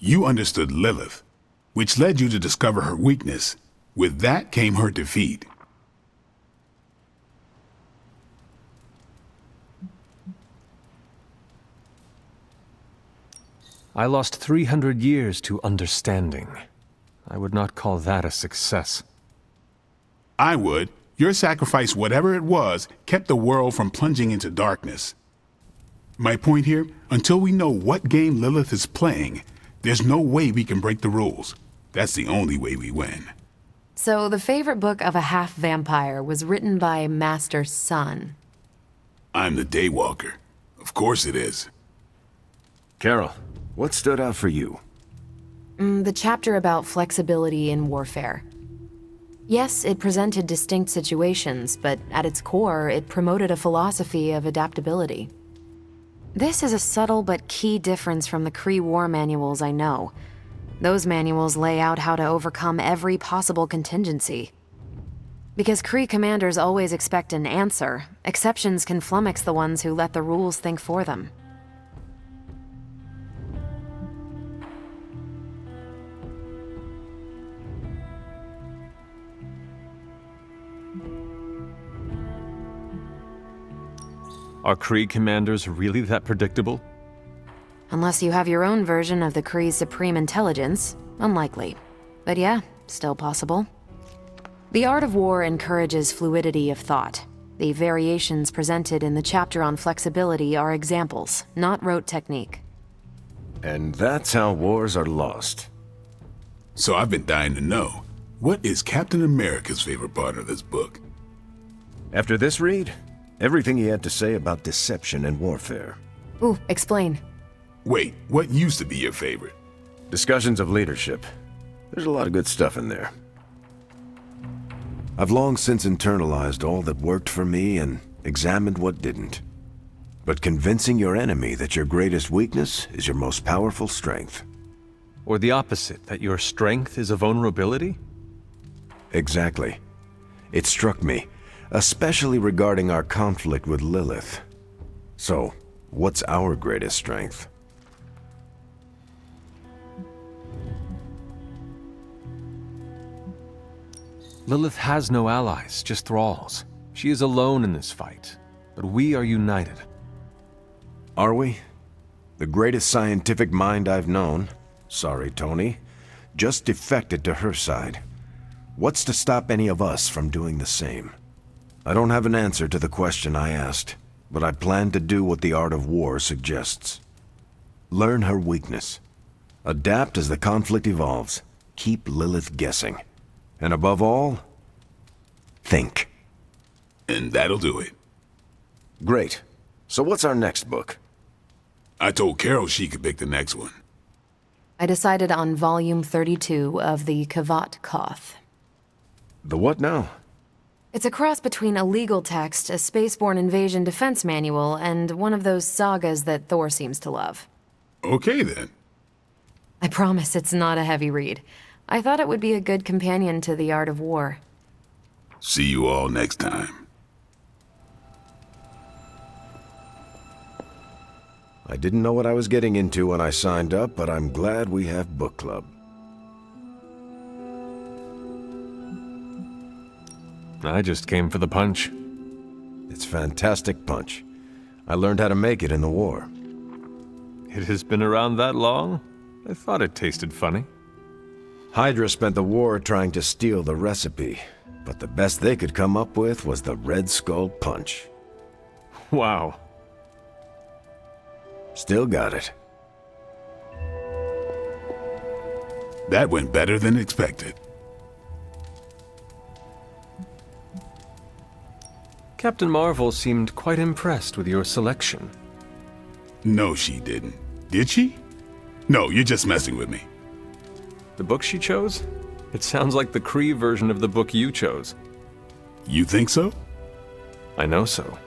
You understood Lilith, which led you to discover her weakness. With that came her defeat. I lost 300 years to understanding. I would not call that a success. I would. Your sacrifice, whatever it was, kept the world from plunging into darkness. My point here, until we know what game Lilith is playing, there's no way we can break the rules. That's the only way we win. So the favorite book of a half-vampire was written by Master's son. I'm the Daywalker. Of course it is. Carol, what stood out for you? The chapter about flexibility in warfare. Yes, it presented distinct situations, but at its core, it promoted a philosophy of adaptability. This is a subtle but key difference from the Kree war manuals I know. Those manuals lay out how to overcome every possible contingency. Because Kree commanders always expect an answer, exceptions can flummox the ones who let the rules think for them. Are Kree commanders really that predictable? Unless you have your own version of the Kree's supreme intelligence, unlikely. But yeah, still possible. The art of war encourages fluidity of thought. The variations presented in the chapter on flexibility are examples, not rote technique. And that's how wars are lost. So I've been dying to know, what is Captain America's favorite part of this book? After this read, everything he had to say about deception and warfare. Ooh, explain. Wait, what used to be your favorite? Discussions of leadership. There's a lot of good stuff in there. I've long since internalized all that worked for me and examined what didn't. But convincing your enemy that your greatest weakness is your most powerful strength. Or the opposite, that your strength is a vulnerability? Exactly. It struck me, especially regarding our conflict with Lilith. So, what's our greatest strength? Lilith has no allies, just thralls. She is alone in this fight, but we are united. Are we? The greatest scientific mind I've known, sorry Tony, just defected to her side. What's to stop any of us from doing the same? I don't have an answer to the question I asked, but I plan to do what the art of war suggests. Learn her weakness. Adapt as the conflict evolves. Keep Lilith guessing. And above all, think. And that'll do it. Great. So what's our next book? I told Carol she could pick the next one. I decided on volume 32 of the Kavat Koth. The what now? It's a cross between a legal text, a spaceborne invasion defense manual, and one of those sagas that Thor seems to love. Okay then. I promise it's not a heavy read. I thought it would be a good companion to the art of war. See you all next time. I didn't know what I was getting into when I signed up, but I'm glad we have book club. I just came for the punch. It's fantastic punch. I learned how to make it in the war. It has been around that long? I thought it tasted funny. Hydra spent the war trying to steal the recipe, but the best they could come up with was the Red Skull Punch. Wow. Still got it. That went better than expected. Captain Marvel seemed quite impressed with your selection. No, she didn't. Did she? No, you're just messing with me. The book she chose? It sounds like the Kree version of the book you chose. You think so? I know so.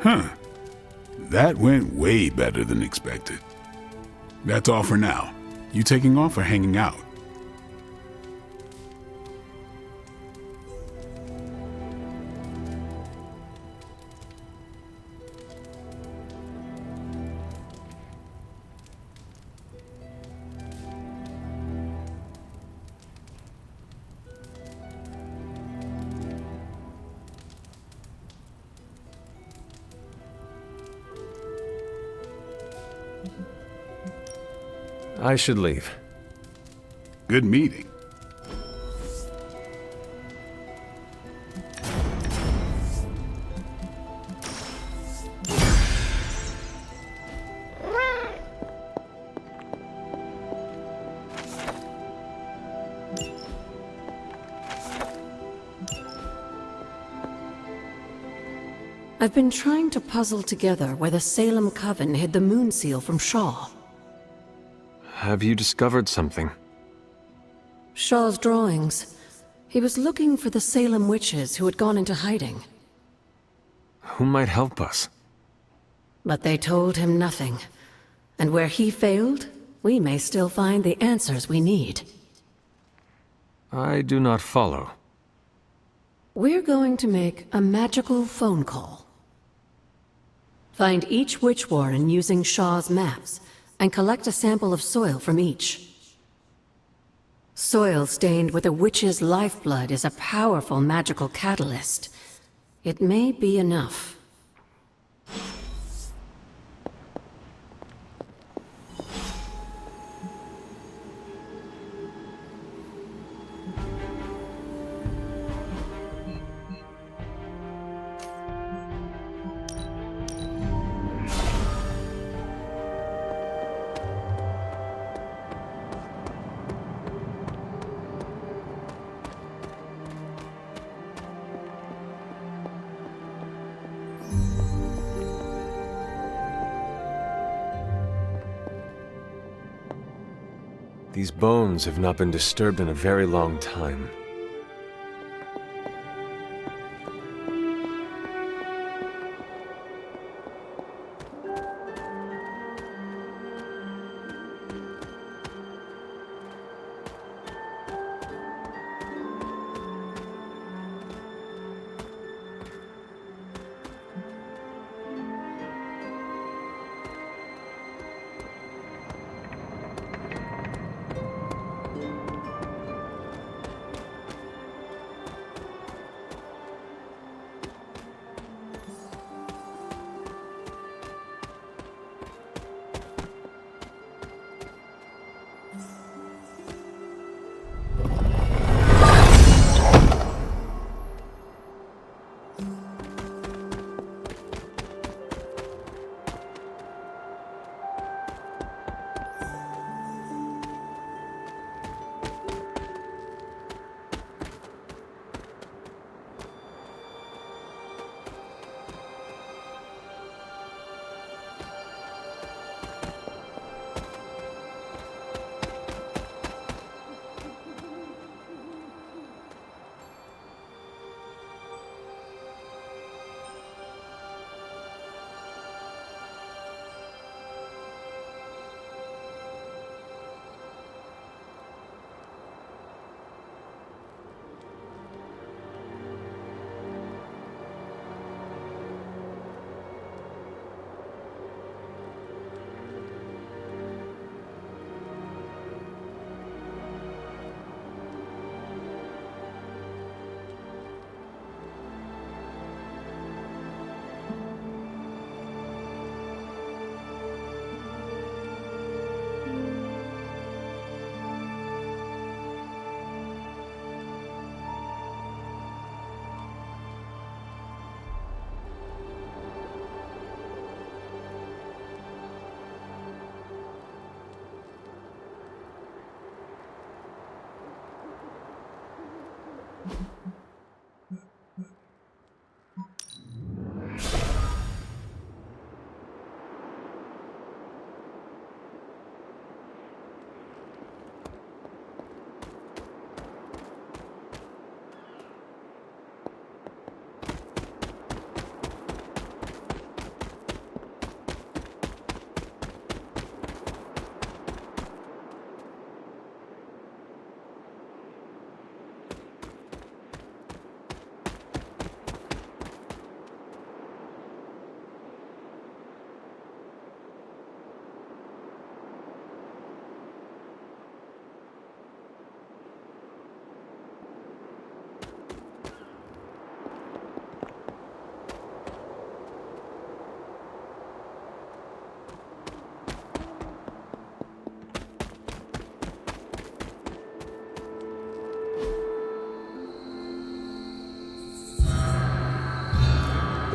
Huh. That went way better than expected. That's all for now. You taking off or hanging out? I should leave. Good meeting. I've been trying to puzzle together where the Salem Coven hid the moon seal from Shaw. Have you discovered something? Shaw's drawings. He was looking for the Salem witches who had gone into hiding. Who might help us? But they told him nothing. And where he failed, we may still find the answers we need. I do not follow. We're going to make a magical phone call. Find each witch warren using Shaw's maps, and collect a sample of soil from each. Soil stained with a witch's lifeblood is a powerful magical catalyst. It may be enough. These bones have not been disturbed in a very long time.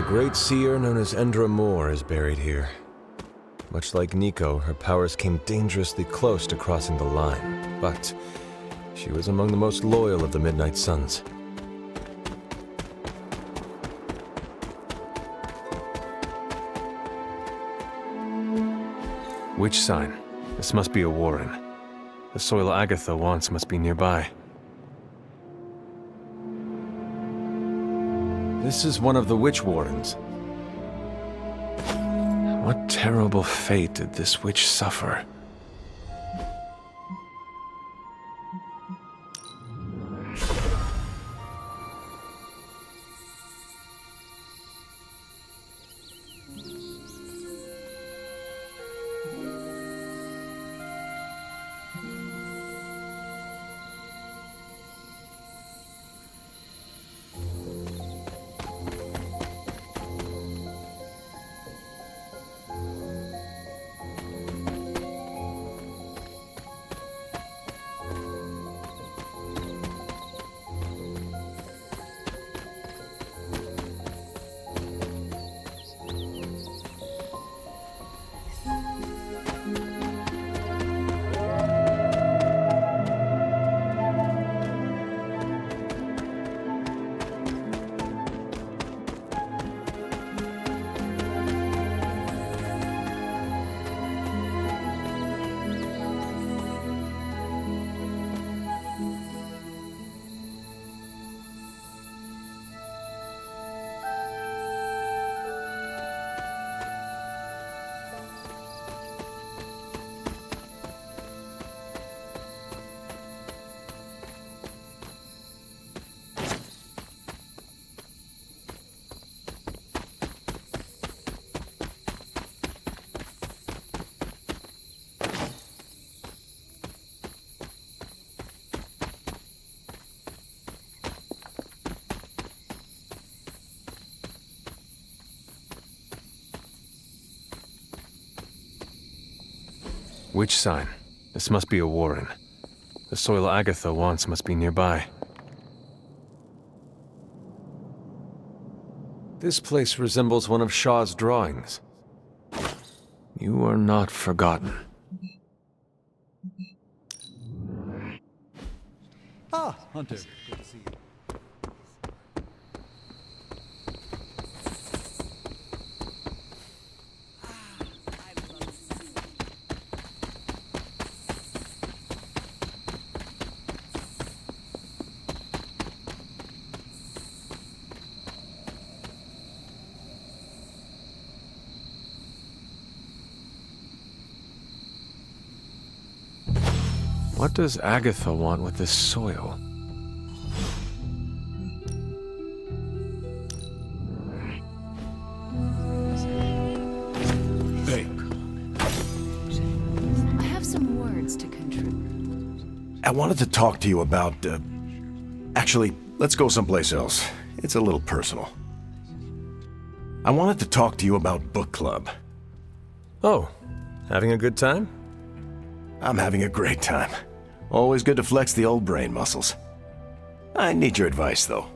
The great seer known as Endra Moore is buried here. Much like Nico, her powers came dangerously close to crossing the line, but she was among the most loyal of the Midnight Suns. Witch sign. This must be a warren. The soil Agatha wants must be nearby. This is one of the witch wardens. What terrible fate did this witch suffer? Witch sign. This must be a warren. The soil Agatha wants must be nearby. This place resembles one of Shaw's drawings. You are not forgotten. Ah, Hunter. Good to see you. What does Agatha want with this soil? Hey. I have some words to contribute. I wanted to talk to you about, actually, let's go someplace else. It's a little personal. I wanted to talk to you about book club. Oh, having a good time? I'm having a great time. Always good to flex the old brain muscles. I need your advice, though.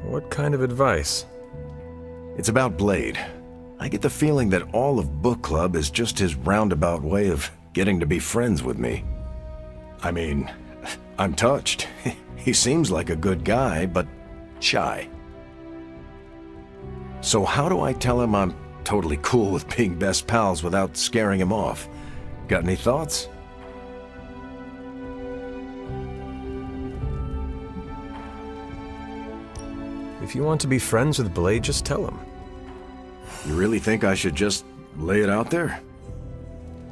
What kind of advice? It's about Blade. I get the feeling that all of book club is just his roundabout way of getting to be friends with me. I mean, I'm touched. He seems like a good guy, but shy. So how do I tell him I'm totally cool with being best pals without scaring him off? Got any thoughts? If you want to be friends with Blade, just tell him. You really think I should just lay it out there?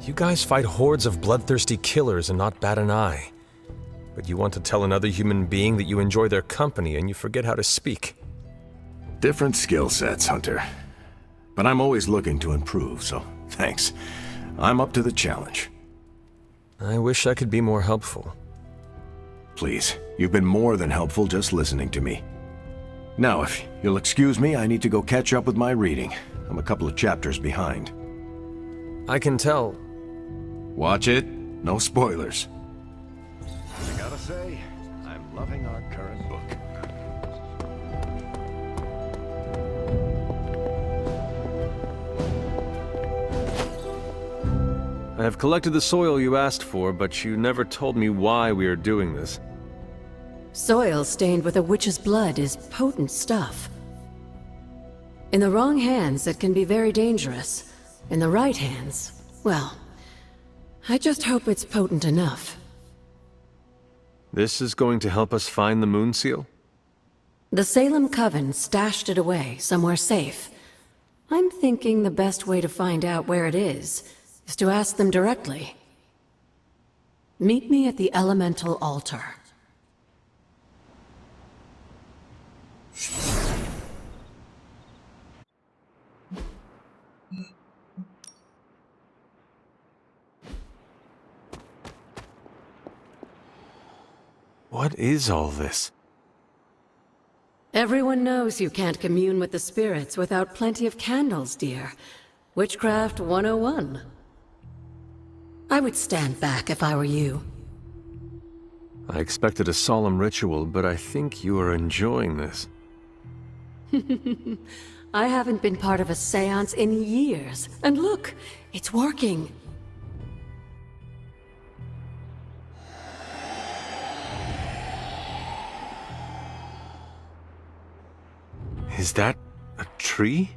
You guys fight hordes of bloodthirsty killers and not bat an eye. But you want to tell another human being that you enjoy their company and you forget how to speak. Different skill sets, Hunter. But I'm always looking to improve, so thanks. I'm up to the challenge. I wish I could be more helpful. Please, you've been more than helpful just listening to me. Now, if you'll excuse me, I need to go catch up with my reading. I'm a couple of chapters behind. I can tell. Watch it. No spoilers. I gotta say, I'm loving our current book. I have collected the soil you asked for, but you never told me why we are doing this. Soil stained with a witch's blood is potent stuff. In the wrong hands, it can be very dangerous. In the right hands, well, I just hope it's potent enough. This is going to help us find the Moon Seal? The Salem Coven stashed it away, somewhere safe. I'm thinking the best way to find out where it is to ask them directly. Meet me at the Elemental Altar. What is all this? Everyone knows you can't commune with the spirits without plenty of candles, dear. Witchcraft 101. I would stand back if I were you. I expected a solemn ritual, but I think you are enjoying this. I haven't been part of a seance in years. And look, it's working. Is that a tree?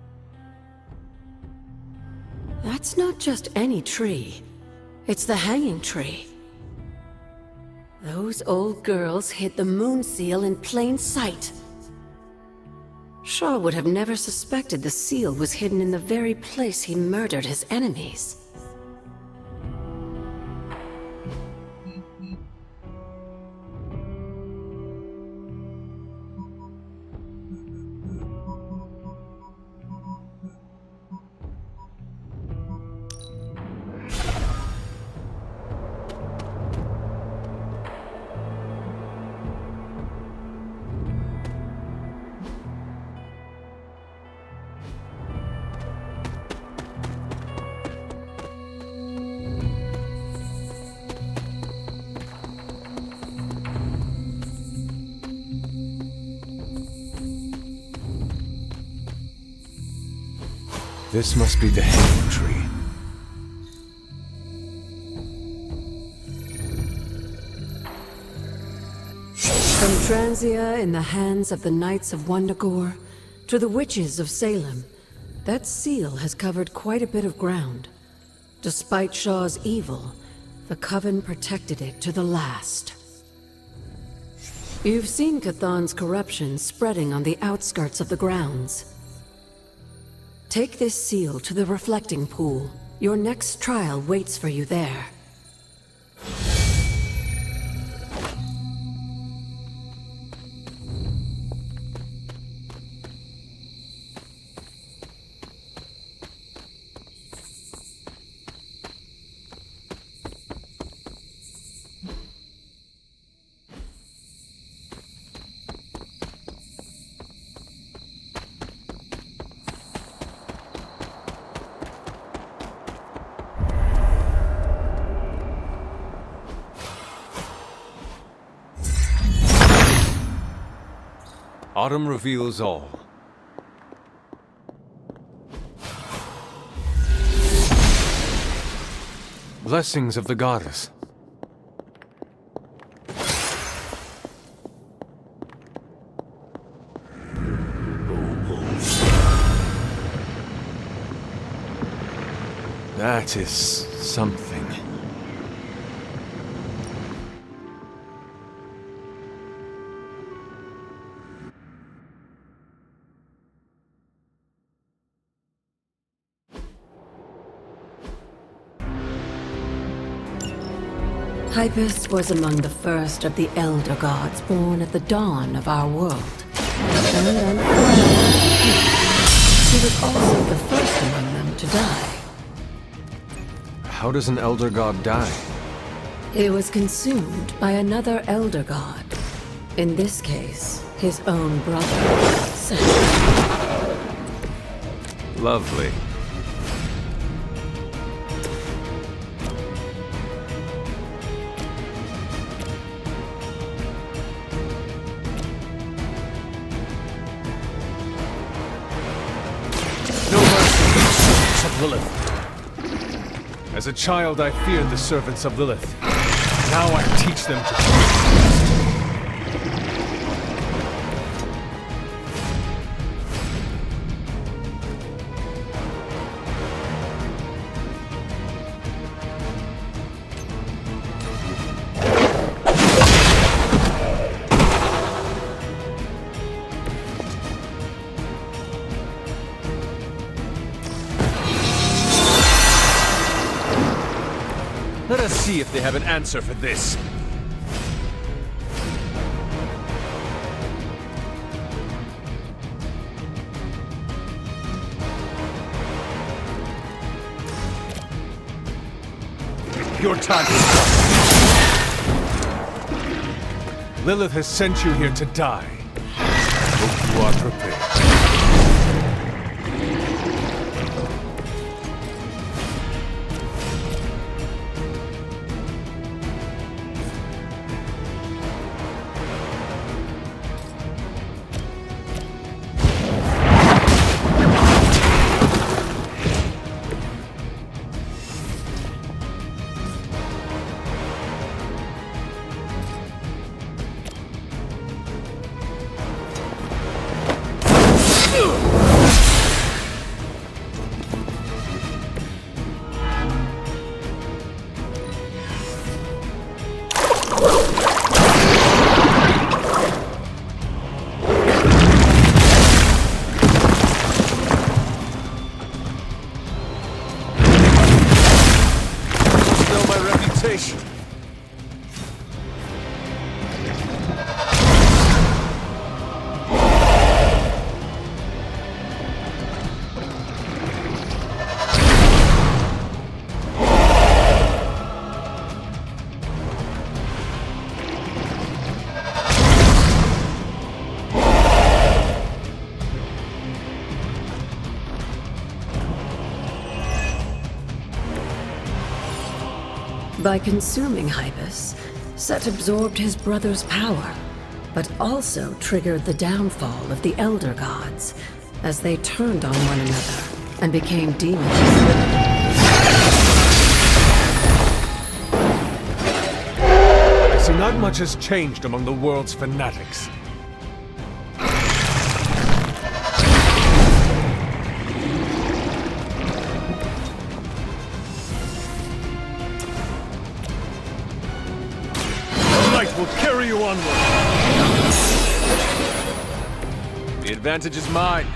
That's not just any tree. It's the hanging tree. Those old girls hid the Moon Seal in plain sight. Shaw would have never suspected the seal was hidden in the very place he murdered his enemies. This must be the hanging tree. From Transia in the hands of the Knights of Wundagore to the Witches of Salem, that seal has covered quite a bit of ground. Despite Shaw's evil, the Coven protected it to the last. You've seen Cathan's corruption spreading on the outskirts of the grounds. Take this seal to the reflecting pool. Your next trial waits for you there. Autumn reveals all. Blessings of the goddess. That is something. Hypus was among the first of the Elder Gods born at the dawn of our world. And unfortunately, he was also the first among them to die. How does an Elder God die? He was consumed by another Elder God. In this case, his own brother, Seth. Lovely. Lilith. As a child, I feared the servants of Lilith. Now I teach them to trust. Let us see if they have an answer for this. Your time is up. Lilith has sent you here to die. Hope you are prepared. By consuming Hypus, Set absorbed his brother's power, but also triggered the downfall of the Elder Gods as they turned on one another. and became demons. I see not much has changed among the world's fanatics. The light will carry you onward. The advantage is mine.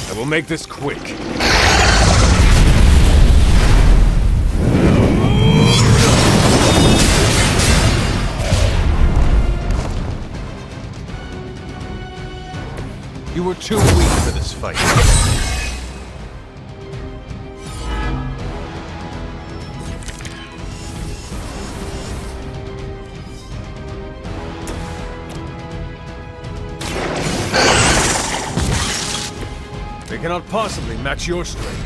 I will make this quick. You were too weak for this fight. They cannot possibly match your strength.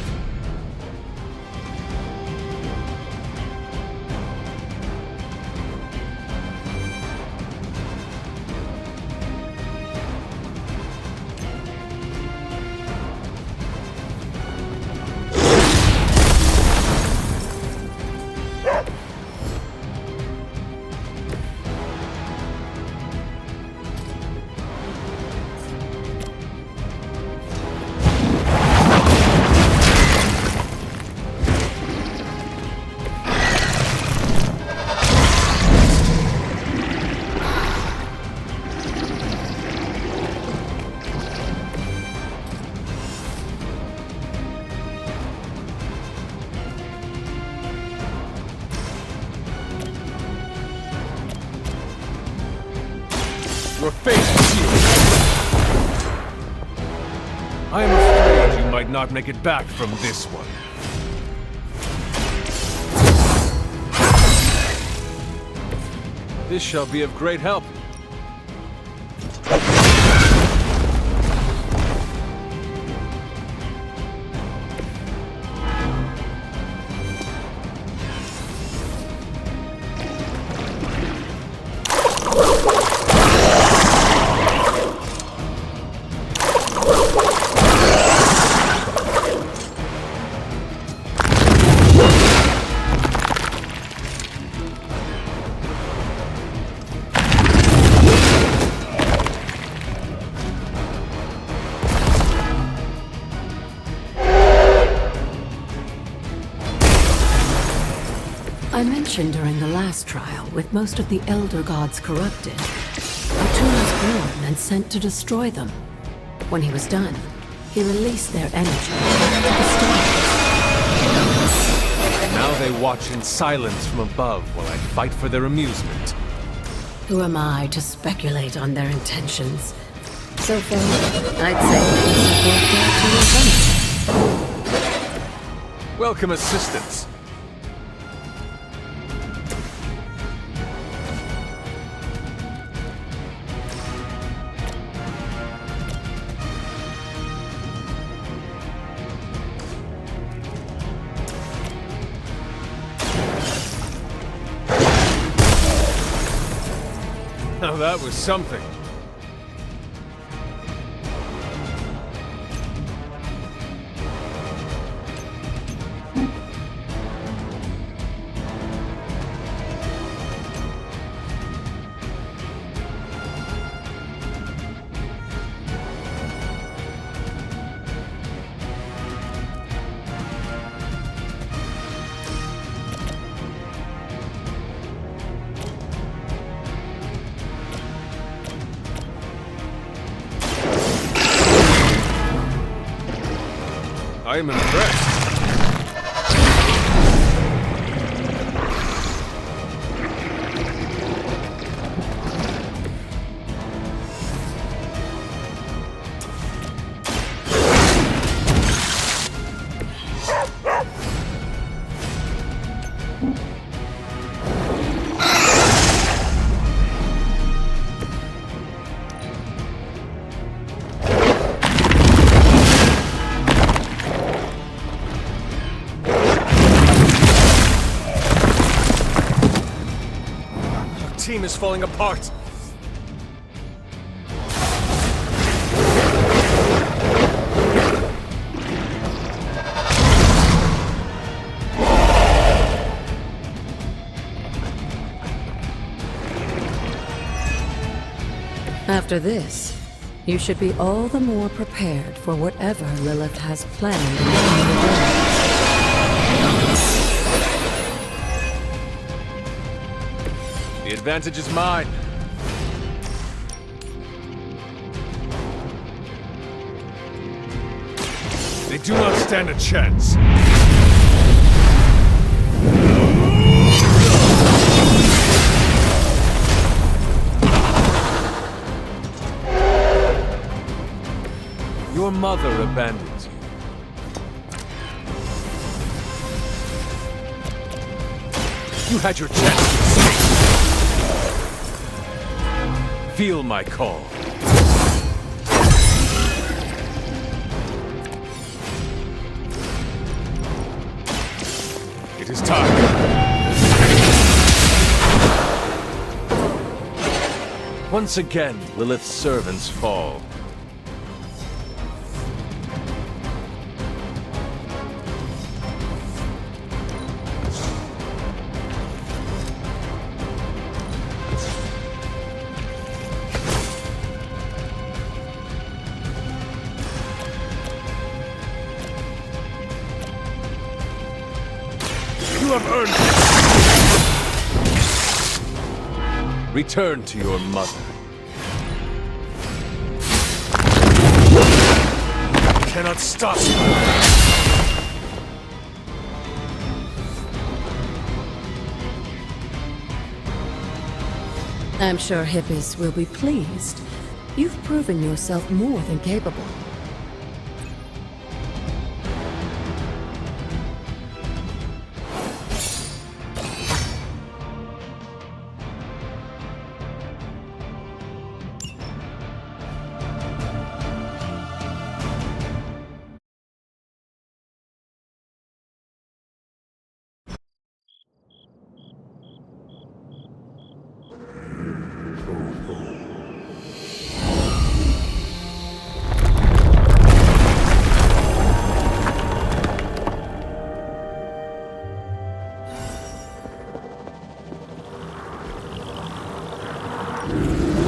Your fate is sealed. I am afraid you might not make it back from this one. This shall be of great help. I mentioned during the last trial, with most of the Elder Gods corrupted, Artun was born and sent to destroy them. When he was done, he released their energy to the stars. Now they watch in silence from above while I fight for their amusement. Who am I to speculate on their intentions? So far, I'd say things have worked out to your benefit. Welcome assistance. Now that was something. I am impressed. team is falling apart. After this, you should be all the more prepared for whatever Lilith has planned in the The advantage is mine. They do not stand a chance. Your mother abandons you. You had your chance to escape. Feel my call. It is time. Once again, Lilith's servants fall. You have earned it. Return to your mother. You cannot stop me. I'm sure Hippies will be pleased. You've proven yourself more than capable.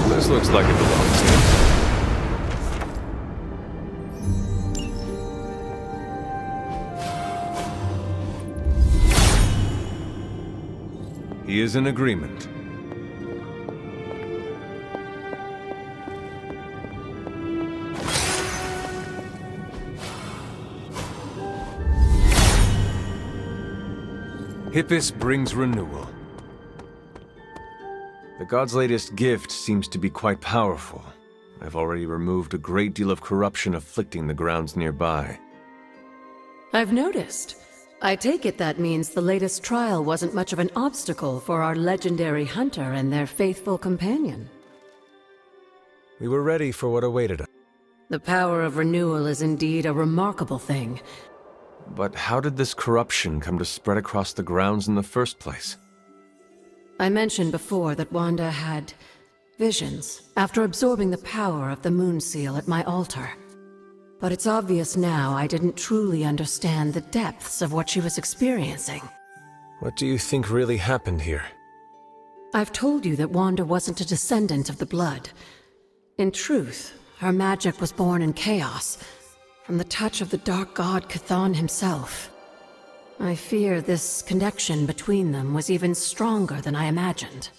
This looks like it belongs here. He is in agreement. Hippus brings renewal. The god's latest gift seems to be quite powerful. I've already removed a great deal of corruption afflicting the grounds nearby. I've noticed. I take it that means the latest trial wasn't much of an obstacle for our legendary hunter and their faithful companion. We were ready for what awaited us. The power of renewal is indeed a remarkable thing. But how did this corruption come to spread across the grounds in the first place? I mentioned before that Wanda had visions after absorbing the power of the Moon Seal at my altar. But it's obvious now I didn't truly understand the depths of what she was experiencing. What do you think really happened here? I've told you that Wanda wasn't a descendant of the Blood. In truth, her magic was born in chaos, from the touch of the Dark God Chthon himself. I fear this connection between them was even stronger than I imagined.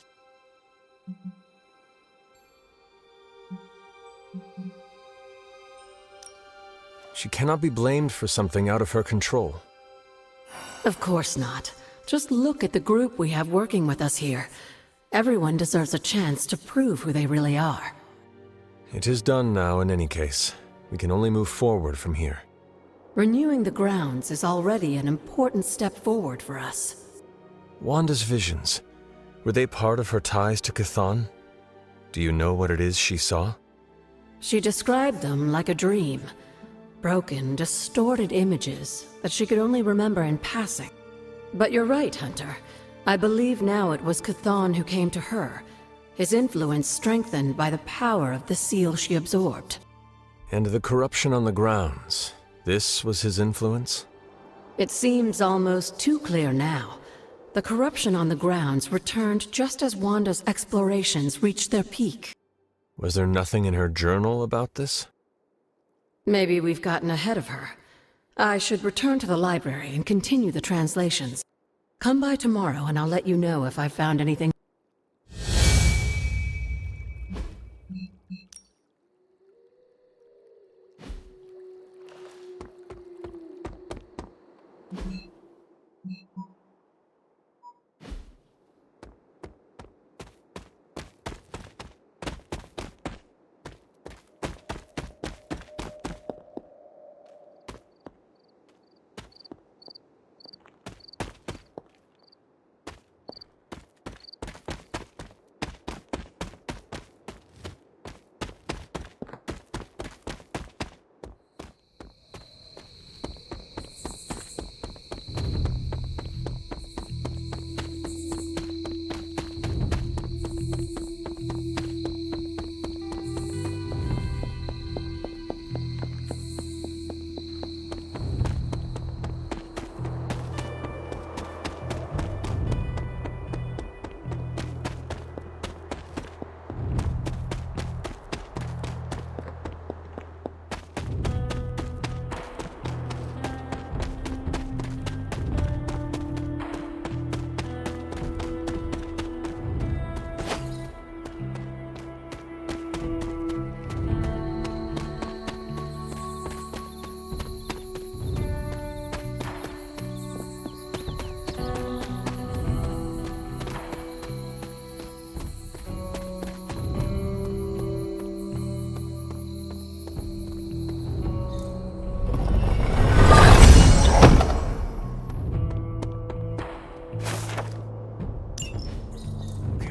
She cannot be blamed for something out of her control. Of course not. Just look at the group we have working with us here. Everyone deserves a chance to prove who they really are. It is done now in any case. We can only move forward from here. Renewing the grounds is already an important step forward for us. Wanda's visions, were they part of her ties to Chthon? Do you know what it is she saw? She described them like a dream. Broken, distorted images that she could only remember in passing. But you're right, Hunter. I believe now it was Chthon who came to her, his influence strengthened by the power of the seal she absorbed. And the corruption on the grounds, this was his influence? It seems almost too clear now. The corruption on the grounds returned just as Wanda's explorations reached their peak. Was there nothing in her journal about this? Maybe we've gotten ahead of her. I should return to the library and continue the translations. Come by tomorrow and I'll let you know if I've found anything.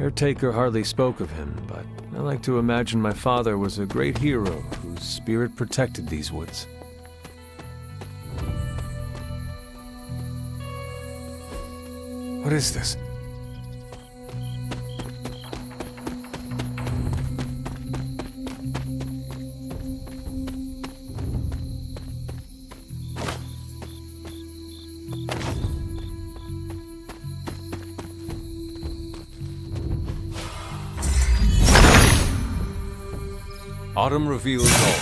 Caretaker hardly spoke of him, but I like to imagine my father was a great hero whose spirit protected these woods. What is this? Autumn reveals all.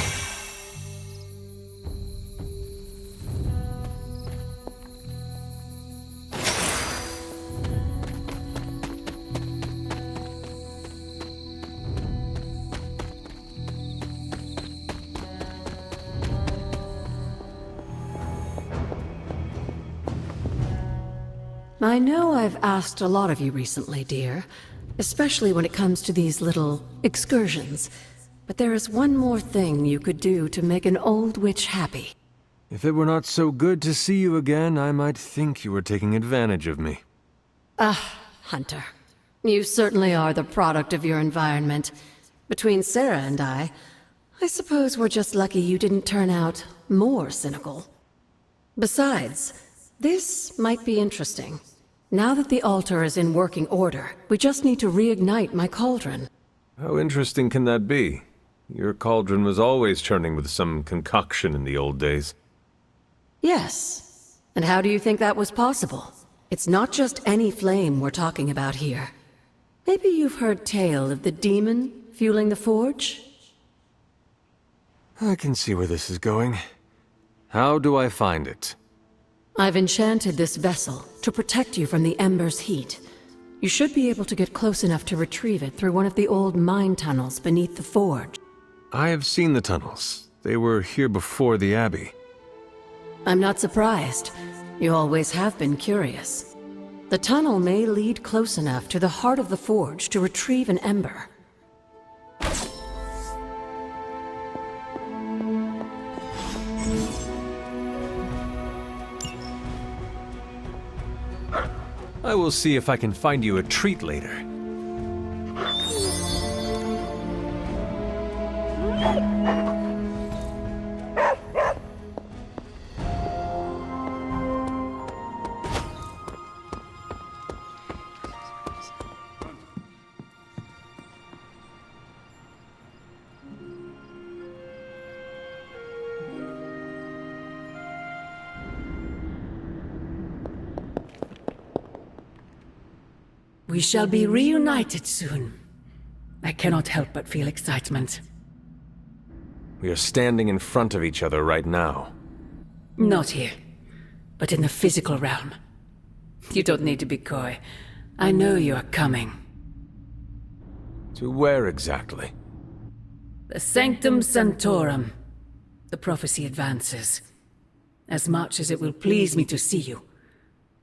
I know I've asked a lot of you recently, dear, especially when it comes to these little excursions. But there is one more thing you could do to make an old witch happy. If it were not so good to see you again, I might think you were taking advantage of me. Hunter. You certainly are the product of your environment. Between Sarah and I suppose we're just lucky you didn't turn out more cynical. Besides, this might be interesting. Now that the altar is in working order, we just need to reignite my cauldron. How interesting can that be? Your cauldron was always churning with some concoction in the old days. Yes. And how do you think that was possible? It's not just any flame we're talking about here. Maybe you've heard tale of the demon fueling the forge? I can see where this is going. How do I find it? I've enchanted this vessel to protect you from the ember's heat. You should be able to get close enough to retrieve it through one of the old mine tunnels beneath the forge. I have seen the tunnels. They were here before the Abbey. I'm not surprised. You always have been curious. The tunnel may lead close enough to the heart of the forge to retrieve an ember. I will see if I can find you a treat later. We shall be reunited soon. I cannot help but feel excitement. We are standing in front of each other right now. Not here, but in the physical realm. You don't need to be coy. I know you are coming. To where exactly? The Sanctum Sanctorum. The prophecy advances. As much as it will please me to see you,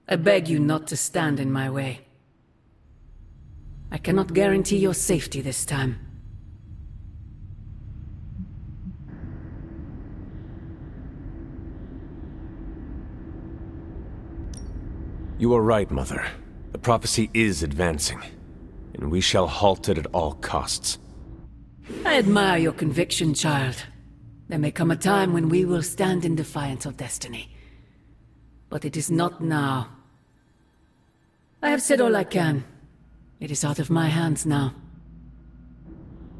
I beg you not to stand in my way. I cannot guarantee your safety this time. You are right, Mother. The prophecy is advancing, and we shall halt it at all costs. I admire your conviction, child. There may come a time when we will stand in defiance of destiny. But it is not now. I have said all I can. It is out of my hands now.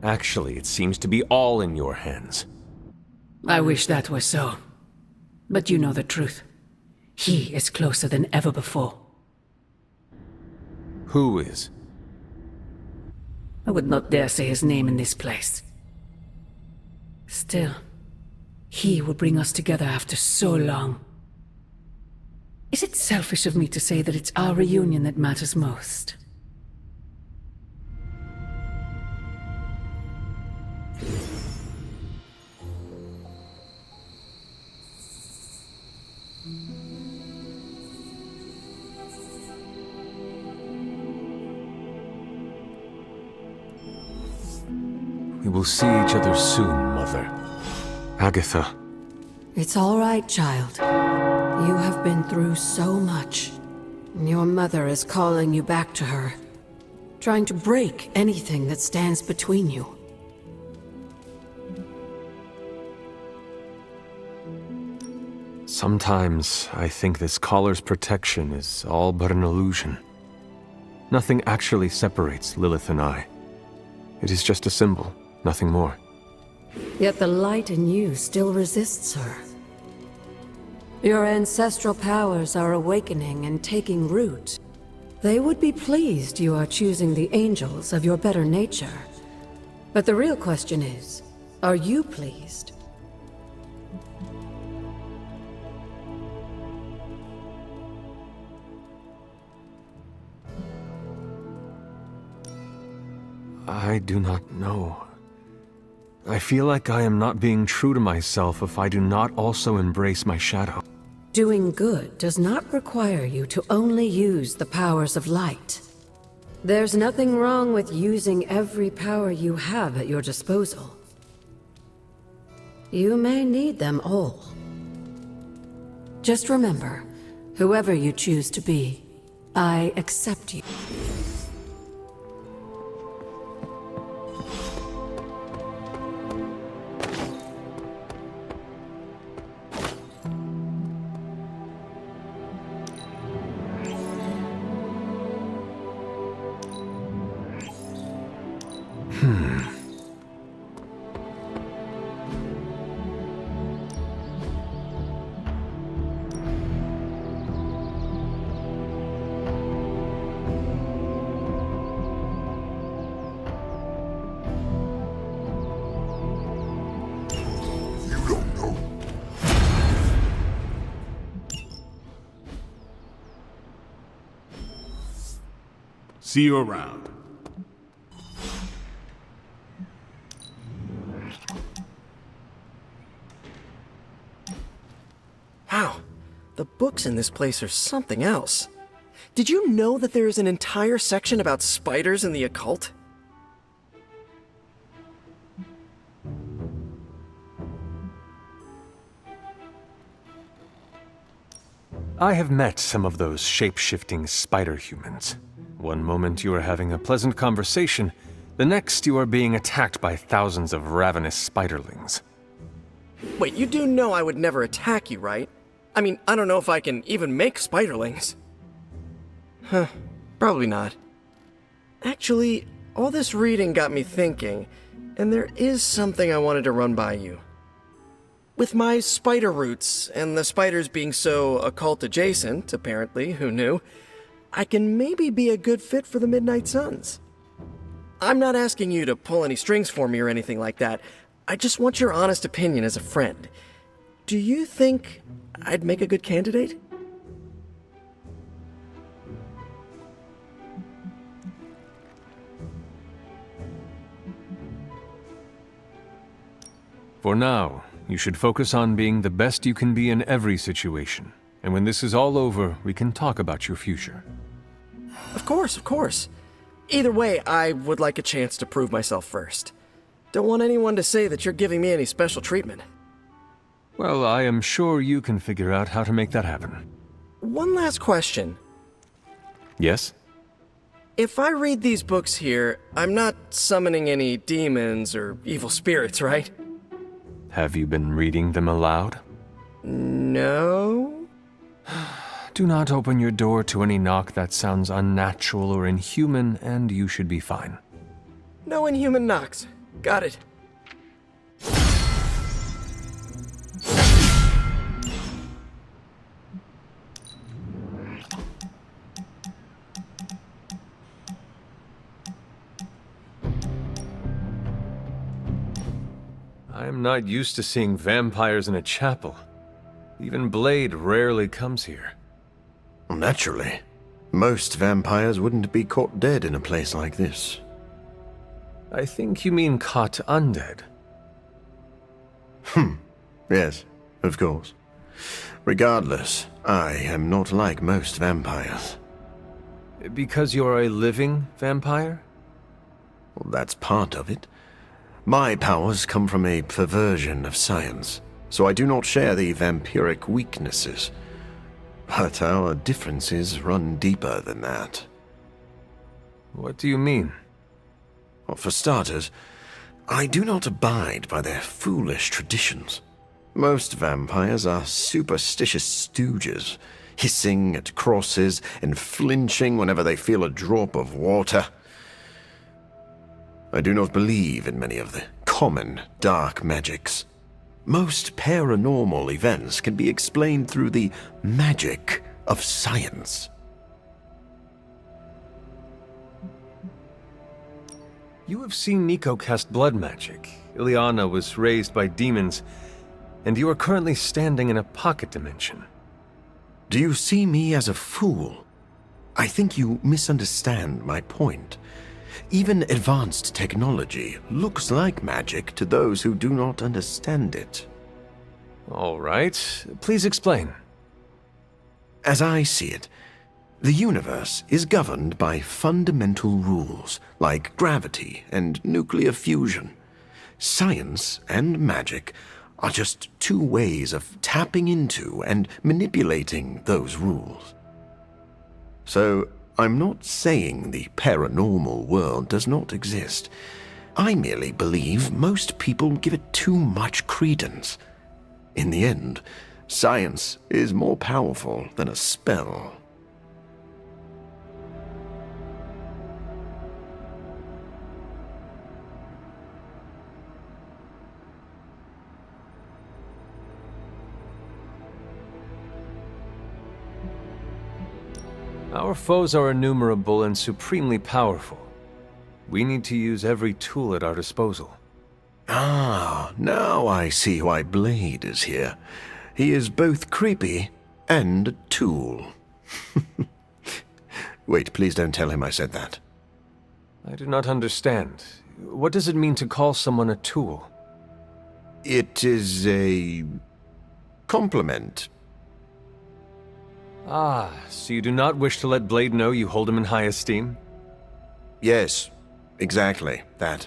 Actually, it seems to be all in your hands. I wish that were so. But you know the truth. He is closer than ever before. Who is? I would not dare say his name in this place. Still, he will bring us together after so long. Is it selfish of me to say that it's our reunion that matters most? We will see each other soon, Mother. Agatha. It's all right, child. You have been through so much. Your mother is calling you back to her, trying to break anything that stands between you. Sometimes I think this collar's protection is all but an illusion. Nothing actually separates Lilith and I. It is just a symbol, nothing more. Yet the light in you still resists her. Your ancestral powers are awakening and taking root. They would be pleased you are choosing the angels of your better nature. But the real question is, are you pleased? I do not know. I feel like I am not being true to myself if I do not also embrace my shadow. Doing good does not require you to only use the powers of light. There's nothing wrong with using every power you have at your disposal. You may need them all. Just remember, whoever you choose to be, I accept you. See you around. Wow, the books in this place are something else. Did you know that there is an entire section about spiders and the occult? I have met some of those shape-shifting spider humans. One moment you are having a pleasant conversation, the next you are being attacked by thousands of ravenous spiderlings. Wait, you do know I would never attack you, right? I mean, I don't know if I can even make spiderlings. Huh, probably not. Actually, all this reading got me thinking, and there is something I wanted to run by you. With my spider roots, and the spiders being so occult adjacent, apparently, who knew, I can maybe be a good fit for the Midnight Suns. I'm not asking you to pull any strings for me or anything like that. I just want your honest opinion as a friend. Do you think I'd make a good candidate? For now, you should focus on being the best you can be in every situation. And when this is all over, we can talk about your future. Of course, of course. Either way, I would like a chance to prove myself first. Don't want anyone to say that you're giving me any special treatment. Well, I am sure you can figure out how to make that happen. One last question. Yes? If I read these books here, I'm not summoning any demons or evil spirits, right? Have you been reading them aloud? No. Do not open your door to any knock that sounds unnatural or inhuman, and you should be fine. No inhuman knocks. Got it. I am not used to seeing vampires in a chapel. Even Blade rarely comes here. Naturally. Most vampires wouldn't be caught dead in a place like this. I think you mean caught undead. Yes, of course. Regardless, I am not like most vampires. Because you're a living vampire? Well, that's part of it. My powers come from a perversion of science, so I do not share the vampiric weaknesses. But our differences run deeper than that. What do you mean? Well, for starters, I do not abide by their foolish traditions. Most vampires are superstitious stooges, hissing at crosses and flinching whenever they feel a drop of water. I do not believe in many of the common dark magics. Most paranormal events can be explained through the magic of science. You have seen Nico cast blood magic. Ileana was raised by demons, and you are currently standing in a pocket dimension. Do you see me as a fool? I think you misunderstand my point. Even advanced technology looks like magic to those who do not understand it. All right. Please explain. As I see it, the universe is governed by fundamental rules like gravity and nuclear fusion. Science and magic are just two ways of tapping into and manipulating those rules. So, I'm not saying the paranormal world does not exist. I merely believe most people give it too much credence. In the end, science is more powerful than a spell. Our foes are innumerable and supremely powerful. We need to use every tool at our disposal. Ah, now I see why Blade is here. He is both creepy and a tool. Wait, please don't tell him I said that. I do not understand. What does it mean to call someone a tool? It is a compliment. Ah, so you do not wish to let Blade know you hold him in high esteem? Yes, exactly that.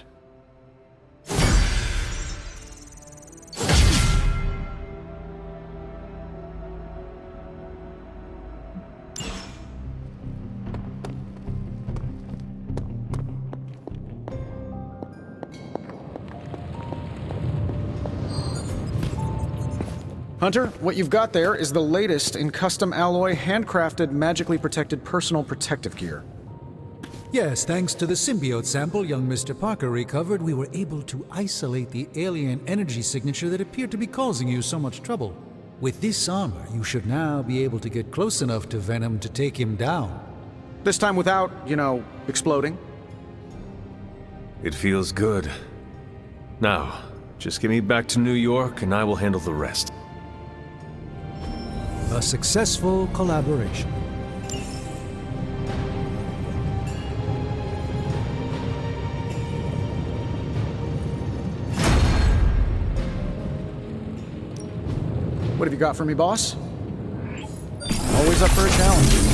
Hunter, what you've got there is the latest in custom alloy, handcrafted, magically protected personal protective gear. Yes, thanks to the symbiote sample young Mr. Parker recovered, we were able to isolate the alien energy signature that appeared to be causing you so much trouble. With this armor, you should now be able to get close enough to Venom to take him down. This time without, exploding. It feels good. Now, just get me back to New York and I will handle the rest. A successful collaboration. What have you got for me, boss? Always up for a challenge.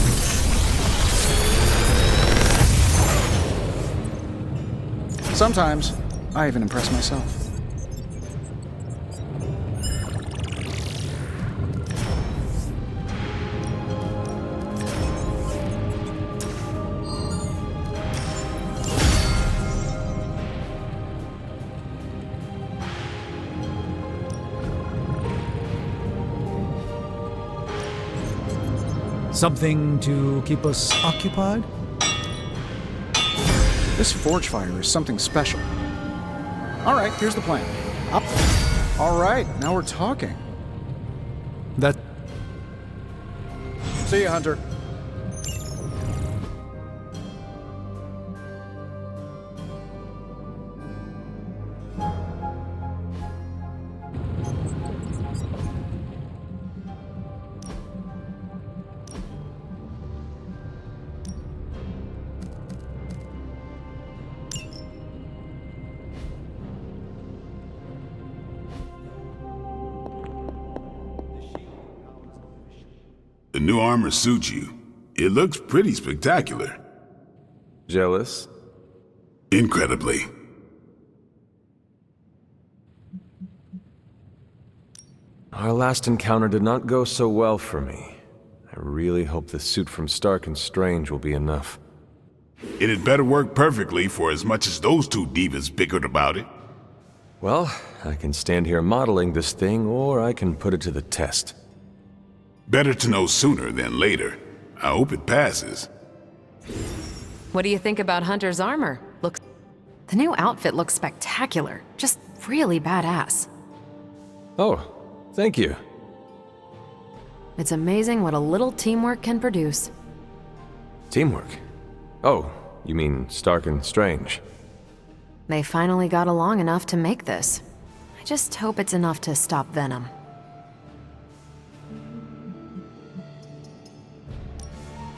Sometimes, I even impress myself. Something to keep us occupied? This forge fire is something special. All right, here's the plan. Up. All right, now we're talking. That... See you, Hunter. The new armor suits you. It looks pretty spectacular. Jealous? Incredibly. Our last encounter did not go so well for me. I really hope the suit from Stark and Strange will be enough. It had better work perfectly for as much as those two divas bickered about it. Well, I can stand here modeling this thing, or I can put it to the test. Better to know sooner than later. I hope it passes. What do you think about Hunter's armor? The new outfit looks spectacular. Just really badass. Oh, thank you. It's amazing what a little teamwork can produce. Teamwork? Oh, you mean Stark and Strange? They finally got along enough to make this. I just hope it's enough to stop Venom.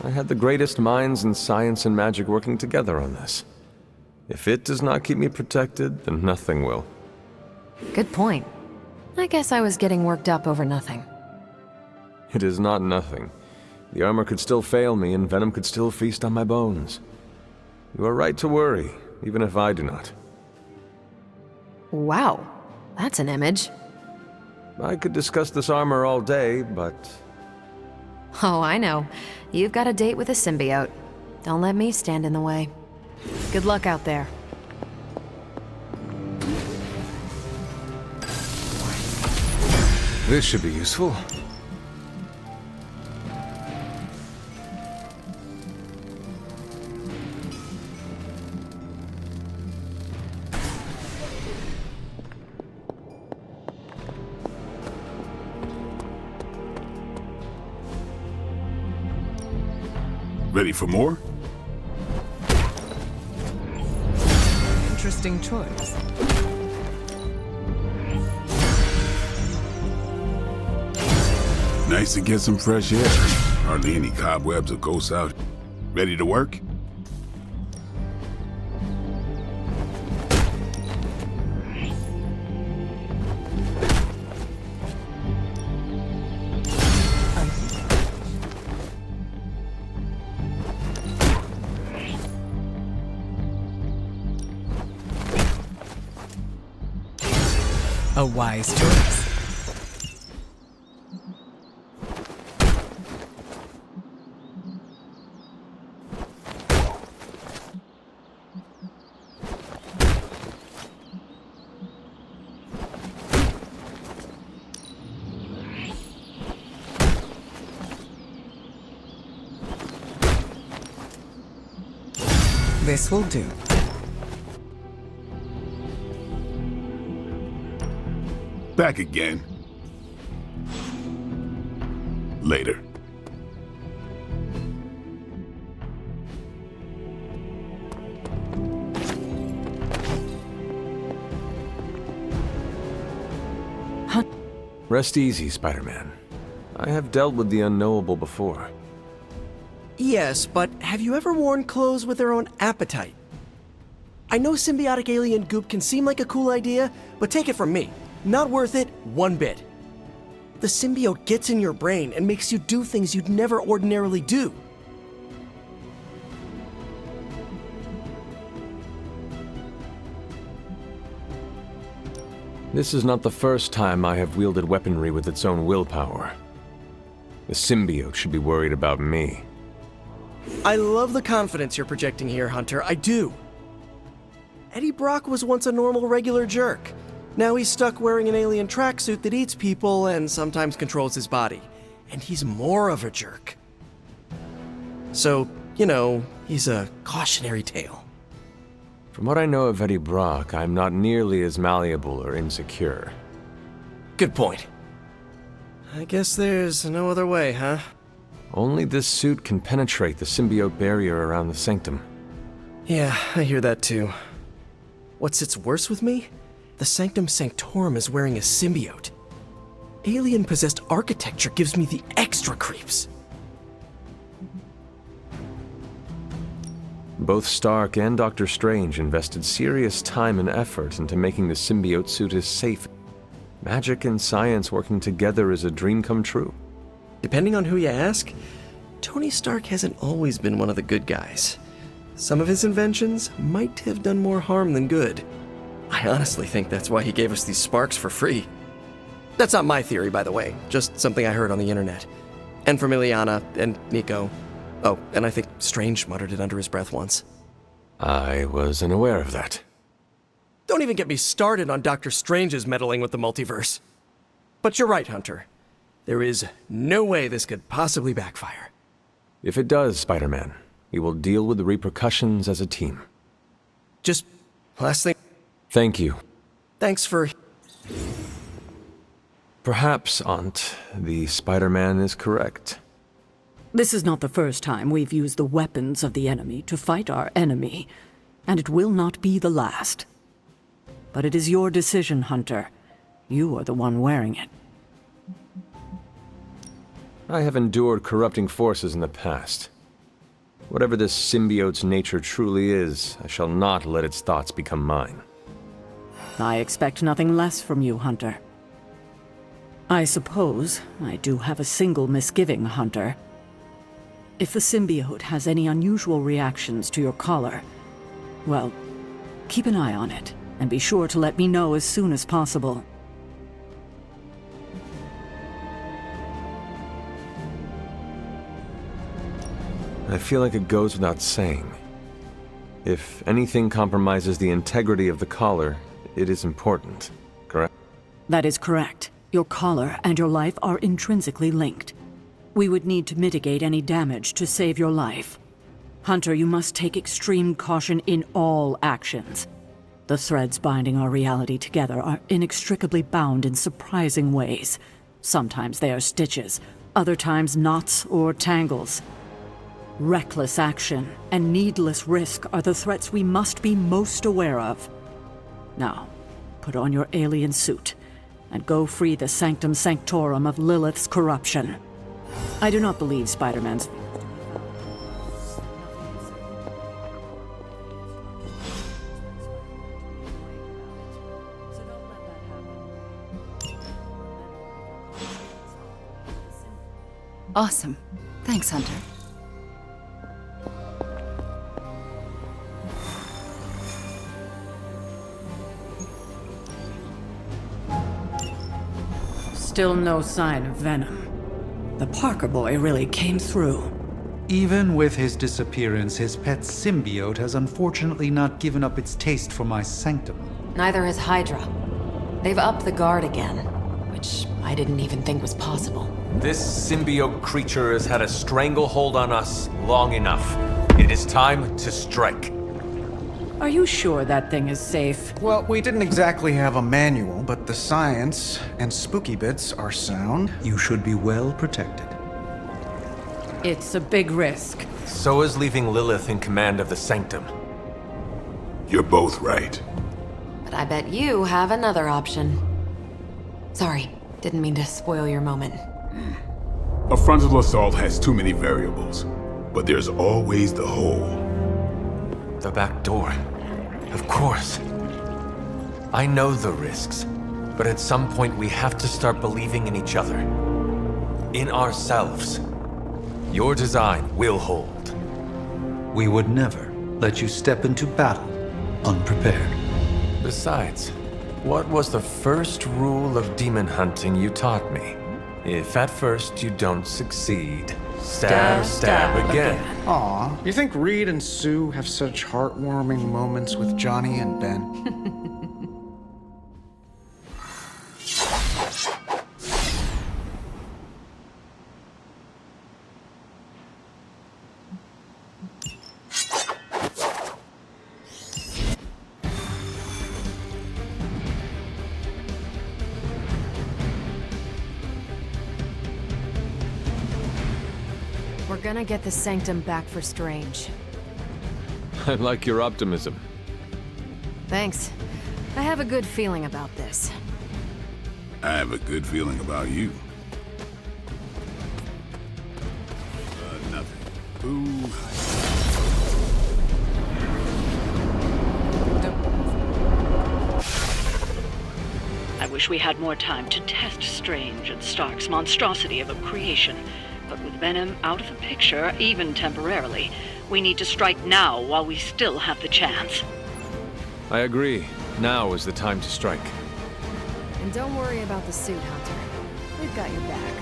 I had the greatest minds in science and magic working together on this. If it does not keep me protected, then nothing will. Good point. I guess I was getting worked up over nothing. It is not nothing. The armor could still fail me, and Venom could still feast on my bones. You are right to worry, even if I do not. Wow, that's an image. I could discuss this armor all day, but... Oh, I know. You've got a date with a symbiote. Don't let me stand in the way. Good luck out there. This should be useful. Ready for more? Interesting choice. Nice to get some fresh air. Hardly any cobwebs or ghosts out. Ready to work? A wise choice. This will do. Back again. Later. Rest easy, Spider-Man. I have dealt with the unknowable before. Yes, but have you ever worn clothes with their own appetite? I know symbiotic alien goop can seem like a cool idea, but take it from me, not worth it one bit. The symbiote gets in your brain and makes you do things you'd never ordinarily do. This is not the first time I have wielded weaponry with its own willpower. The symbiote should be worried about me. I love the confidence you're projecting here, Hunter. I do. Eddie Brock was once a normal, regular jerk. Now he's stuck wearing an alien tracksuit that eats people and sometimes controls his body. And he's more of a jerk. So, you know, he's a cautionary tale. From what I know of Eddie Brock, I'm not nearly as malleable or insecure. Good point. I guess there's no other way, huh? Only this suit can penetrate the symbiote barrier around the sanctum. Yeah, I hear that too. What sits worse with me? The Sanctum Sanctorum is wearing a symbiote. Alien-possessed architecture gives me the extra creeps. Both Stark and Dr. Strange invested serious time and effort into making the symbiote suit as safe. Magic and science working together is a dream come true. Depending on who you ask, Tony Stark hasn't always been one of the good guys. Some of his inventions might have done more harm than good. I honestly think that's why he gave us these sparks for free. That's not my theory, by the way, just something I heard on the internet. And from Illyana and Nico. Oh, and I think Strange muttered it under his breath once. I was unaware of that. Don't even get me started on Dr. Strange's meddling with the multiverse. But you're right, Hunter. There is no way this could possibly backfire. If it does, Spider-Man, we will deal with the repercussions as a team. Just last thing. Thank you. Thanks for... Perhaps, Aunt, the Spider-Man is correct. This is not the first time we've used the weapons of the enemy to fight our enemy, and it will not be the last. But it is your decision, Hunter. You are the one wearing it. I have endured corrupting forces in the past. Whatever this symbiote's nature truly is, I shall not let its thoughts become mine. I expect nothing less from you, Hunter. I suppose I do have a single misgiving, Hunter. If the symbiote has any unusual reactions to your collar, well, keep an eye on it, and be sure to let me know as soon as possible. I feel like it goes without saying. If anything compromises the integrity of the collar, it is important, correct? That is correct. Your collar and your life are intrinsically linked. We would need to mitigate any damage to save your life. Hunter, you must take extreme caution in all actions. The threads binding our reality together are inextricably bound in surprising ways. Sometimes they are stitches, other times knots or tangles. Reckless action and needless risk are the threats we must be most aware of. Now, put on your alien suit and go free the Sanctum Sanctorum of Lilith's corruption. I do not believe Spider-Man's... Awesome. Thanks, Hunter. Still no sign of Venom. The Parker boy really came through. Even with his disappearance, his pet symbiote has unfortunately not given up its taste for my sanctum. Neither has Hydra. They've upped the guard again, which I didn't even think was possible. This symbiote creature has had a stranglehold on us long enough. It is time to strike. Are you sure that thing is safe? Well, we didn't exactly have a manual, but the science and spooky bits are sound. You should be well protected. It's a big risk. So is leaving Lilith in command of the Sanctum. You're both right. But I bet you have another option. Sorry, Didn't mean to spoil your moment. A frontal assault has too many variables, but there's always the hole. The back door. Of course. I know the risks, but at some point we have to start believing in each other. In ourselves. Your design will hold. We would never let you step into battle unprepared. Besides, what was the first rule of demon hunting you taught me? If at first you don't succeed, stab again. Aw, you think Reed and Sue have such heartwarming moments with Johnny and Ben? We're gonna get the Sanctum back for Strange. I like your optimism. Thanks. I have a good feeling about this. I have a good feeling about you. Nothing. Ooh, I wish we had more time to test Strange and Stark's monstrosity of a creation. But with Venom out of the picture, even temporarily, we need to strike now while we still have the chance. I agree. Now is the time to strike. And don't worry about the suit, Hunter. We've got your back.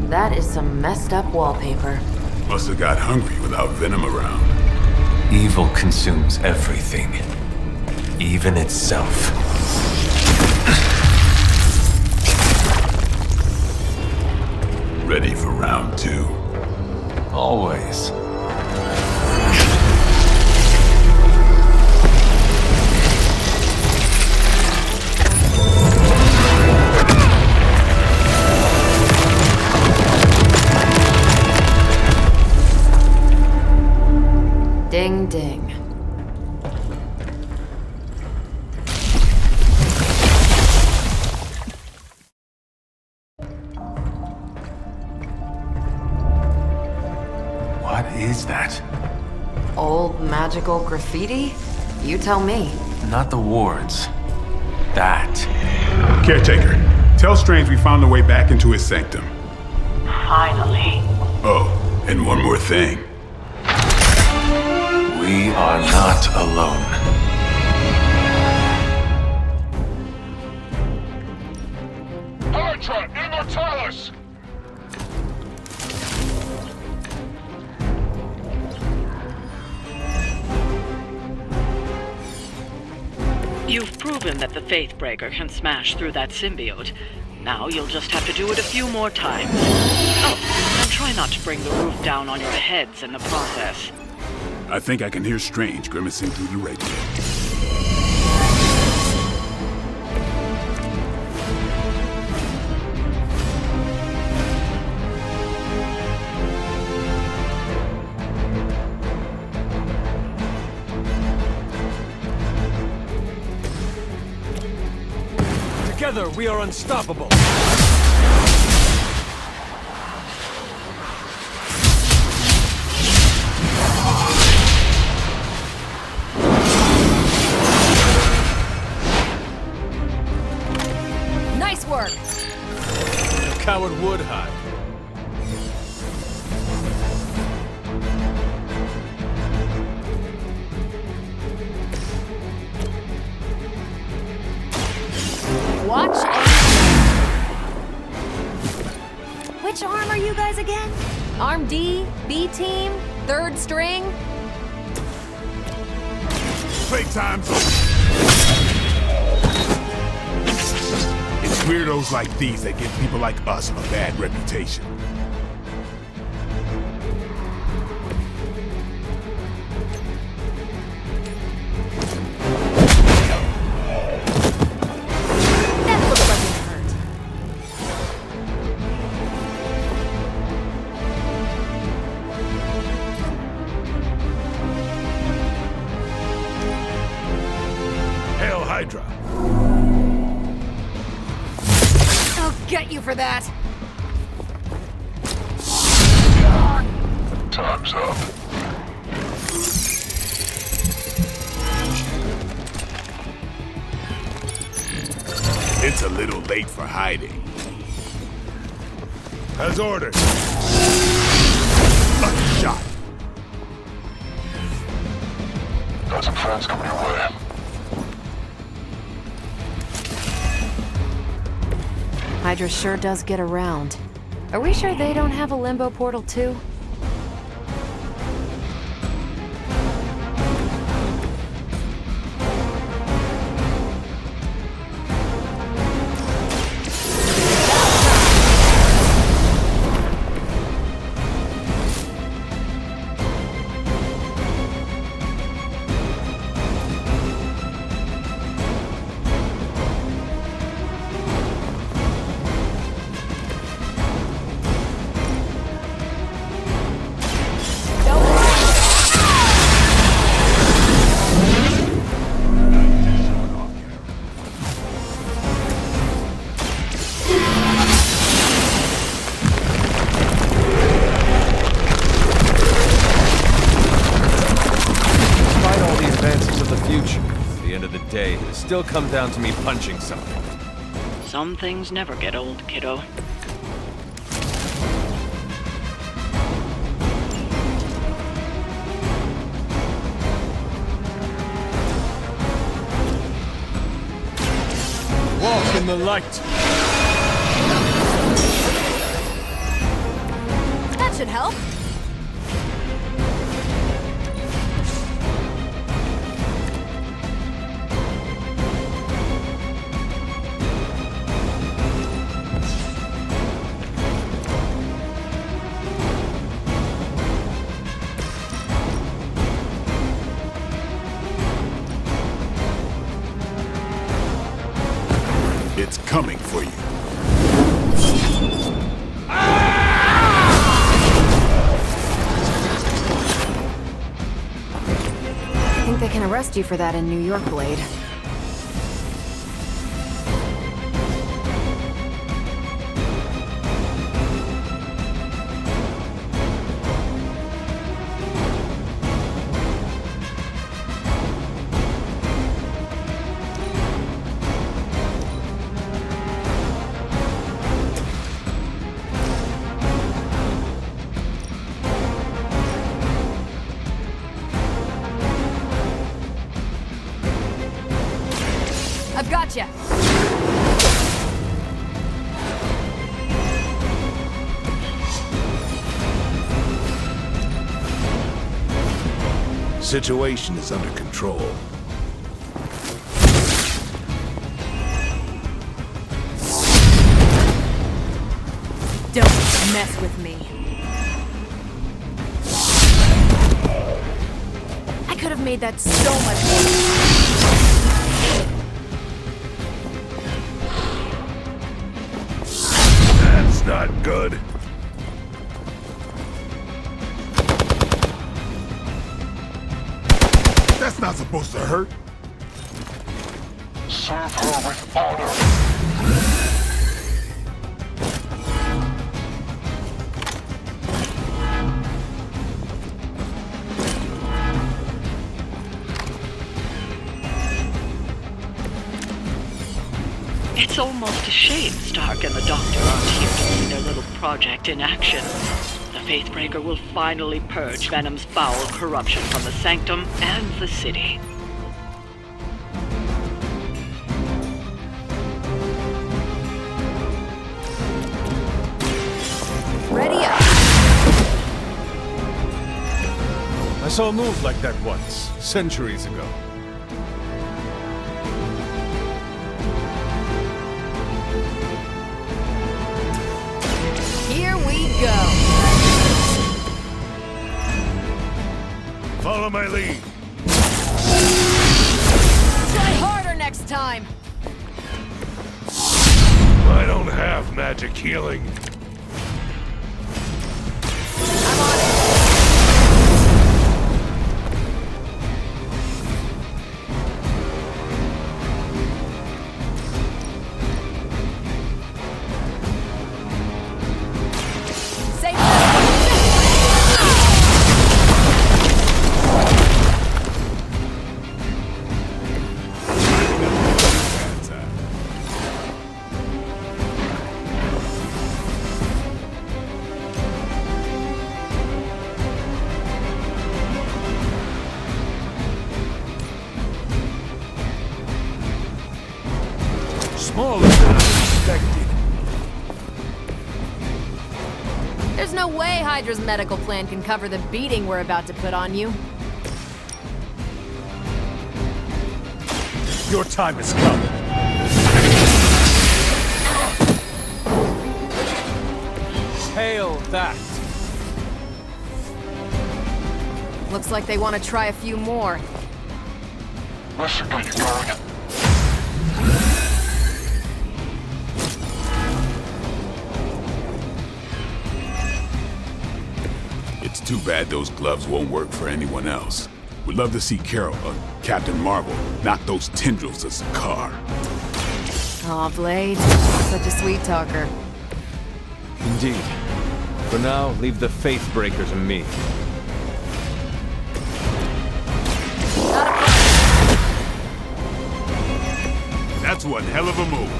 That is some messed up wallpaper. must have got hungry without Venom around. Evil consumes everything, even itself. Ready for round 2? Always. Ding ding. What is that? Old magical graffiti? You tell me. Not the wards. That. Caretaker, tell Strange we found a way back into his sanctum. Finally. Oh, and one more thing. We are not alone. Hydra Immortalis! You've proven that the Faithbreaker can smash through that symbiote. Now you'll just have to do it a few more times. Oh, and try not to bring the roof down on your heads in the process. I think I can hear Strange grimacing through the radio. Together, we are unstoppable. Nice work! A coward would hide. Watch out! Which arm are you guys again? Arm D, B team, third string? Playtime's over. It's weirdos like these that give people like us a bad reputation. Hydra. I'll get you for that. Time's up. It's a little late for hiding. As ordered. Lucky shot. Got some friends coming your way. Hydra sure does get around. Are we sure they don't have a limbo portal too? Still come down to me punching something. Some things never get old, kiddo. Walk in the light. That should help. It's coming for you. I think they can arrest you for that in New York, Blade. I've got you. Situation is under control. Don't mess with me. I could have made that so much more. That's not good. That's not supposed to hurt. Serve her with honor. It's almost a shame Stark and the Doctor aren't here to see their little project in action. The Faithbreaker will finally purge Venom's foul corruption from the Sanctum and the city. Ready up. I saw a move like that once, centuries ago. Here we go. Follow my lead. Try harder next time. I don't have magic healing. smaller than I expected. There's no way Hydra's medical plan can cover the beating we're about to put on you. Your time has come. Hail that! Looks like they want to try a few more. Listen to you, guard. It's too bad those gloves won't work for anyone else. We'd love to see Carol, Captain Marvel, knock those tendrils of Sakaar. Aw, Blade. Such a sweet talker. Indeed. For now, leave the Faith Breaker to me. That's one hell of a move.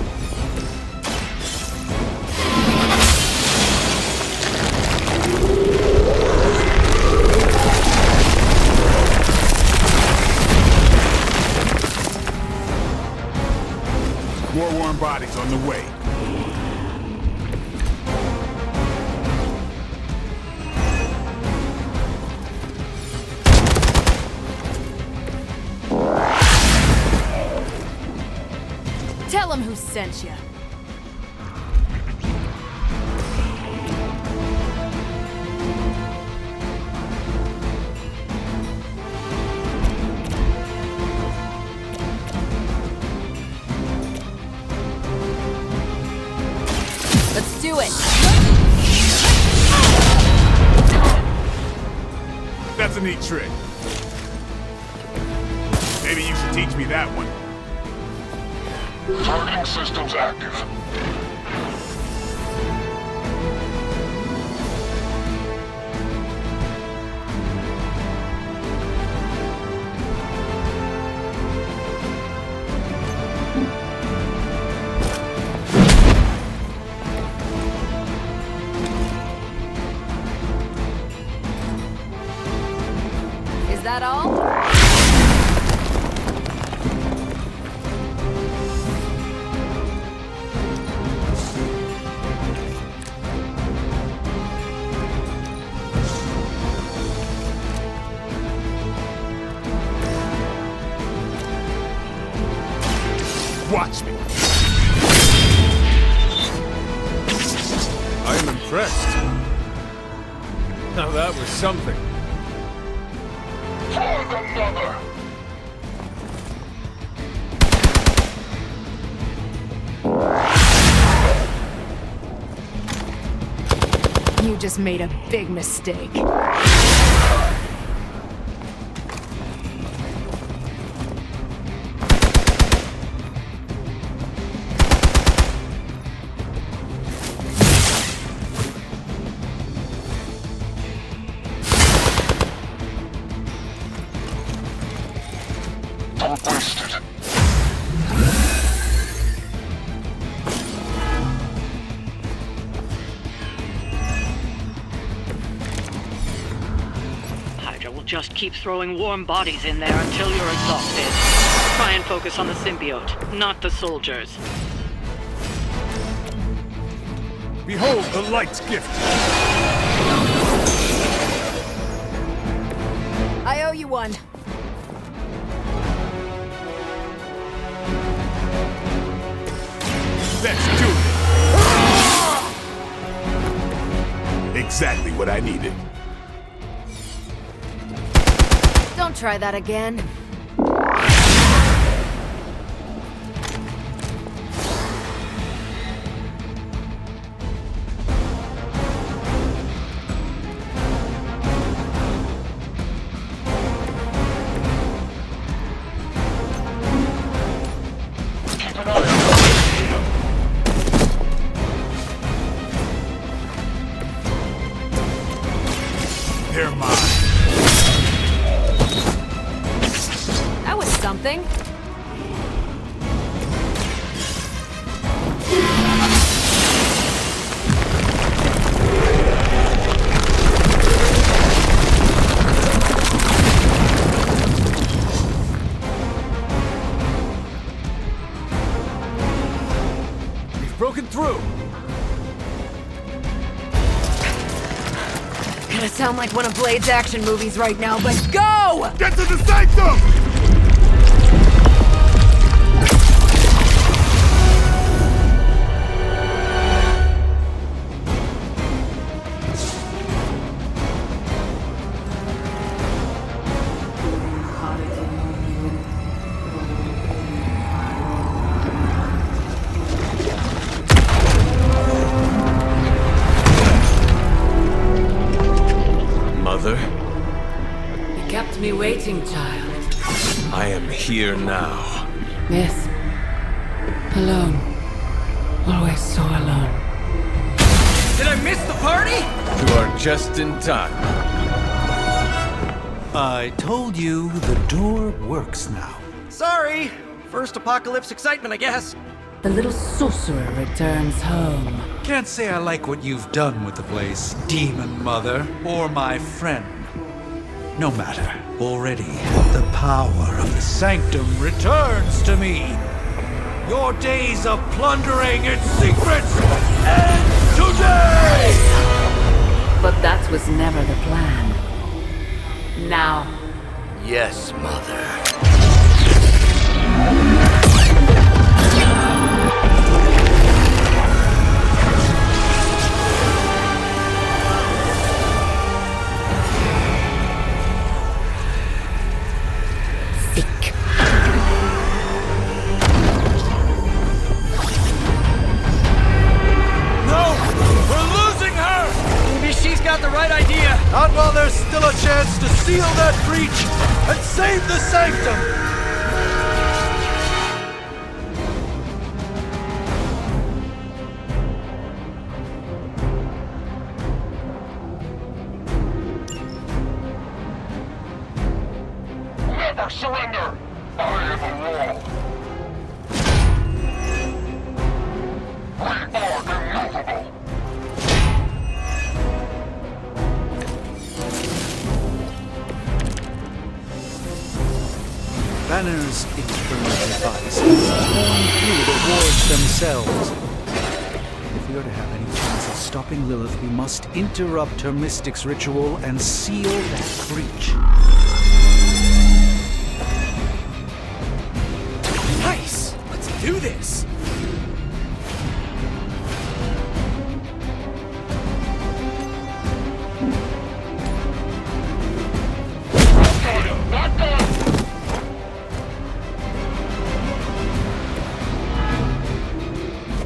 More warm bodies on the way. Tell him who sent you. Let's do it. That's a neat trick. Maybe you should teach me that one. Targeting systems active. Is that all? Watch me. I am impressed. Now that was something. For the mother! You just made a big mistake. Don't waste it. Hydra will just keep throwing warm bodies in there until you're exhausted. Try and focus on the symbiote, not the soldiers. Behold the light's gift. I owe you one. Let's do it. Exactly what I needed. Don't try that again. They're mine. broken through. Gonna sound like one of Blade's action movies right now, but go! Get to the sanctum! Mother, You kept me waiting, child. I am here now. Yes. Alone. Always so alone. Did I miss the party? You are just in time. I told you the door works now. Sorry! First apocalypse excitement, I guess. The little sorcerer returns home. Can't say I like what you've done with the place, Demon Mother, or my friend. No matter. Already, the power of the Sanctum returns to me. Your days of plundering its secrets end today! But that was never the plan. Now, Yes, Mother. No! We're losing her! Maybe she's got the right idea. Not while there's still a chance to seal that breach and save the Sanctum! Never surrender! I am a law. We are immovable. Banner's infernal device is torn through the wards themselves. If we are to have any chance of stopping Lilith, we must interrupt her mystic's ritual and seal that breach. Nice! Let's do this!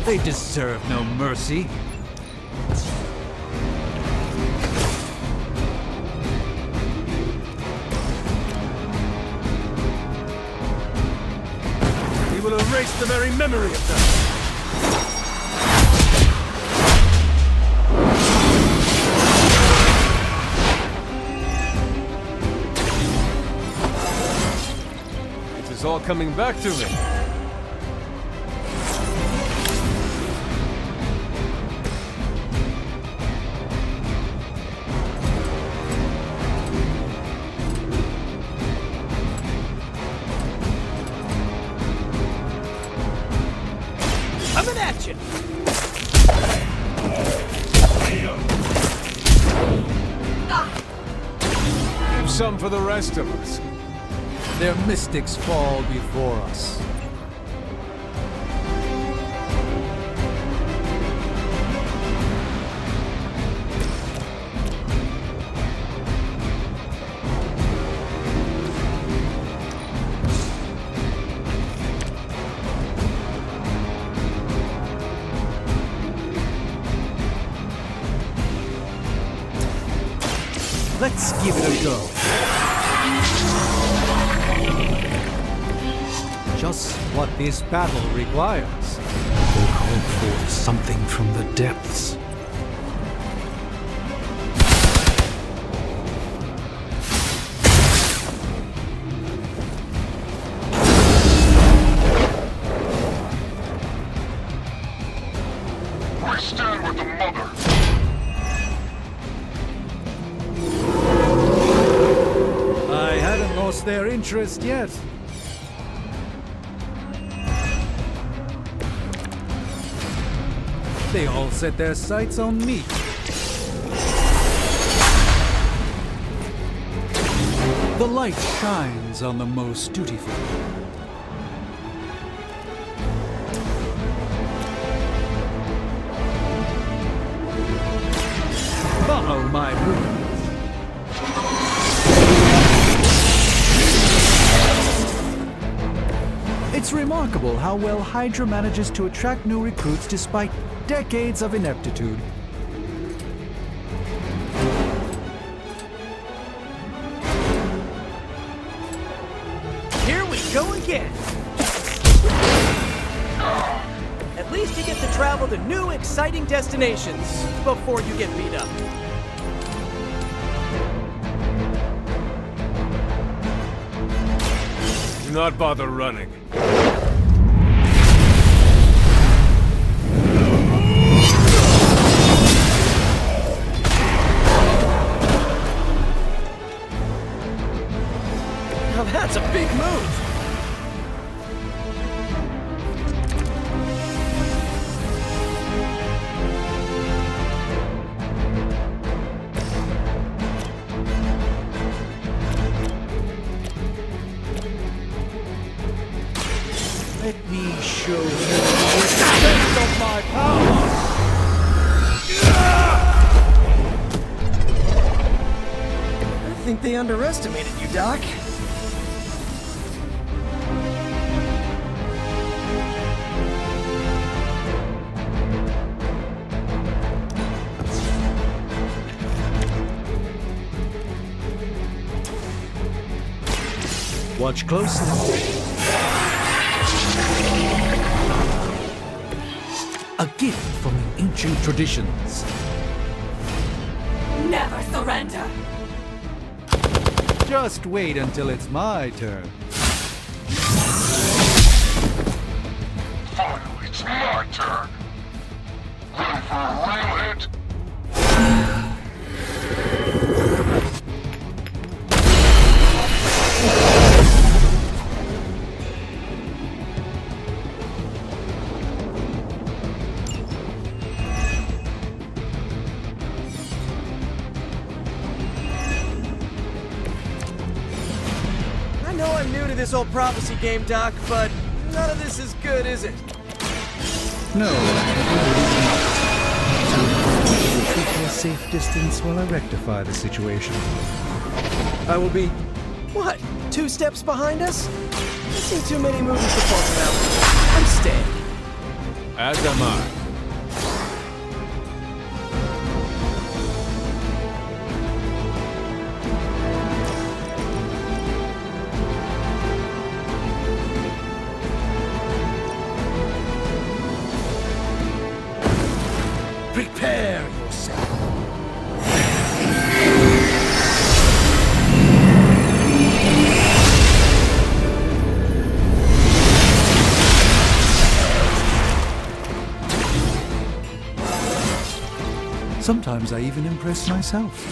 They deserve no mercy. We will erase the very memory of them. It is all coming back to me. Coming at you! Leave some for the rest of us. Their mystics fall before us. Let's give it a go. Just what this battle requires. Will call forth something from the depths. We stand with the Mother. I hadn't lost their interest yet. They all set their sights on me. The light shines on the most dutiful. Follow my movements. It's remarkable how well Hydra manages to attract new recruits despite decades of ineptitude. Here we go again! At least you get to travel to new, exciting destinations before you get beat up. Do not bother running. Now that's a big move! Let me show you the extent of my power! I think they underestimated you, Doc. Watch closely. A gift from the ancient traditions. Never surrender! Just wait until it's my turn. Finally, it's my turn. Ready for a real hit? I know I'm new to this old prophecy game, Doc, but none of this is good, is it? No, it is not. So keep your safe distance while I rectify the situation. I will be, what, 2 steps behind us? I've seen too many movies to fall about. I'm staying. As am I. Prepare yourself. Sometimes I even impress myself.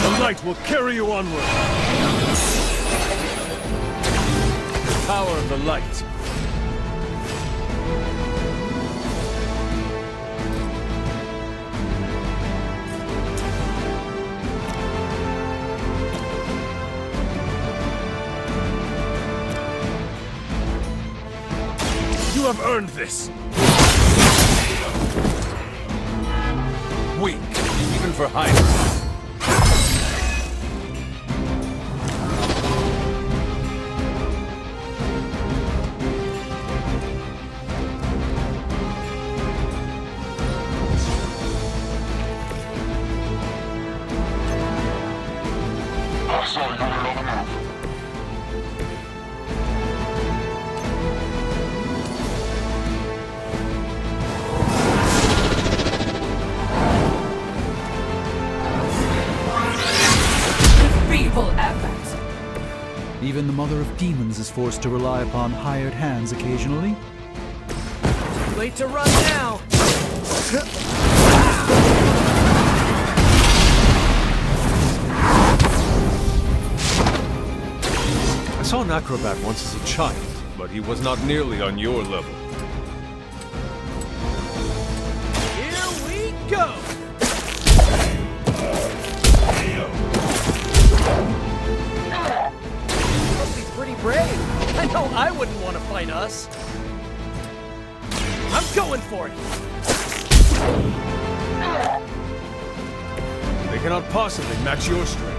The light will carry you onward. The power of the light. You have earned this. Weak, even for Hydra. I saw you were on the move. Feeble efforts. Even the mother of demons is forced to rely upon hired hands occasionally. Late to run now. saw an acrobat once as a child, but he was not nearly on your level. Here we go! Must be pretty brave. I know I wouldn't want to fight us. I'm going for it. They cannot possibly match your strength.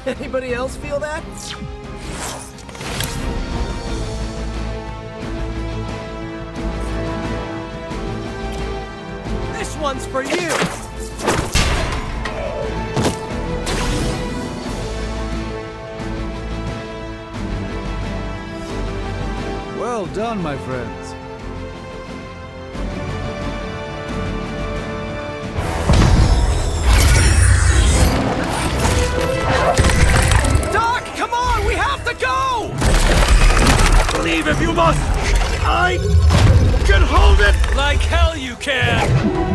Anybody else feel that? This one's for you! Well done, my friends. Doc, come on! We have to go! Leave if you must! I can hold it! Like hell you can!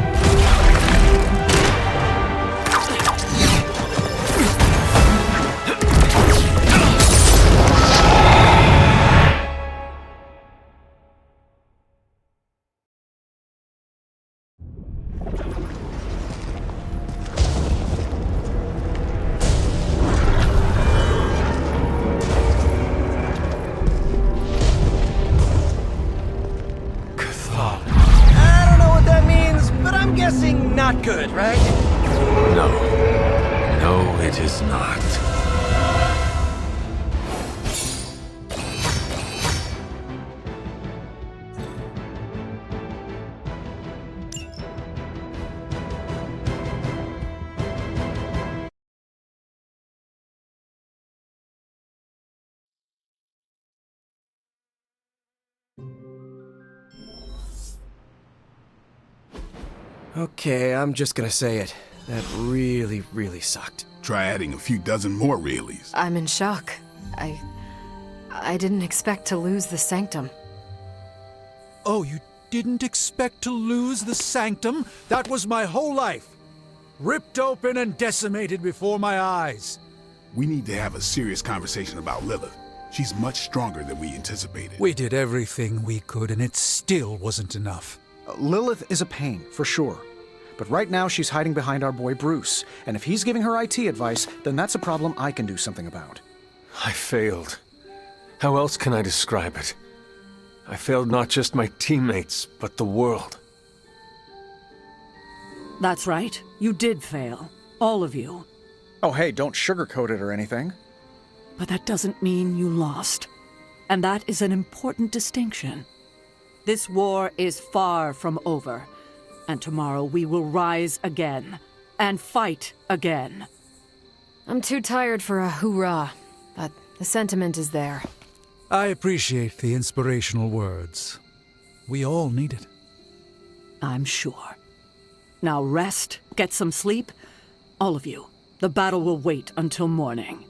I don't know what that means, but I'm guessing not good, right? No. No, it is not. Okay, I'm just gonna say it. That really, really sucked. Try adding a few dozen more reallys. I'm in shock. I didn't expect to lose the sanctum. Oh, you didn't expect to lose the sanctum? That was my whole life. Ripped open and decimated before my eyes. We need to have a serious conversation about Lilith. She's much stronger than we anticipated. We did everything we could, and it still wasn't enough. Lilith is a pain, for sure. But right now she's hiding behind our boy Bruce, and if he's giving her IT advice, then that's a problem I can do something about. I failed. How else can I describe it? I failed not just my teammates, but the world. That's right. You did fail. All of you. Oh hey, don't sugarcoat it or anything. But that doesn't mean you lost. And that is an important distinction. This war is far from over. And tomorrow we will rise again. And fight again. I'm too tired for a hoorah, but the sentiment is there. I appreciate the inspirational words. We all need it. I'm sure. Now rest, get some sleep. All of you. The battle will wait until morning.